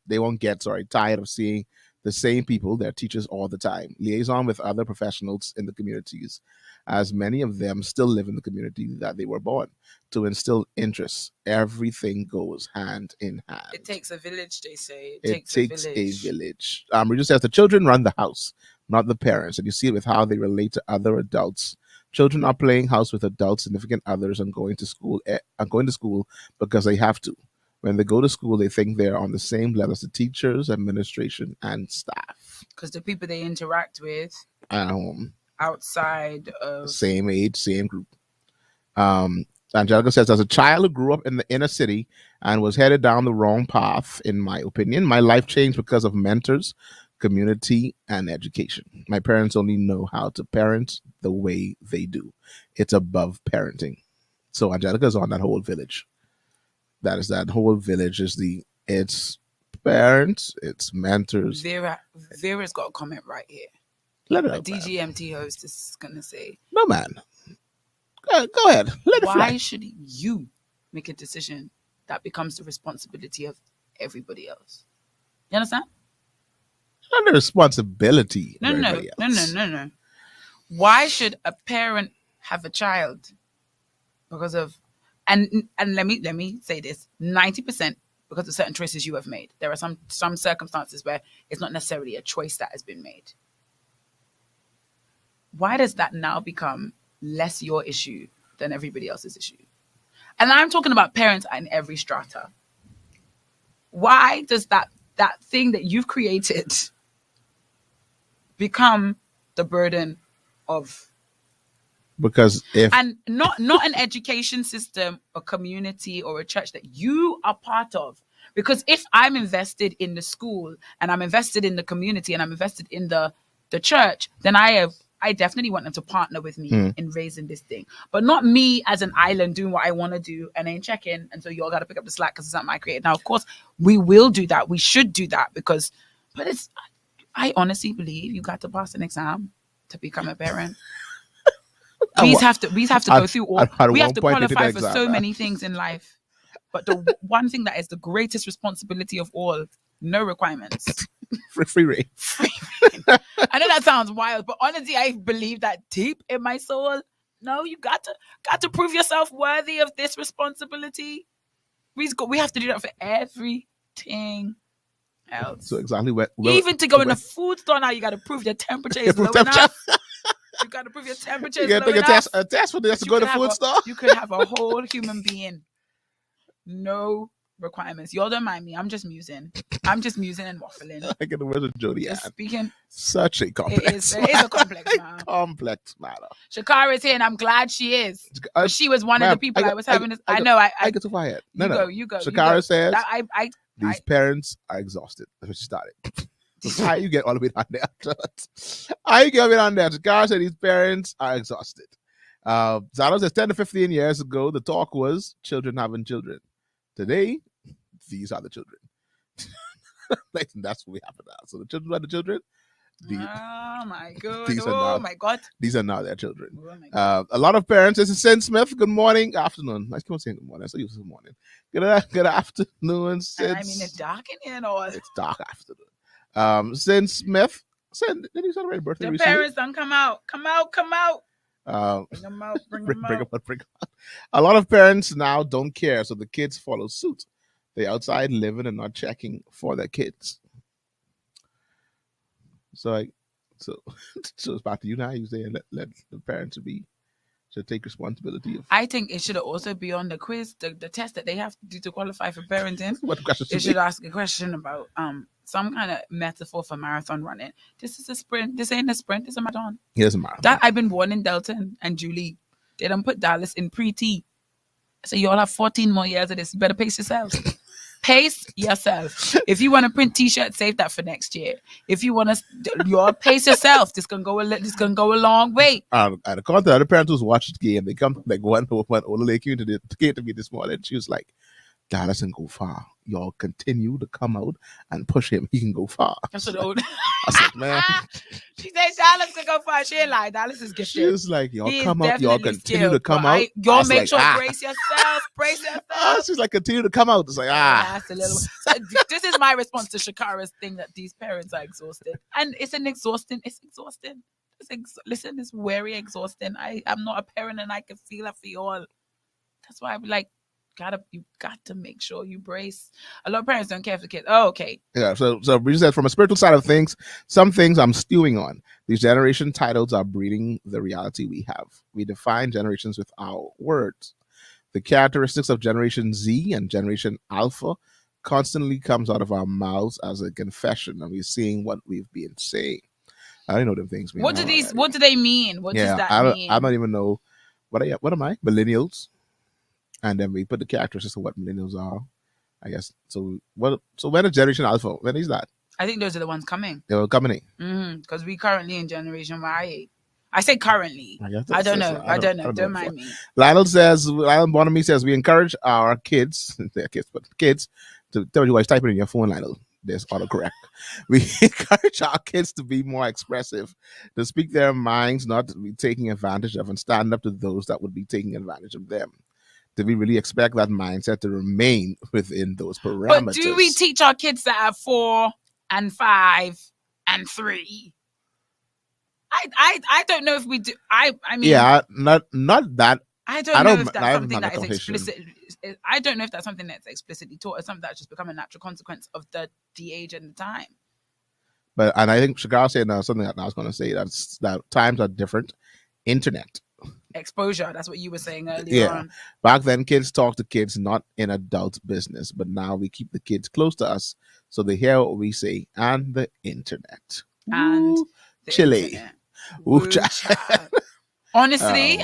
seeing the same people, their teachers all the time. Liaison with other professionals in the communities, as many of them still live in the community that they were born, to instill interest. Everything goes hand in hand. It takes a village, they say. It takes a village. Regis says the children run the house, not the parents. And you see it with how they relate to other adults. Children are playing house with adults, significant others, and going to school because they have to. When they go to school, they think they're on the same level as the teachers, administration, and staff. Because the people they interact with outside of same age, same group. Angelica says, as a child who grew up in the inner city and was headed down the wrong path, in my opinion, my life changed because of mentors, community, and education. My parents only know how to parent the way they do. It's above parenting. So Angelica's on that whole village. That whole village it's parents, it's mentors. Vera's got a comment right here. Let it A out, DGMT host is gonna say, no man. Go ahead. Let it fly. why should you make a decision that becomes the responsibility of everybody else? You understand? Not the responsibility. No. Why should a parent have a child? Because of and let me say this, 90% because of certain choices you have made. There are some circumstances where it's not necessarily a choice that has been made. Why does that now become less your issue than everybody else's issue? And I'm talking about parents in every strata. Why does that thing that you've created become the burden of? Because and not an education system, a community, or a church that you are part of. Because if I'm invested in the school and I'm invested in the community and I'm invested in the church, then I definitely want them to partner with me in raising this thing. But not me as an island doing what I want to do and ain't checking. And so you all got to pick up the slack because it's something I created. Now, of course, we will do that. We should do that I honestly believe you got to pass an exam to become a parent. We have to go through we have to qualify for so many things in life. But the one thing that is the greatest responsibility of all, no requirements. Free reign. I know that sounds wild, but honestly, I believe that deep in my soul. No, you got to prove yourself worthy of this responsibility. We have to do that for everything else. So exactly even to go in a food store now, you got to prove your temperature is low enough. You got to prove your temperature You is gotta low take enough. a test for this to You go to could the have food store. You could have a whole human being. No requirements. Y'all don't mind me. I'm just musing and waffling. I can imagine Jody Just Ann. speaking. Such a complex It is a complex matter. complex matter. Shakara is here, and I'm glad she is. But she was one of the people I was having. I know. I get too quiet. You go. Shakara says These parents are exhausted. That's what she started. How you get all the way down there? How you get all the way down there? Shakara said these parents are exhausted. Zara says 10 to 15 years ago, the talk was children having children. Today, these are the children. Like, that's what we have now. So the children are the children. Oh my god! My god! These are now their children. Oh A lot of parents. This is Sin Smith. Good morning, afternoon. I keep saying good morning. I still use this morning. Good afternoon, Sin. I mean, it's dark in here, or it's dark afternoon. Sin Smith. Sin, did you celebrate birthday? The recently? parents don't come out. Come out. Bring them out. Bring them out. A lot of parents now don't care, so the kids follow suit. They outside living and not checking for their kids. So it's back to you now. You saying let the parents should take responsibility. I think it should also be on the quiz, the test that they have to do to qualify for parenting. What question it should ask a question about some kind of metaphor for marathon running. This is a sprint. This ain't a sprint. It's a marathon. It's a marathon. That I've been born in Delton and Julie. They don't put Dallas in pre-T. So you all have 14 more years of this. You better pace yourselves. Pace yourself. If you want to print T-shirts, save that for next year. If you want to, you all pace yourself. This can go a long way. And according to other parents who's watched the game, they come like one older lady came to me this morning. She was like, Dallas can go far. Y'all continue to come out and push him. He can go far. That's what old. I said, man. She said Dallas can go far. She ain't lie. Dallas is gifted. She was like, y'all come out. Y'all continue to come out. Y'all make sure brace yourself. Brace yourself. She's like, continue to come out. It's like, That's a little. So this is my response to Shakara's thing that these parents are exhausted, and it's exhausting. Listen, it's very exhausting. I'm not a parent, and I can feel it for you all. That's why I'm like, you got to make sure you brace. A lot of parents don't care for kids. Oh, okay. Yeah, so we said from a spiritual side of things, some things I'm stewing on. These generation titles are breeding the reality we have. We define generations with our words. The characteristics of Generation Z and Generation Alpha constantly comes out of our mouths as a confession, and we're seeing what we've been saying. I don't know them things mean. What do they mean? What does that mean? I don't even know. What am I? Millennials. And then we put the characteristics of what millennials are, I guess. So when is Generation Alpha? When is that? I think those are the ones coming. They were coming in. Because we currently in Generation Y. I say currently. I don't know. Don't mind me. Lionel Bonamy says we encourage our kids, to tell you guys typing in your phone, Lionel. There's autocorrect. We encourage our kids to be more expressive, to speak their minds, not to be taken advantage of, and stand up to those that would be taking advantage of them. Do we really expect that mindset to remain within those parameters? But do we teach our kids that are 4 and 5 and 3? I don't know if we do. I mean, yeah, not that. I don't know if that's something that is explicit. I don't know if that's something that's explicitly taught or something that's just become a natural consequence of the age and the time. And I think Shakara said something that I was going to say, that times are different. Internet. Exposure, that's what you were saying earlier on. Back then kids talk to kids not in adult business, but now we keep the kids close to us so they hear what we say. And the internet and the chili internet. Honestly,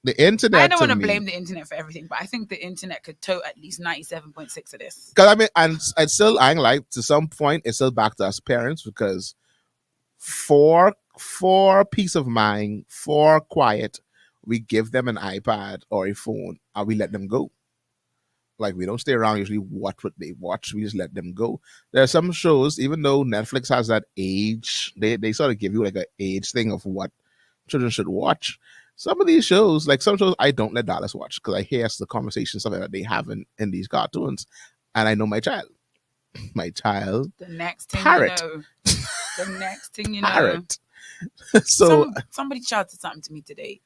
the internet, I don't want to blame the internet for everything, but I think the internet could tote at least 97.6 of this. Because I mean, and it's still, I like, to some point it's still back to us parents, because for peace of mind, for quiet, we give them an iPad or a phone and we let them go. Like, we don't stay around usually watch what they watch. We just let them go. There are some shows, even though Netflix has that age, they sort of give you like an age thing of what children should watch. Some of these shows, like some shows I don't let Dallas watch because I hear the conversations that they have in these cartoons. And I know my child. The next thing parrot. you know. The next thing you know. Parrot. So somebody shouted something to me today.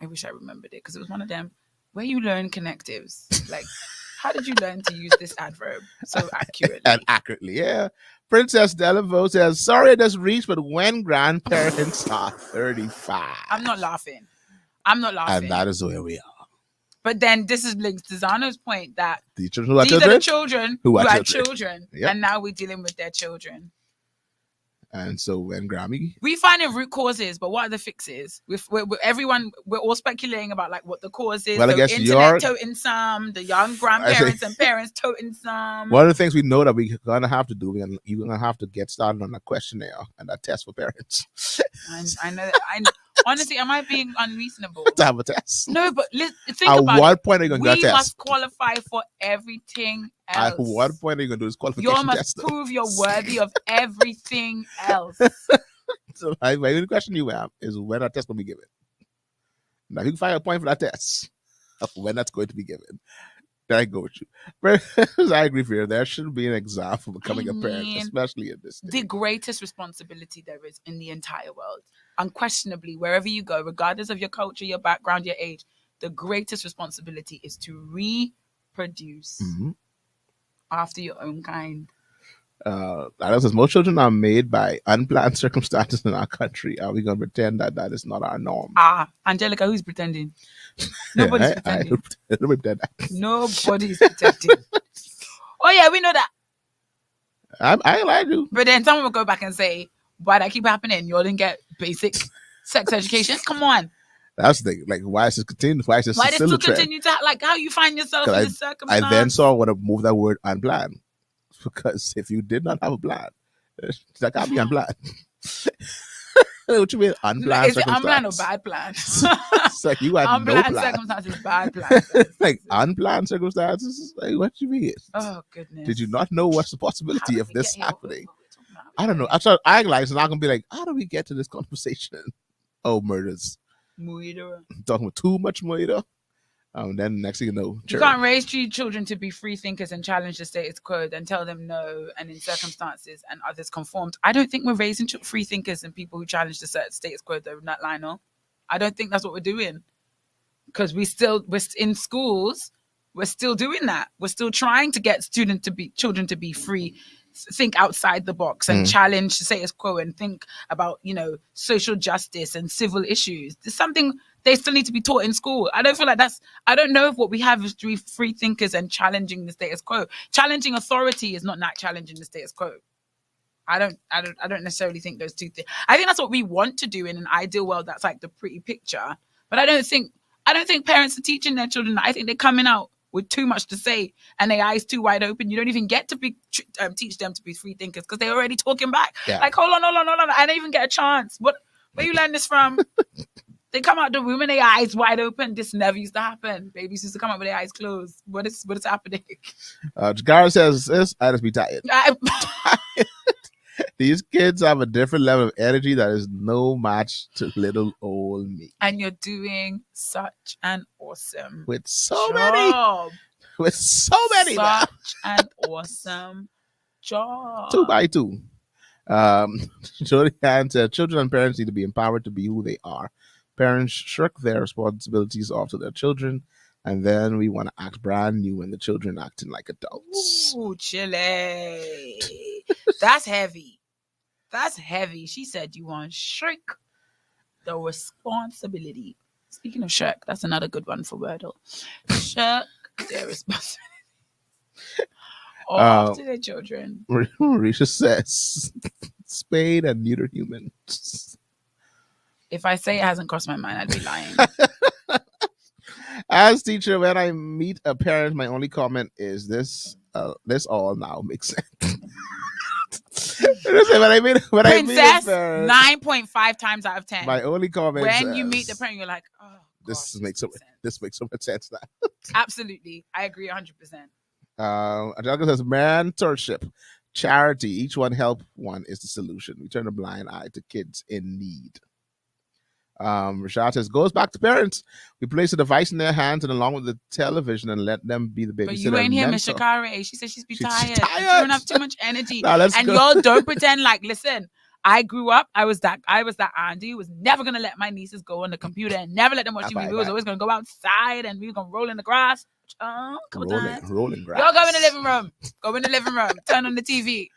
I wish I remembered it because it was one of them where you learn connectives. Like, How did you learn to use this adverb so accurately? And accurately, yeah. Princess Delaveau says, sorry I just reached, but when grandparents are 35. I'm not laughing. And that is where we are. But then this is linked to Zano's point that The children who are these are children, the children who are children. Yep. And now we're dealing with their children. And so when Grammy, we finding root causes, but what are the fixes? We're all speculating about like what the cause is. Well, I guess internet toting some, the young grandparents and parents toting some. One of the things we know that we're gonna have to do, you're gonna have to get started on a questionnaire and a test for parents. I know. Honestly, am I being unreasonable? To have a test. No, but think at about what it. Point are you going to get a test? We must qualify for everything else. At what point are you going to do this qualification You must test? prove you're worthy of everything else. So my only question you have is when that test will be given. Now, if you can find a point for that test, of when that's going to be given, then I go with you. But I agree with you. There should be an exam for becoming a parent, especially in this stage. The greatest responsibility there is in the entire world. Unquestionably, wherever you go, regardless of your culture, your background, your age, the greatest responsibility is to reproduce after your own kind. That is, most children are made by unplanned circumstances in our country. Are we going to pretend that that is not our norm? Angelica, who's pretending? Nobody's pretending. Nobody pretend that. Nobody's pretending. Oh yeah, we know that. I lied to you. But then someone will go back and say, why that keep happening? You all didn't get basic sex education? Come on. That's the thing. Like, why is this continuing? Why is this still a trend? Continue to like how you find yourself in this circumstance? I then saw when I moved that word unplanned. Because if you did not have a plan, that can't be unplanned. What you mean unplanned circumstances? Is it unplanned or bad plan? It's like you had unplanned no plan. Circumstances, bad plan. Like unplanned circumstances? Like, what you mean? Oh, goodness. Did you not know what's the possibility of this happening? I don't know. I started acting like it's not going to be like, how do we get to this conversation? Oh, murders. Murder. Talking about too much murder. Then next thing you know, you can't raise children to be free thinkers and challenge the status quo and tell them no, and in circumstances and others conformed. I don't think we're raising free thinkers and people who challenge the status quo, though, not Lionel. I don't think that's what we're doing. Because we're in schools, we're still doing that. We're still trying to get children to be free, think outside the box and challenge the status quo and think about, social justice and civil issues. There's something they still need to be taught in school. I don't feel like I don't know if what we have is free thinkers and challenging the status quo. Challenging authority is not challenging the status quo. I don't necessarily think those two things. I think that's what we want to do in an ideal world. That's like the pretty picture. But I don't think parents are teaching their children that. I think they're coming out with too much to say and their eyes too wide open. You don't even get to teach them to be free thinkers because they're already talking back. Yeah. Like, hold on. I don't even get a chance. Where you learn this from? They come out the room and their eyes wide open. This never used to happen. Babies used to come out with their eyes closed. What is happening? Jagara says, I just be tired. These kids have a different level of energy that is no match to little old me. And you're doing such an awesome with so job. many. With so many. Such an awesome job. 2 by 2. Jody Ann said, children and parents need to be empowered to be who they are. Parents shirk their responsibilities off to their children, and then we want to act brand new when the children acting like adults. Ooh, chile. That's heavy. That's heavy. She said you want to shirk the responsibility. Speaking of shirk, that's another good one for Wordle. Shirk their responsibility. Off to their children. Risha says, spade and neuter humans. If I say it hasn't crossed my mind, I'd be lying. As teacher, when I meet a parent, my only comment is this all now makes sense. Princess, 9.5 times out of 10. My only comment when you meet the parent, you're like, oh, this makes so much sense now. Absolutely. I agree 100%. Angelica says, mentorship, charity, each one help one is the solution. We turn a blind eye to kids in need. Rashad says, goes back to parents. We place a device in their hands and along with the television and let them be the babysitter. But you ain't here, Miss Shakari. She said she's tired. She don't have too much energy. And y'all don't pretend like, listen, I grew up, I was that auntie who was never going to let my nieces go on the computer and never let them watch TV. We was always going to go outside and we were going to roll in the grass. Couple rolling, times. rolling grass. Y'all go in the living room. Go in the living room. Turn on the TV.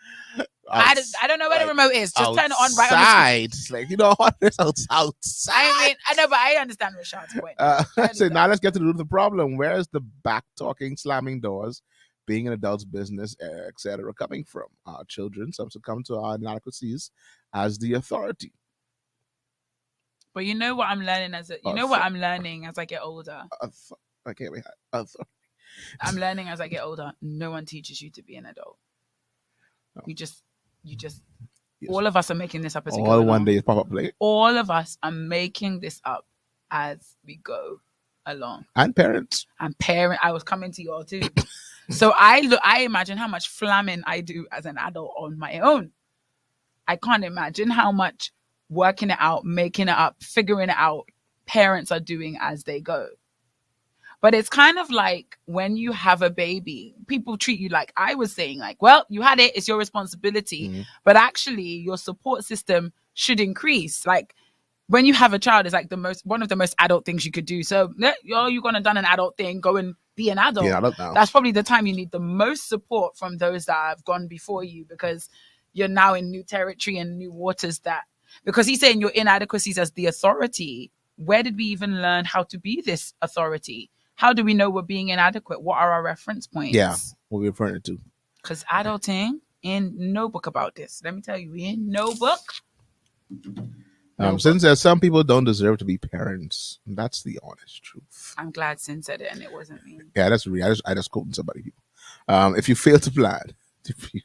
I don't know where the remote is. Just turn it on right on the screen. It's like, you know what? It's outside. I mean, I know, but I understand what Sean's point. So now let's get to the root of the problem. Where is the back talking, slamming doors, being an adult's business, etc., coming from? Our children, some succumb to our inadequacies as the authority. But you know what I'm learning as I get older. I can't wait. I'm learning as I get older. No one teaches you to be an adult. No. You just. Yes. All of us are making this up as we go along. One day pop up play. All of us are making this up as we go along. And parents. I was coming to you all too. So I imagine how much flamming I do as an adult on my own. I can't imagine how much working it out, making it up, figuring it out parents are doing as they go. But it's kind of like when you have a baby, people treat you like I was saying, like, well, you had it, it's your responsibility. Mm-hmm. But actually, your support system should increase. Like when you have a child, it's like one of the most adult things you could do. So you're going to done an adult thing, go and be an adult. Yeah, adult now. That's probably the time you need the most support from those that have gone before you, because you're now in new territory and new waters because he's saying your inadequacies as the authority. Where did we even learn how to be this authority? How do we know we're being inadequate? What are our reference points? Yeah, what we're referring to. Because adulting, in no book about this. Let me tell you, in no book. Since there's some people don't deserve to be parents. That's the honest truth. I'm glad Sin said it and it wasn't me. Yeah, that's real. I just quoted somebody. If you fail to plan,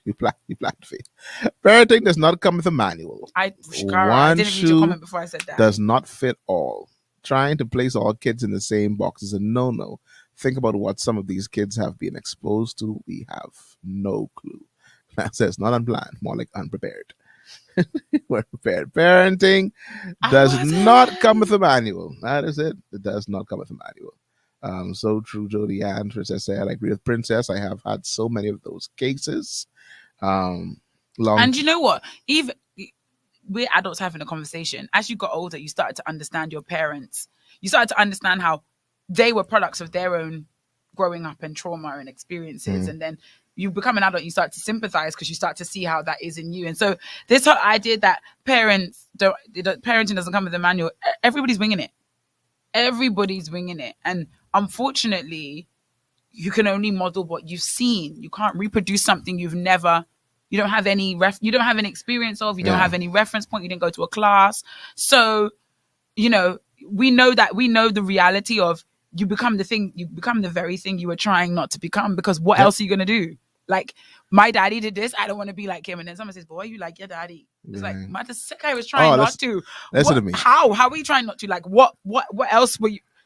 you plan to fail. Parenting does not come with a manual. I didn't read your comment before I said that. Does not fit all. Trying to place all kids in the same box is a no-no. Think about what some of these kids have been exposed to. We have no clue. That says not unplanned, more like unprepared. We're prepared. Parenting does not come with a manual. That is it. It does not come with a manual. So true, Jody and Princess said. I agree with Princess. I have had so many of those cases. And you know what? Even we're adults having a conversation. As you got older, you started to understand your parents. You started to understand how they were products of their own growing up and trauma and experiences. Mm. And then you become an adult, you start to sympathize because you start to see how that is in you. And so this whole idea that parenting doesn't come with a manual, everybody's winging it. Everybody's winging it. And unfortunately, you can only model what you've seen. You can't reproduce something you don't have any experience of, you don't have any reference point, you didn't go to a class. So, we know the reality of you become the very thing you were trying not to become, because what else are you going to do? Like, my daddy did this, I don't want to be like him. And then someone says, boy, you like your daddy. It's like, the sick guy was trying not to. Listen to me. How are you trying not to? Like, what else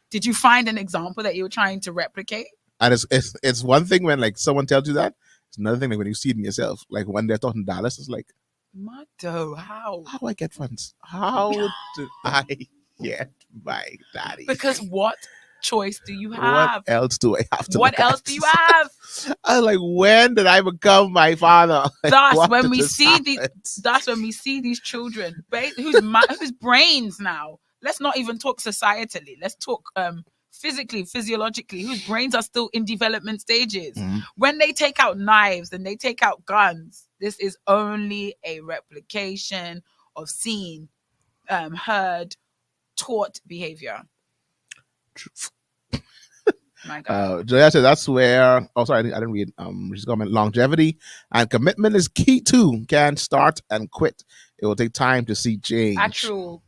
did you find an example that you were trying to replicate? And it's one thing when like someone tells you that. It's another thing like when you see it in yourself. Like when they're talking Dallas, it's like, Motto, how do I get funds? How do I get my daddy? Because what choice do you have? What else do I have to What else do you have? I was like, when did I become my father? That's when we see these children whose brains now. Let's not even talk societally. Let's talk physically, physiologically, whose brains are still in development stages. Mm-hmm. When they take out knives and they take out guns, this is only a replication of seen, heard, taught behavior. Truth. My God. Joya said that's where. Oh, sorry, I didn't read. She's comment. Longevity and commitment is key too. Can't start and quit. It will take time to see change. True.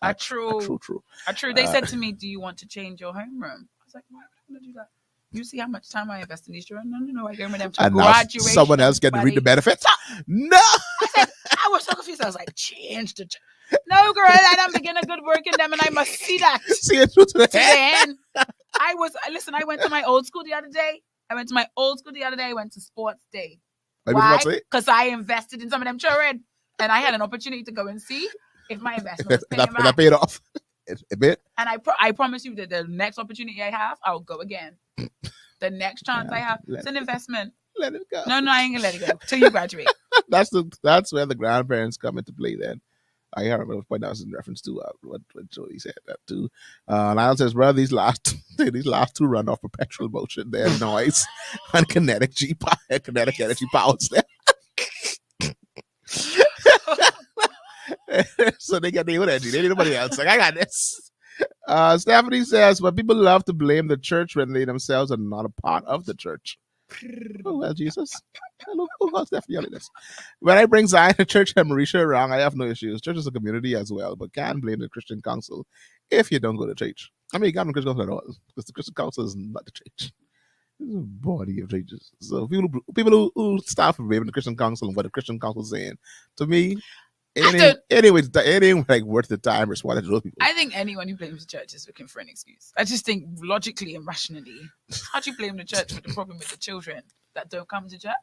They said to me, "Do you want to change your homeroom?" I was like, "Why would I want to do that? You see how much time I invest in these children? No. I go with them to graduation. Someone else get to reap the benefits. No." I said, I was so confused. I was like, "Change the." No, girl, I don't begin a good work in them, and I must see that. See it through to the end. I went to my old school the other day. I went to sports day. Why? Because I invested in some of them children, and I had an opportunity to go and see if my investment was paying back. That paid off a bit. And I promise you that the next opportunity I have, I'll go again. The next chance I have, it's an investment. Let it go. No, I ain't gonna let it go till you graduate. That's where the grandparents come into play then. I can't remember what that was in reference to what Jody said that too. Lyle says, "Brother, these last two run off perpetual motion. Their noise and kinetic energy powers them." So they got their own energy. They need nobody else. Like, I got this. Stephanie says, "But people love to blame the church when they themselves are not a part of the church." Oh, well, Jesus. Hello, Stephanie on this. When I bring Zion to church and Marisha around, I have no issues. Church is a community as well, but can't blame the Christian council if you don't go to church. I mean, you can't blame the Christian council at all, because the Christian council is not the church. It's a body of churches. So people who start from blaming the Christian council and what the Christian council is saying, to me, it ain't like worth the time responding to those people. I think anyone who blames the church is looking for an excuse. I just think logically and rationally, how do you blame the church for the problem with the children that don't come to church?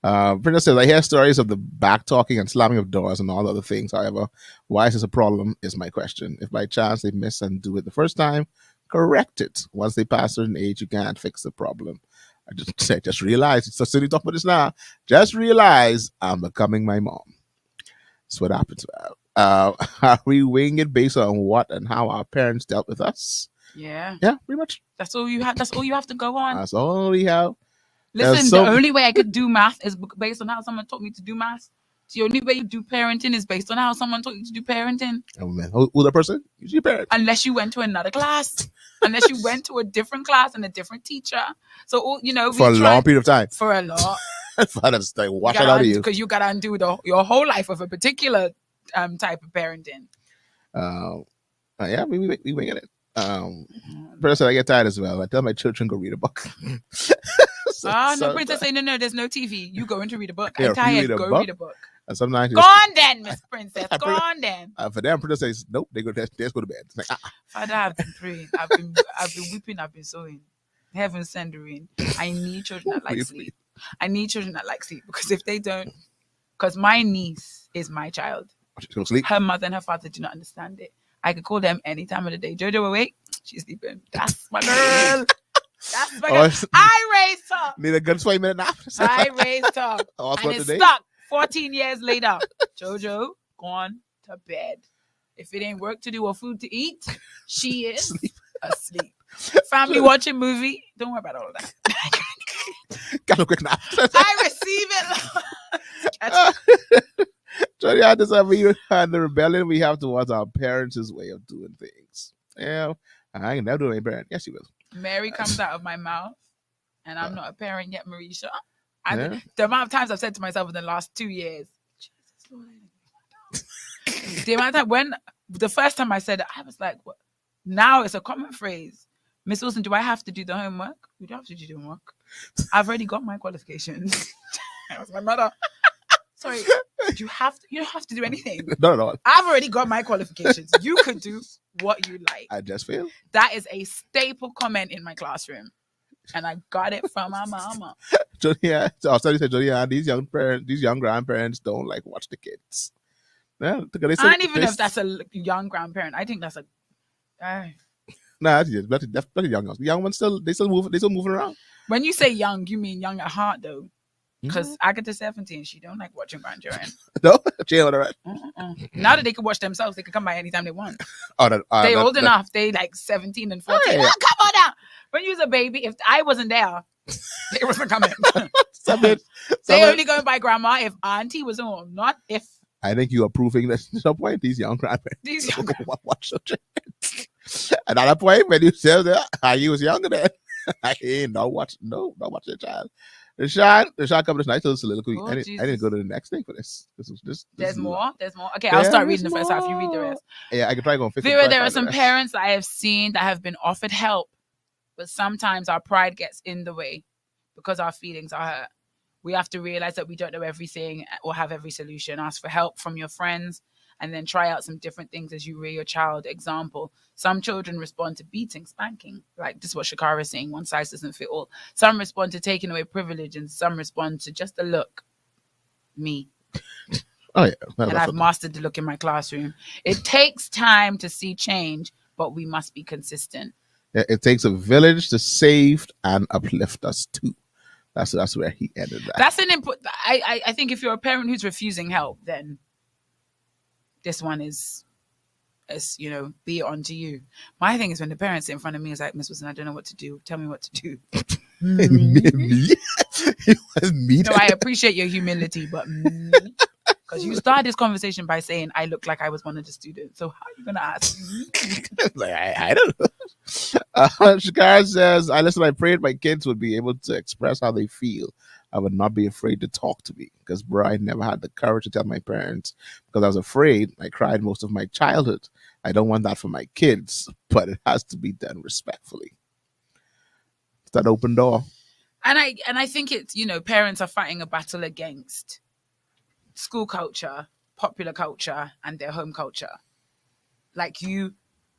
Princess says, "I hear stories of the back talking and slamming of doors and all other things. However, why is this a problem is my question. If by chance they miss and do it the first time, correct it. Once they pass a certain age, you can't fix the problem." I just realized, so soon you talk about this now, just realize I'm becoming my mom. That's what happens. Are we weighing it based on what and how our parents dealt with us? Yeah, pretty much. That's all you have. That's all you have to go on. That's all we have. Listen, the only way I could do math is based on how someone taught me to do math. The only way you do parenting is based on how someone taught you to do parenting. Oh man, who's the person? Who's your parent? Unless you went to another class, unless you went to a different class and a different teacher. So for a long period of time. For a lot. Father's like, watch out of you, because you got to undo your whole life of a particular type of parenting. Yeah, we winging it. Person, I get tired as well. I tell my children go read a book. No, Princess say no. There's no TV. You go in to read a book. I'm tired. Go read a book. And sometimes go on then, Miss Princess. Go on then. For them, Princess says nope. They go to bed. It's like, Father, I've been praying. I've been weeping. I've been sowing. Heaven send the rain. I need children that like sleep. I need children that like sleep, because if they don't, because my niece is my child. Her mother and her father do not understand it. I could call them any time of the day. Jojo, awake. She's sleeping. That's my girl. That's my girl. I raised her. Need a good 20-minute nap. I raised her. And it's stuck 14 years later. Jojo, gone to bed. If it ain't work to do or food to eat, she is asleep. Family watching movie. Don't worry about all of that. Got a quick nap. I receive it. Jody, I just have and the rebellion we have towards our parents' way of doing things. Yeah, I ain't never doing any parent. Yes, you will. Mary comes out of my mouth, and I'm not a parent yet, Marisha. The amount of times I've said to myself in the last 2 years, Jesus Lord, the amount of time when the first time I said it, I was like, what? Now it's a common phrase. Miss Wilson, do I have to do the homework? You don't have to do the homework. I've already got my qualifications. That was my mother. Sorry, you don't have to do anything. Not at all. I've already got my qualifications. You could do what you like. I just feel that is a staple comment in my classroom, and I got it from my mama. Jody, these young grandparents don't like watch the kids. Yeah, I don't even know if that's a young grandparent. I think that's a. Nah, that's young ones. The young ones still moving around. When you say young, you mean young at heart though. Because Agatha's 17, she don't like watching grandchildren. No, she ain't right. Now that they can watch themselves, they can come by anytime they want. They're old enough. They like 17 and 14. Oh, come on now. When you was a baby, if I wasn't there, they wasn't coming. They only going by grandma if auntie was home, not if. I think you are proving that at some point these young grandparents watch children. And at that point, when you said that you was younger then, I ain't not watching the child. Rashad covered this nice little soliloquy. I didn't go to the next thing for this. There's more. Okay, I'll start reading the first half. You read the rest. Yeah, I can try going 50. Vera, there are some parents I have seen that have been offered help, but sometimes our pride gets in the way because our feelings are hurt. We have to realize that we don't know everything or have every solution. Ask for help from your friends and then try out some different things as you rear your child. Example, some children respond to beating, spanking. Like this is what Shakara is saying. One size doesn't fit all. Some respond to taking away privilege and some respond to just a look. Me. Oh, yeah. And I've mastered the look in my classroom. It takes time to see change, but we must be consistent. Yeah, it takes a village to save and uplift us too. That's where he ended that. That's an input. I think if you're a parent who's refusing help, then this one is be it onto you. My thing is when the parents sit in front of me, it's like, Miss Wilson, I don't know what to do. Tell me what to do. Me? Me? No, I appreciate your humility, but me. Because you started this conversation by saying I look like I was one of the students. So how are you going to ask me? Like, I don't know. Shakara says, I prayed my kids would be able to express how they feel. I would not be afraid to talk to me. Because, bro, I never had the courage to tell my parents because I was afraid. I cried most of my childhood. I don't want that for my kids, but it has to be done respectfully. It's that open door. And I think it's, parents are fighting a battle against school culture, popular culture, and their home culture. Like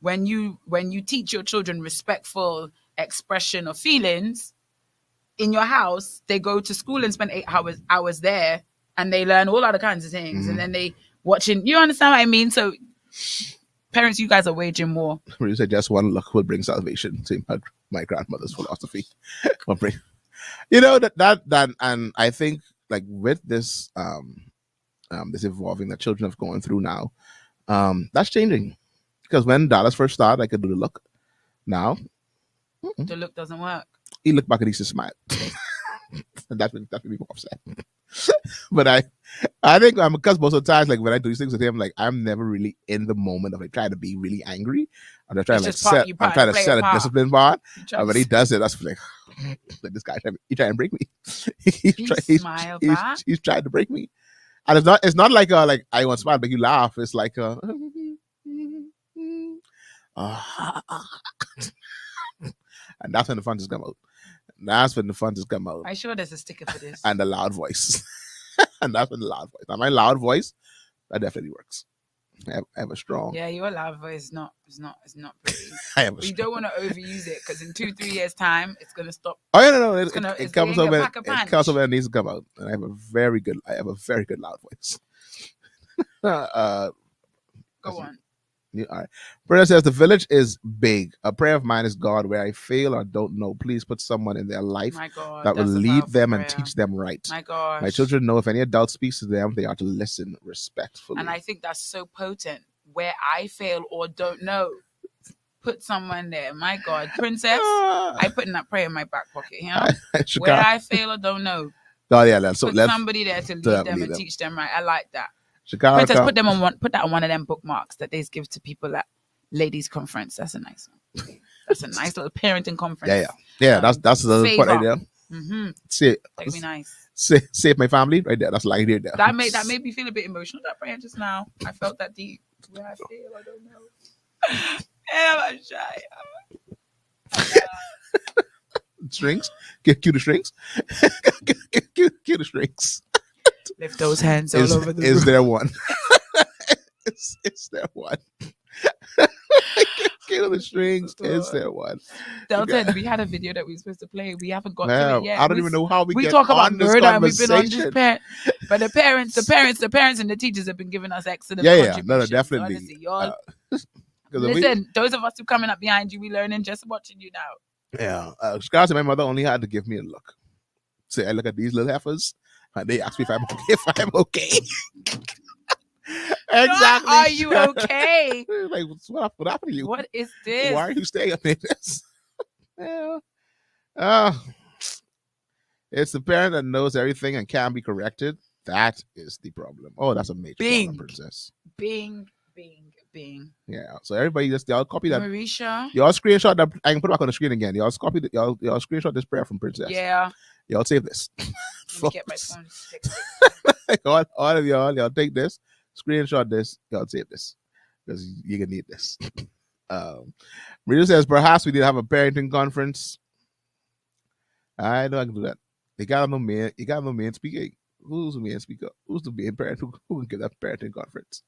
when you teach your children respectful expression of feelings in your house, they go to school and spend 8 hours there, and they learn all other kinds of things, and then they watching. You understand what I mean? So, parents, you guys are waging war. You say just one look will bring salvation. See my grandmother's philosophy. that, and I think like with this this evolving that children have gone through now, that's changing. Because when Dallas first started, I could do the look. Now, the look doesn't work. He looked back and he just smiled. And that's made me more upset. But I think because most of the times, like when I do these things with him, like I'm never really in the moment of like trying to be really angry. I'm just trying to set a discipline bar. And when he does it, that's like this guy trying to break me. He's trying to break me. And it's not like I want to smile, but you laugh. It's like and that's when the fun just come out. I'm sure there's a sticker for this. And the loud voice. And that's when the loud voice. Now my loud voice, that definitely works. I have a strong. Yeah, your loud voice is not pretty. You don't want to overuse it because in 2-3 years time it's gonna stop. Oh yeah, no. It comes over. It comes over and needs to come out. And I have a very good loud voice. Go on. Yeah, all right. Brenda says the village is big. A prayer of mine is God, where I fail or don't know, please put someone in their life that will lead them and teach them right. My God. My children know if any adult speaks to them, they are to listen respectfully. And I think that's so potent. Where I fail or don't know, put someone there. My God, Princess, I put in that prayer in my back pocket. Where I fail or don't know. Oh yeah, put somebody there to lead them and teach them right. I like that. Princess, put that on one of them bookmarks that they give to people at ladies' conference. That's a nice one. That's a nice little parenting conference. Yeah. That's the point right there. Mm-hmm. That'd be nice. Save my family right there. That's like right there. That made me feel a bit emotional. That prayer just now. I felt that deep. Where I feel, I don't know. I'm shy. Strings. Get cue the strings. Cue the strings. Lift those hands all over the room. Is there one? Is there one? Get the strings. Is there one? Delton, we had a video that we were supposed to play. We haven't got to it yet. I don't even know how we get talk about on this murder and we've been on conversation. this but the parents and the teachers have been giving us excellent contributions. No, definitely. Honestly, y'all. Listen, those of us who coming up behind you, we learning just watching you now. Yeah. Scars and my mother only had to give me a look. Say, I look at these little heifers. And they ask me if I'm okay. Exactly. Are you okay? Like, what happened to you? What is this? Why are you staying up in this? It's the parent that knows everything and can be corrected. That is the problem. Oh, that's a major problem, Princess. Bing. Yeah. So everybody y'all copy that. Marisha. Y'all screenshot that. I can put it back on the screen again. Y'all copy y'all screenshot this prayer from Princess. Yeah. Y'all save this. Let me get my phone. all of y'all take this, screenshot this, y'all save this. Because you're gonna need this. Maria says perhaps we did have a parenting conference. I know I can do that. You got no man speaking. Who's the main speaker? Who's the main parent who can give that parenting conference?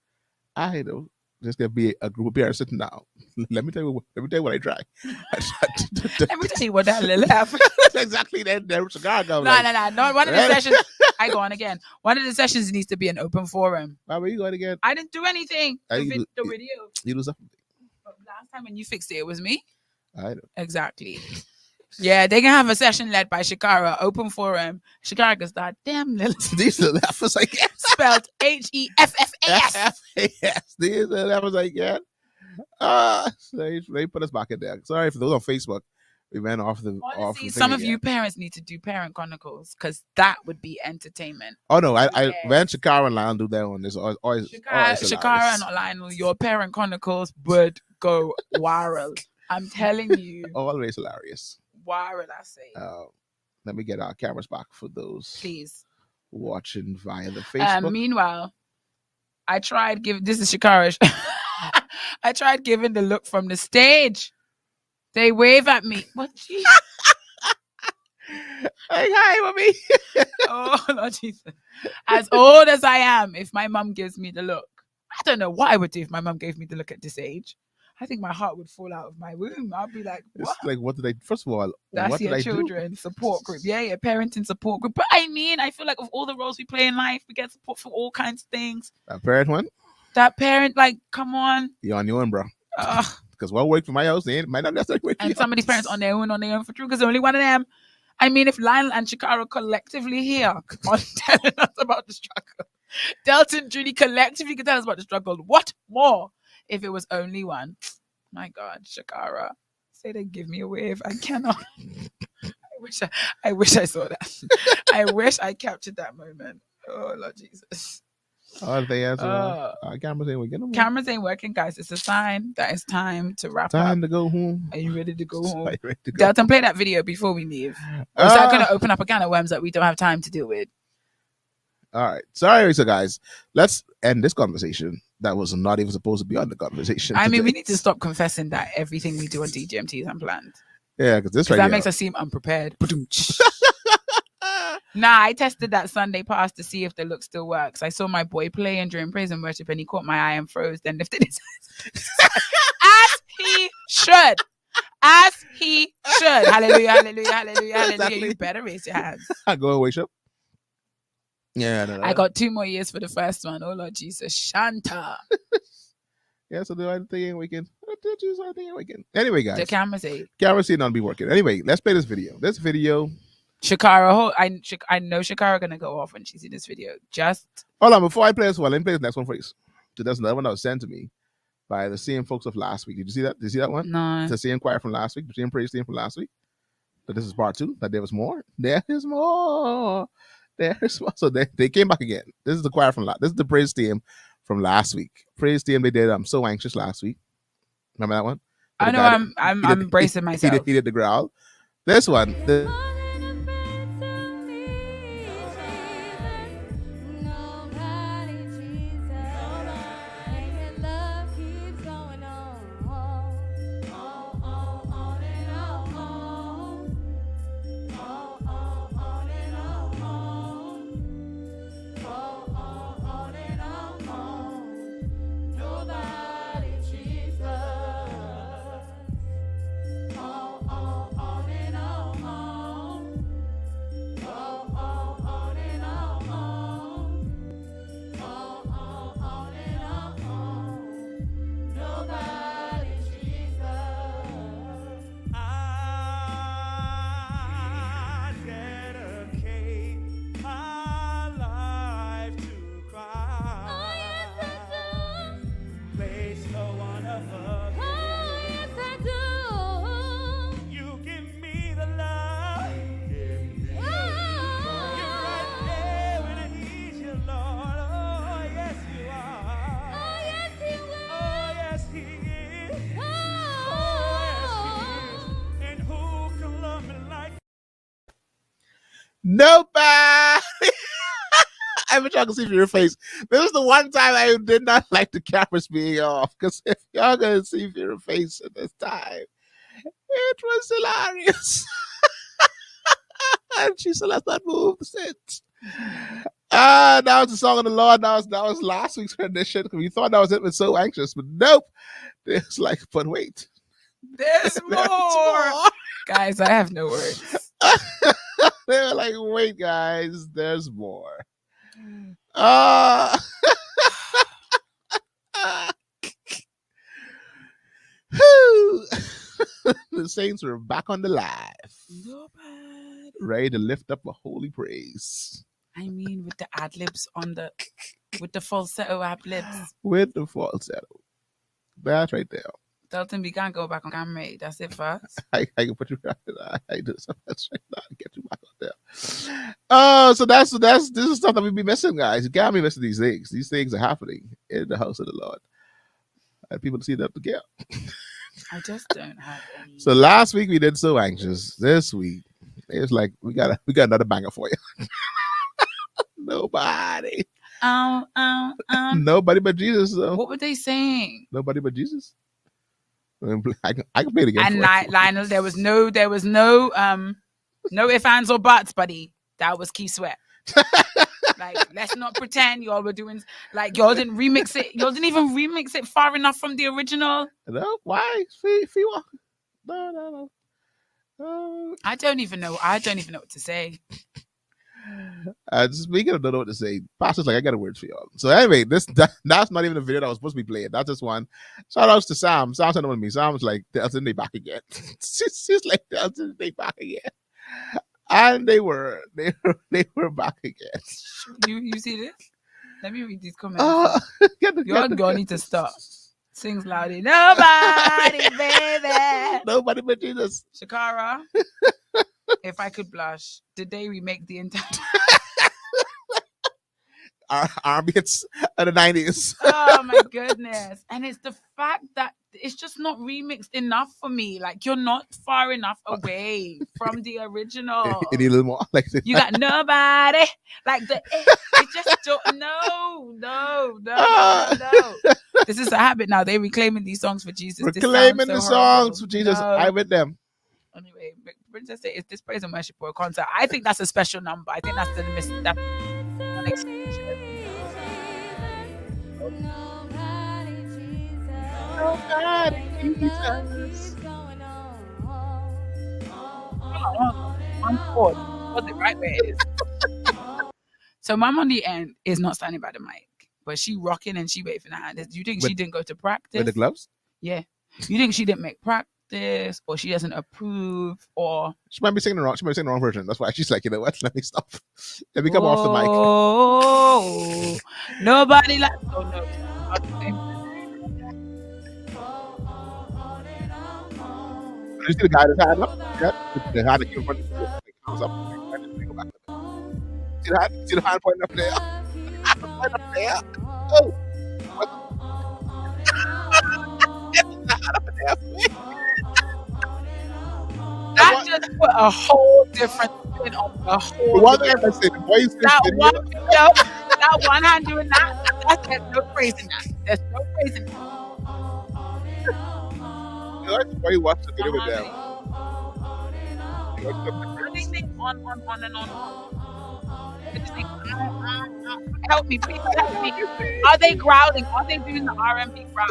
I know. There's gonna be a group of parents sitting down. Let me tell you what I try. Let me tell you what that little happened. Exactly. Then there's a guy going. No. One of the sessions. I go on again. One of the sessions needs to be an open forum. Why were you going again? I didn't do anything. The video. You do something. But last time when you fixed it, it was me. I know. Exactly. Yeah, they can have a session led by Shakara, open forum. Shakara can start, damn little. These are the levels I get. Spelled HEFFAS. Yes, these are the levels I get. So they put us back in there. Sorry for those on Facebook. We went off the. Honestly, off the some thing of again. you parents need to do Parent Chronicles because that would be entertainment. Oh no, I Yes. when Shakara and Lionel do that one, it's always Shakara and Lionel, your Parent Chronicles would go viral. I'm telling you, always hilarious. viral, I say. Let me get our cameras back for those Please. watching via the Facebook. Meanwhile, I tried giving this is Shakara. I tried giving the look from the stage. They wave at me. What? Hey, hi, mommy. Oh Lord Jesus! As old as I am, if my mum gives me the look, I don't know what I would do if my mum gave me the look at this age. I think my heart would fall out of my womb. I'd be like, what? It's like, what did I? First of all, That's what did your I children support group. Yeah, parenting support group. But I mean, I feel like of all the roles we play in life, we get support for all kinds of things. That parent one? That parent, like, come on. You're on your own, bro. Because what worked for my house, it might not necessarily work for And some of these parents on their own for true, because only one of them. I mean, if Lionel and Shakara collectively here are telling us about the struggle, Delton, Judy collectively can tell us about the struggle. What more if it was only one? My God, Shakara, say they give me a wave. I cannot. I wish I saw that. I wish I captured that moment. Oh Lord Jesus. Oh, they answer. Cameras ain't working. Cameras ain't working, guys. It's a sign that it's time to wrap up. Time to go home. Are you ready to go home? Are you ready to go Delton, play that video before we leave. Or is that going to open up a can of worms that we don't have time to deal with? All right. Sorry, so guys, let's end this conversation. That was not even supposed to be on the conversation. I mean, we need to stop confessing that everything we do on DGMT is unplanned. Yeah, because that makes us seem unprepared. Nah, I tested that Sunday pass to see if the look still works. I saw my boy playing during praise and worship, and he caught my eye and froze, then lifted his eyes. As he should. As he should. Hallelujah, hallelujah, hallelujah, hallelujah. Exactly. You better raise your hands. Go and worship. Yeah, no. I got 2 more years for the first one. Oh Lord Jesus, Shanta. Yeah, so the thing ain't working. Anyway, guys, The camera's eight. Camera seem not be working. Anyway, let's play this video. This video. Shakara, I know Shakara gonna go off when she sees this video. Just hold on, before I play this one, let me play this next one for you. So that's another one that was sent to me by the same folks of last week. Did you see that? Did you see that one? no. The same choir from last week, the same praise team from last week. But this is part 2. That there was more. There is more. There is more. So they came back again. This is the choir from this is the praise team from last week. Praise team they did. I'm so anxious last week. Remember that one? I know. I'm bracing myself. He did the growl. This one. Nobody. I wish I could see your face. This is the one time I did not like the cameras being off. Because if y'all gonna see your face at this time, it was hilarious. And she still has not moved since. That was the song of the Lord. That was last week's rendition. We thought that was it. Was so anxious, but nope. It's like, but wait, there's more. Guys, I have no words. They were like, wait, guys, there's more. The Saints were back on the live. Nobody. Ready to lift up a holy praise. I mean, with the ad libs with the falsetto ad libs. With the falsetto. That's right there. Delton, we can't go back on camera. That's it first. I can put you right there. I do something right now and get you back on there. So this is stuff that we be missing, guys. You can't be missing these things. These things are happening in the house of the Lord. And people see them together. I just don't have any. So last week we did So Anxious. This week it's like we got another banger for you. Nobody. Nobody but Jesus. What were they saying? Nobody but Jesus. I can play it again. And Lionel, there was no ifs, ands, or buts, buddy. That was Key Sweat. Like, let's not pretend y'all were doing like y'all didn't remix it. Y'all didn't even remix it far enough from the original. No, why? No. I don't even know what to say. Speaking of don't know what to say, Pastor's like, I got a word for y'all. So anyway, that's not even a video that was supposed to be played. That's just one. Shout outs to Sam. Sam sent it with me. Sam's like, Delton, they back again. She's like, Delton, they back again. And they were back again. You see this? Let me read these comments. Y'all gonna need to stop. Sings loudly. Nobody, baby. Nobody but Jesus. Shakara. If I could blush, did they remake the entire ambience of the 90s? Oh my goodness. And it's the fact that it's just not remixed enough for me. Like, you're not far enough away from the original. You need a little more. Like, you got nobody. Like, it just don't. No. This is a habit now. They're reclaiming these songs for Jesus. Reclaiming the songs for Jesus. No. I with them. Anyway, Princess say, is this praise and worship or a concert? I think that's a special number. I think that's the next. Nobody, Jesus. Was it right where it is? So Mom on the end is not standing by the mic, but she rocking and she waving her hand. Do you think she didn't go to practice? With the gloves? Yeah. You think she didn't make practice, or she doesn't approve, or she might be singing the wrong version. That's why she's like, you know what? Let me stop. Let me come off the mic. Oh, nobody like. Oh no. Not the same. You see the guy that's hand up? Yeah. The hand that came in front of the comes up. See the hand pointing up there? Pointing up there? Oh! That just put a whole different spin on the whole. One thing I say, the boys that one hand doing that, there's no praising that. There's no praising that. Why you watch the video with them? They sing on and on. They just sing, help me, please help me. Are they growling? Are they doing the R&B growl?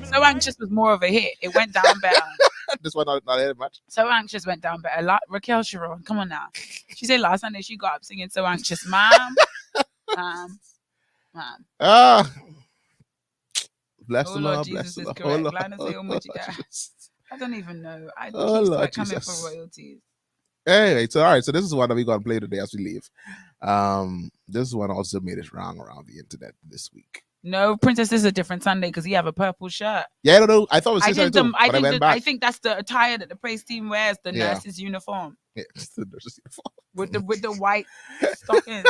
So Anxious was more of a hit. It went down better. This one not that much. So Anxious went down better. Raquel Sharon, come on now. She said last Sunday she got up singing So Anxious, ma'am. Bless the Lord, Jesus bless the Lord. Oh, Lord. I don't even know. I keep start coming for royalties. Anyway, so all right, so this is one that we're gonna play today as we leave. This one also made it wrong around the internet this week. No, Princess is a different Sunday because he have a purple shirt. Yeah, I don't know. I thought it was I think that's the attire that the praise team wears, the nurse's uniform. Yeah, it's the nurse's uniform. With the white stockings.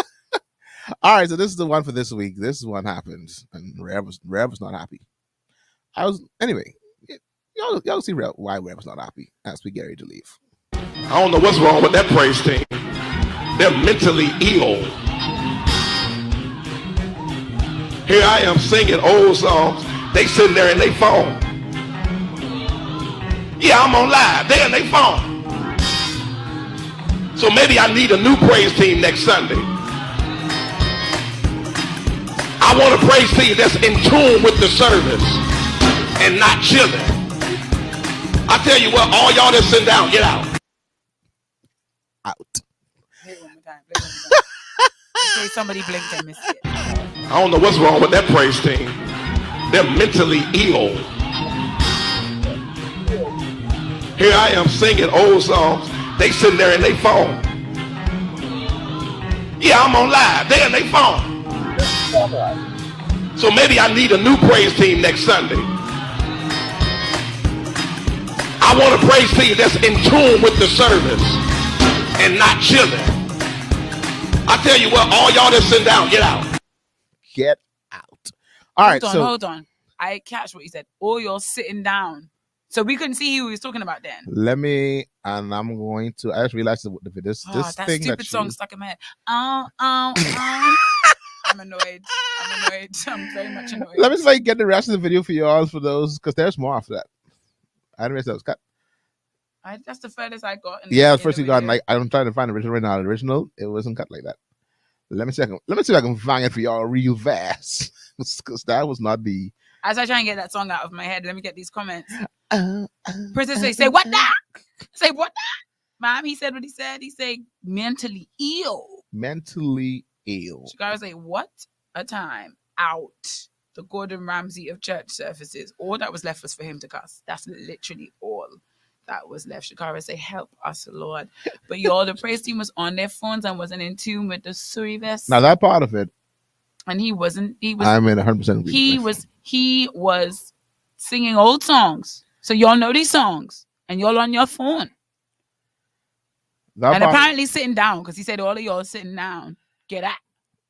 All right, so this is the one for this week. This is what happened, and Rev was not happy. Anyway. Y'all see why Rev was not happy as we get ready to leave. I don't know what's wrong with that praise team. They're mentally ill. Here I am singing old songs. They sitting there in their phone. Yeah, I'm on live. They're in their phone. So maybe I need a new praise team next Sunday. I want a praise team that's in tune with the service and not chilling. I tell you what, all y'all that sit down, get out. Out. Play it one more time. Play it one more time. In case somebody blinked and missed it. I don't know what's wrong with that praise team. They're mentally ill. Here I am singing old songs. They sitting there in their phone. Yeah, I'm on live. They're in their phone. So maybe I need a new praise team next Sunday. I want a praise team that's in tune with the service and not chilling. I tell you what, all y'all that sit down, get out. Get out. All right. Hold on. I catch what you said. Oh, you're sitting down. So we couldn't see who he was talking about then. I'm going to. I just realized this that thing stupid song stuck in my head. I'm annoyed. I'm very much annoyed. Let me see if I can get the rest of the video for you all for those, because there's more after that. I didn't realize that was cut. That's the furthest I got. The first you got. Like, I'm trying to find the original right now. The original, it wasn't cut like that. Let me see if I can find it for y'all real fast, because that was not the. As I try and get that song out of my head, let me get these comments. Princess say what that? Say what that? Mom, he said what he said. He said mentally ill. Mentally ill. Shakara say what a time out. The Gordon Ramsay of church services. All that was left was for him to cuss. That's literally all that was left. Shakara say, help us, Lord. But y'all, the praise team was on their phones and wasn't in tune with the service. Now that part of it. And he was. I'm in 100% agree. He was singing old songs. So y'all know these songs. And y'all on your phone. Apparently sitting down, because he said all of y'all sitting down. Get out.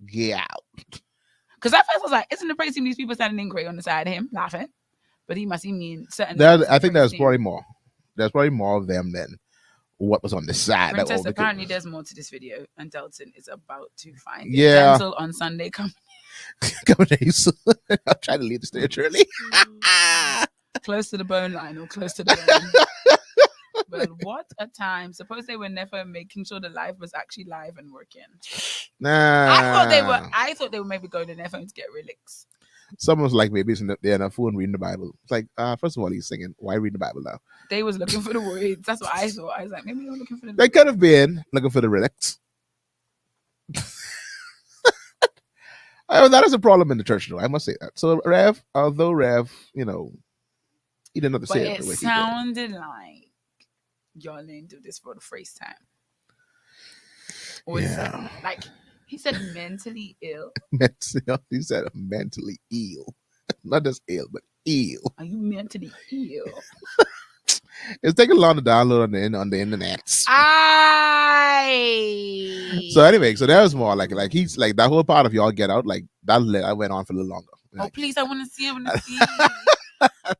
Get out. Because at first I was like, isn't the praise team these people standing in great on the side of him, laughing? But he must mean certain. I think there's probably more. There's probably more of them than what was on the side. Princess, apparently there's more to this video, and Delton is about to find it. Yeah. Denzel on Sunday coming soon. I'll try to leave the stage early. close to the bone line or close to the bone. But what a time. Suppose they were never making sure the live was actually live and working. Nah. I thought they would maybe go to their phone to get relics. Someone's like, maybe they're on a phone reading the Bible. It's like, first of all, he's singing. Why read the Bible now? They was looking for the words. That's what I thought. I was like, maybe they were looking for the. They could have been looking for the relics. That is a problem in the church, though. I must say that. So Rev, he didn't know to say it. But it sounded like y'all didn't do this for the first time. Or yeah. Like he said, mentally ill. He said mentally ill, not just ill, but ill. Are you mentally ill? It's taking long to download on the internet. So anyway, so there was more like he's like that whole part of y'all get out, like that went on for a little longer. Oh please, I want to see.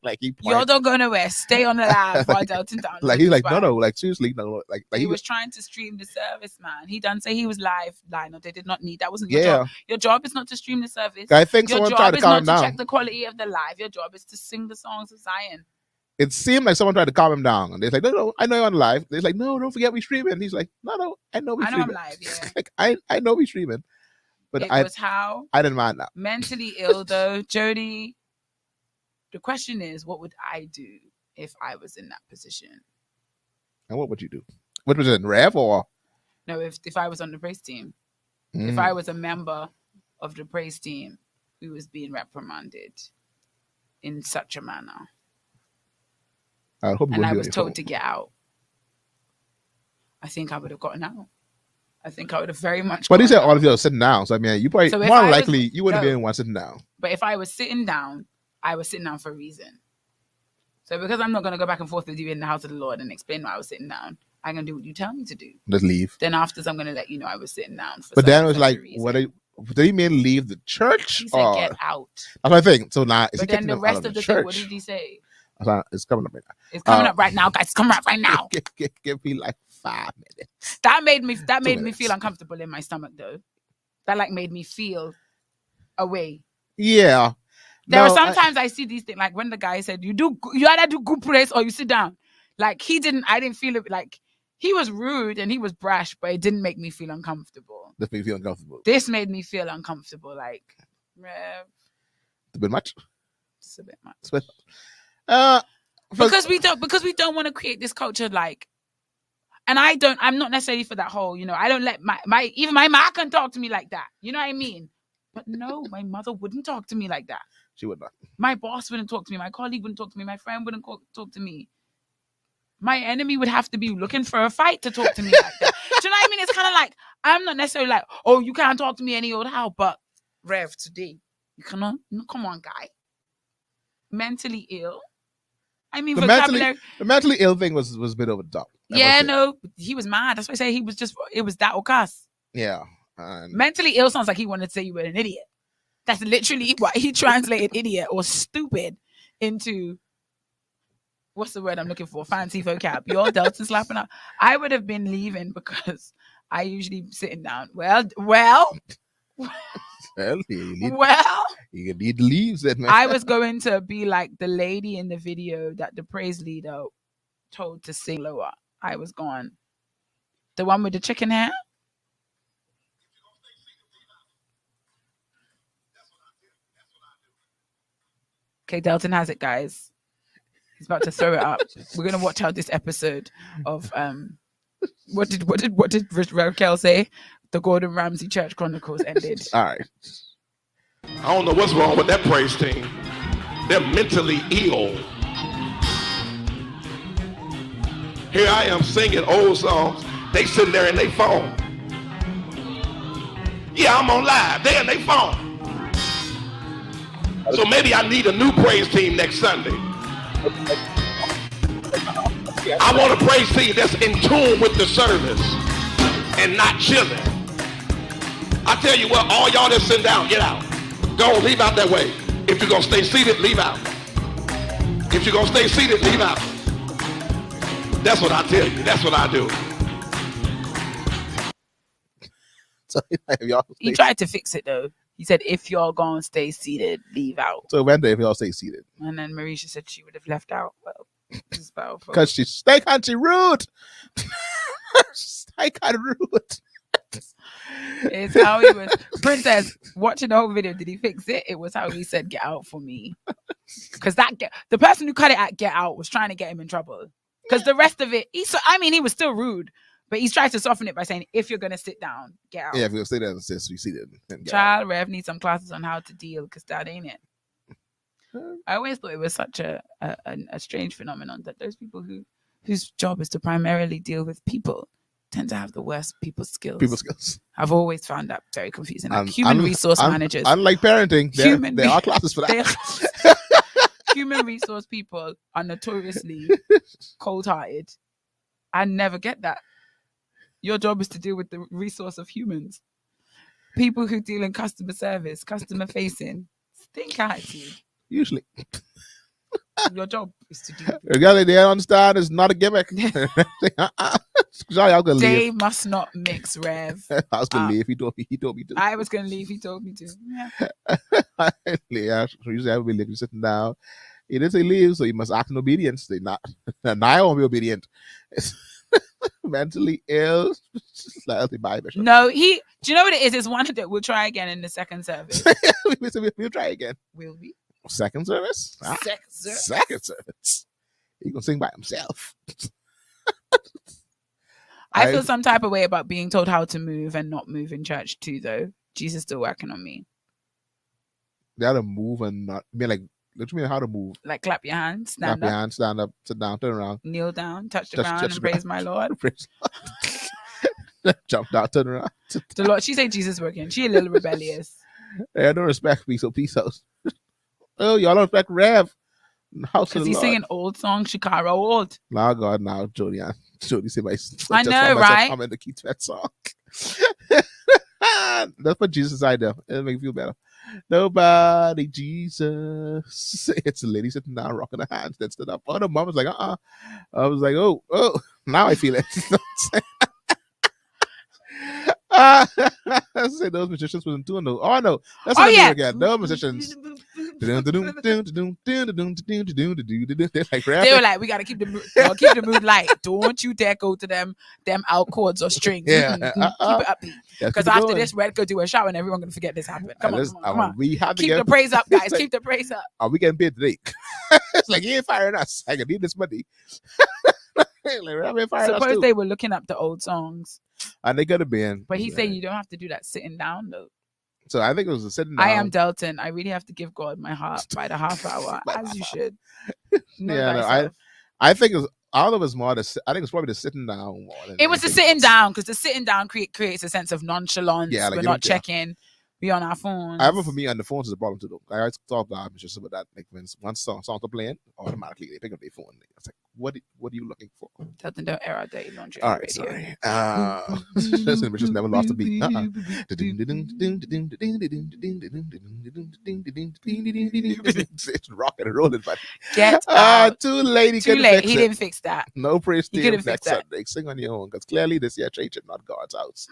Like y'all don't go nowhere. Stay on the live while Delton down. Like he's like no, like seriously, no, like he was trying to stream the service, man. He done say he was live. No, they did not need that. Wasn't your job. Your job is not to stream the service. I think someone tried to calm him down. Your job is not to check the quality of the live. Your job is to sing the songs of Zion. It seemed like someone tried to calm him down, and they're like, no, I know you're on live. They're like, no, don't forget we streaming. And he's like, no, I know we streaming. I'm live, yeah. Like I know we streaming, but it was how I didn't mind that. Mentally ill though, Jody. The question is, what would I do if I was in that position? And what would you do? What was it, Rev or? No, if I was on the praise team, if I was a member of the praise team who was being reprimanded in such a manner. I was told to get out. I think I would have gotten out. I think I would have very much. But he said all of you are sitting down, so I mean, you probably more likely you wouldn't have been one sitting down. But if I was sitting down, I was sitting down for a reason. So because I'm not going to go back and forth with you in the house of the Lord and explain why I was sitting down, I'm going to do what you tell me to do. Just leave. Then afterwards, I'm going to let you know I was sitting down. But then it was like, did he mean leave the church? He said get out. That's what I think. So now, but then the rest of the thing, what did he say? It's coming up right now. It's coming up right now, guys. It's coming up right now. Give me like 5 minutes. That made me feel uncomfortable in my stomach, though. That like made me feel away. Yeah. There are sometimes I see these things, like when the guy said, you either do good praise or you sit down. Like I didn't feel it. Like He was rude and he was brash, but it didn't make me feel uncomfortable. This made me feel uncomfortable. This made me feel uncomfortable. Like, Rev, It's a bit much. it's a bit much. It's a bit much. Because we don't want to create this culture like, and I'm not necessarily for that whole, I don't let even my ma can talk to me like that. You know what I mean? But no, my mother wouldn't talk to me like that. She would not. My boss wouldn't talk to me. My colleague wouldn't talk to me. My friend wouldn't talk to me. My enemy would have to be looking for a fight to talk to me like that. Do you know what I mean? It's kind of like, I'm not necessarily like, oh, you can't talk to me any old how, but Rev, today, you cannot, no, come on, guy. Mentally ill. I mean, the mentally ill thing was a bit over the top. Yeah, no, he was mad. That's why I say it was that or cuss. Yeah. Mentally ill sounds like he wanted to say you were an idiot. That's literally what he translated idiot or stupid into. What's the word I'm looking for? Fancy vocab. Your Delton slapping up. I would have been leaving because I usually sitting down. Well, you need to leave, said man. I was going to be like the lady in the video that the praise leader told to sing lower. I was gone. The one with the chicken hair? Okay, Delton has it, guys. He's about to throw it up. We're gonna watch out this episode of what did Raquel say? The Gordon Ramsay Church Chronicles ended. All right. I don't know what's wrong with that praise team. They're mentally ill. Here I am singing old songs. They sitting there in their phone. Yeah, I'm on live. They in their phone. So maybe I need a new praise team next Sunday. I want a praise team that's in tune with the service and not chilling. I tell you what, all y'all that sit down, get out. Go, leave out that way. If you're going to stay seated, leave out. If you're going to stay seated, leave out. That's what I tell you. That's what I do. So, he tried to fix it though. He said, if y'all going to stay seated, leave out. So Wednesday, if y'all stay seated. And then Marisha said she would have left out. Well, it's powerful. Because she's stay country rude. Stay kind of rude. It's how he was. Princess, watching the whole video, did he fix it? It was how he said, get out for me. Because the person who cut it at get out was trying to get him in trouble. Because the rest of it, he was still rude. But he's trying to soften it by saying, if you're going to sit down, get out. Yeah, if you're going to stay there and sit, we seated. Child, Rev needs some classes on how to deal, because that ain't it. I always thought it was such a strange phenomenon that those people whose job is to primarily deal with people tend to have the worst people skills. I've always found that very confusing. Like human resource managers. Unlike parenting, there are classes for that. Human resource people are notoriously cold-hearted. I never get that. Your job is to deal with the resource of humans. People who deal in customer service, customer facing, stink attitude. Usually. Your job is to deal with it. They understand it's not a gimmick. They must not mix, Rev. I was going to leave. He told me to. I was going to leave. He told me to. Yeah. Usually I would be sitting down. He didn't say leave, so you must act in obedience. They not. Now I won't be obedient. Mentally ill. No, do you know what it is? It's one that we'll try again in the second service. We'll try again. Will we? Second service? Second service. He gonna sing by himself. I feel some type of way about being told how to move and not move in church too, though. Jesus is still working on me. They had to move and not like. What do you mean how to move? Like clap your hands, stand up, stand up, sit down, turn around, kneel down, touch the ground, and praise my Lord. Jump down, turn around. The Lord. She said Jesus working. She a little rebellious. Hey, I don't respect me, so peace out. Oh, y'all don't respect Rev. Because he's singing old songs. Shikara old. Now God, now Jody say my. I know, right? I'm in the Keith Sweat song. That's what Jesus I do. It'll make you feel better. Nobody, Jesus. It's a lady sitting down, rocking her hands, then stood up. Oh, the mom was like, I was like, oh, now I feel it. I say those musicians wasn't doing those. Oh no, that's what I do again. Those musicians. Like They rapping. were like, we gotta keep the mood light. Don't you dare go to them out chords or strings. Yeah, Keep it upbeat. Yeah, Because keep it after going. this, Red could do a shout and everyone gonna forget this happened. Come on, come on. We have to Keep get. the praise up, guys. like- Keep the praise up. Are we getting paid today? It's like, you ain't firing us. I can need this money. Like, I'm ain't firing us Suppose too. they were looking up the old songs. And they could have been. But he said you don't have to do that sitting down though. So I think it was a sitting down. I am Delton. I really have to give God my heart by the half hour, By as the you half should. Know Yeah, no, thyself. I think it was. All of us more. I think it's probably the sitting down more. Than It was the anything sitting else. down because the sitting down creates a sense of nonchalance. Yeah, like We're you not don't care. checking. We on our phones. However, for me, on the phones is a problem too. Though. I always thought that was just about that. Like when one songs are playing, automatically they pick up their phone. I was like, what are you looking for? Delton, don't air our dirty laundry. All on right, the radio. sorry. Listen, we just never lost a beat. It's rocking and rolling, but Get out. too late. He Too couldn't late. fix He it. didn't fix that. No praise He team couldn't next fix that. Sunday. Sing on your own, because clearly this year church is not God's house.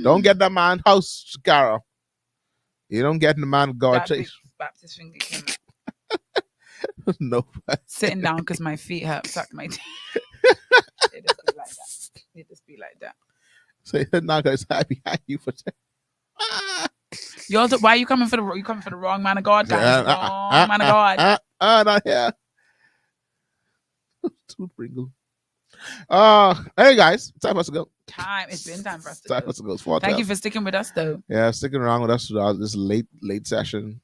Don't get the man house, Cara. You don't get the man God That big chase. Baptist finger came out. No. Sitting down because my feet hurt. Suck my teeth. It just be like that. It just be like that. So you're not going to behind you for that. Why are you coming for the wrong man of God, guys? Wrong man of God. Not here. Tooth Pringle. Hey guys, time for us to go. It's been time for us to Time go. for us to go. It's 4:12. Thank you for sticking with us, though. Yeah, sticking around with us throughout this late session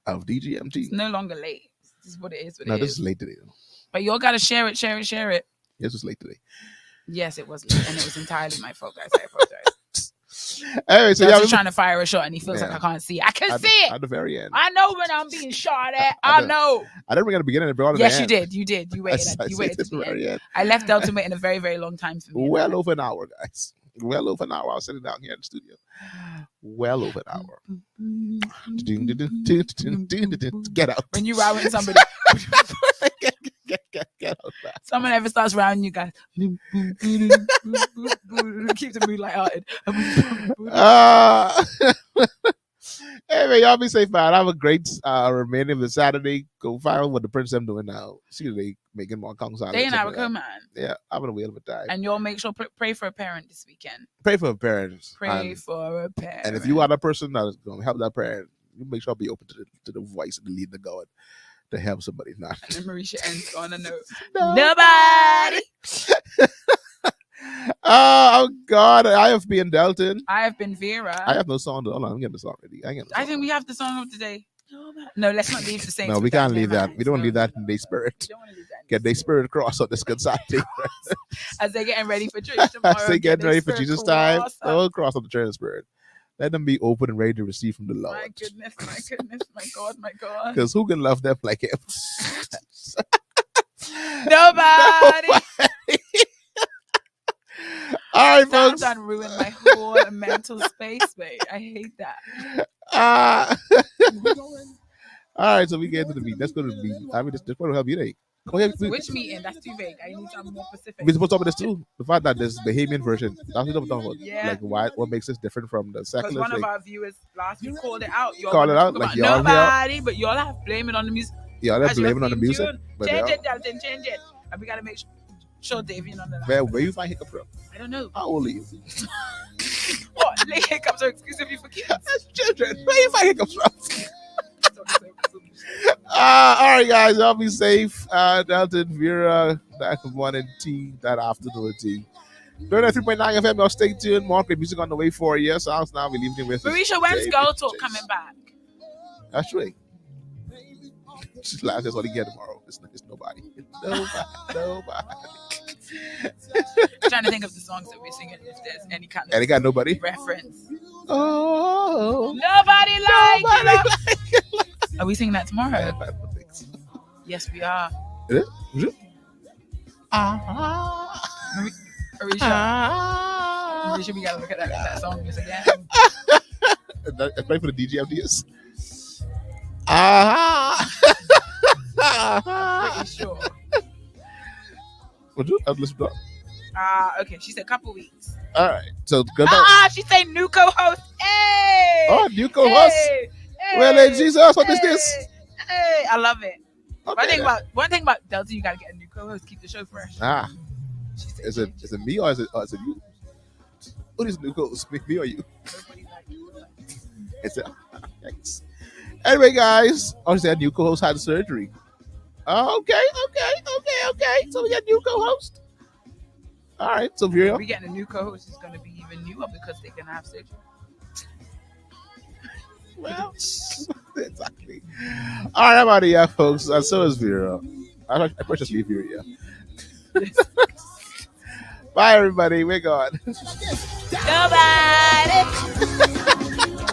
of DGMT. It's no longer late. This is what it is. No, this is late today. Though. But you all got to share it. This was late today. Yes, it was late. And it was entirely my fault, guys. I apologize. Anyway, so So yeah, he's trying to fire a shot and he feels like I can't see it. I can see it. At the very end. I know when I'm being shot at. I know. I didn't bring it at the beginning. I brought it Yes, at you the end. did. You did. You waited. I You said waited it to at the the very end. end. I left Delton waiting a very, very long time for me. Well over an hour, guys. Well over an hour. I was sitting down here in the studio. Well over an hour. Get out. When you rowing somebody, Get out. someone ever starts rowing you guys. Keep the mood lighthearted. Anyway, y'all be safe, man. Have a great remainder of the Saturday. Go find out what the Prince them doing now. See if they making more congs out. They in Africa, man. Yeah, having a whale of a time. And you'll make sure pray for a parent this weekend. Pray for parents. Pray for a parent. And if you are the person that is going to help that parent, you make sure be open to the voice and the lead of God to help somebody. Not and then Marisha ends on a note. Nobody. Oh God! I have been Delton. I have been Vera. I have no song. Hold on, I'm getting the song ready. I think we have the song of today. No, let's not leave the same. No, we can't leave that. We don't leave that in their spirit. Get their spirit across on this good Saturday. As they're getting ready for church tomorrow. As they get ready for Jesus time, cross up. they'll cross on the church spirit. Let them be open and ready to receive from the Lord. My goodness, my God. Because who can love them like him? Nobody. All right, folks. Done ruined my whole mental space, mate. I hate that. All right, so we get to the beat. Let's go to the beat. I mean, this will help you, today. Go ahead. Which meeting? That's too vague. I need something more specific. We're supposed to talk about this too. The fact that there's Bahamian version. That's what I'm talking about. Yeah. Like what makes this different from the Because secular one of thing. our viewers last week called it out. Y'all Called it out, talk like about y'all nobody, but y'all have to blame it on the music. Yeah, they're As your blaming on the theme music. tune. But Change they it, Delton, change it. And we gotta make sure Davian on the line. where you find hiccup from? I don't know. How old are you? What? Late hiccups are exclusively for kids. Children. Where you find hiccups from? All right, guys. Y'all be safe. Delton, Vera, that morning tea, that afternoon tea. 3.9 FM. Y'all stay tuned. More great music on the way for you. So now we leave you with Marisha, when's David Girl Talk Chase. coming back? That's right. She's last. That's what he get tomorrow. It's nobody. Nobody. I'm trying to think of the songs that we're singing if there's any kind And he of got nobody. reference. Oh. Nobody like Nobody you. Are we singing that tomorrow? I don't think so. Yes, we are. Is it? Marisha, Marisha, we gotta look at that song again. That's right for the DGMT. Pretty sure. Would you? Let's go. Okay. She said couple weeks. All right. So good night. She said new co-host. Hey. Oh, new co-host. Hey. Well, Jesus, what is this? Hey, I love it. Okay. One thing about Delton, you gotta get a new co-host, keep the show fresh. Ah, She said is it me or is it you? Who is new host? Me or you? nobody like you. It's a, thanks. Anyway, guys, obviously, our new co-host had surgery. Okay. So we got new co-host. All right, so Vera. We getting a new co-host is gonna be even newer because they're gonna have surgery. Well, exactly. All right, I'm out of here, folks. And so is Vera. I just leave Vera here. Bye, everybody. We're gone. Nobody.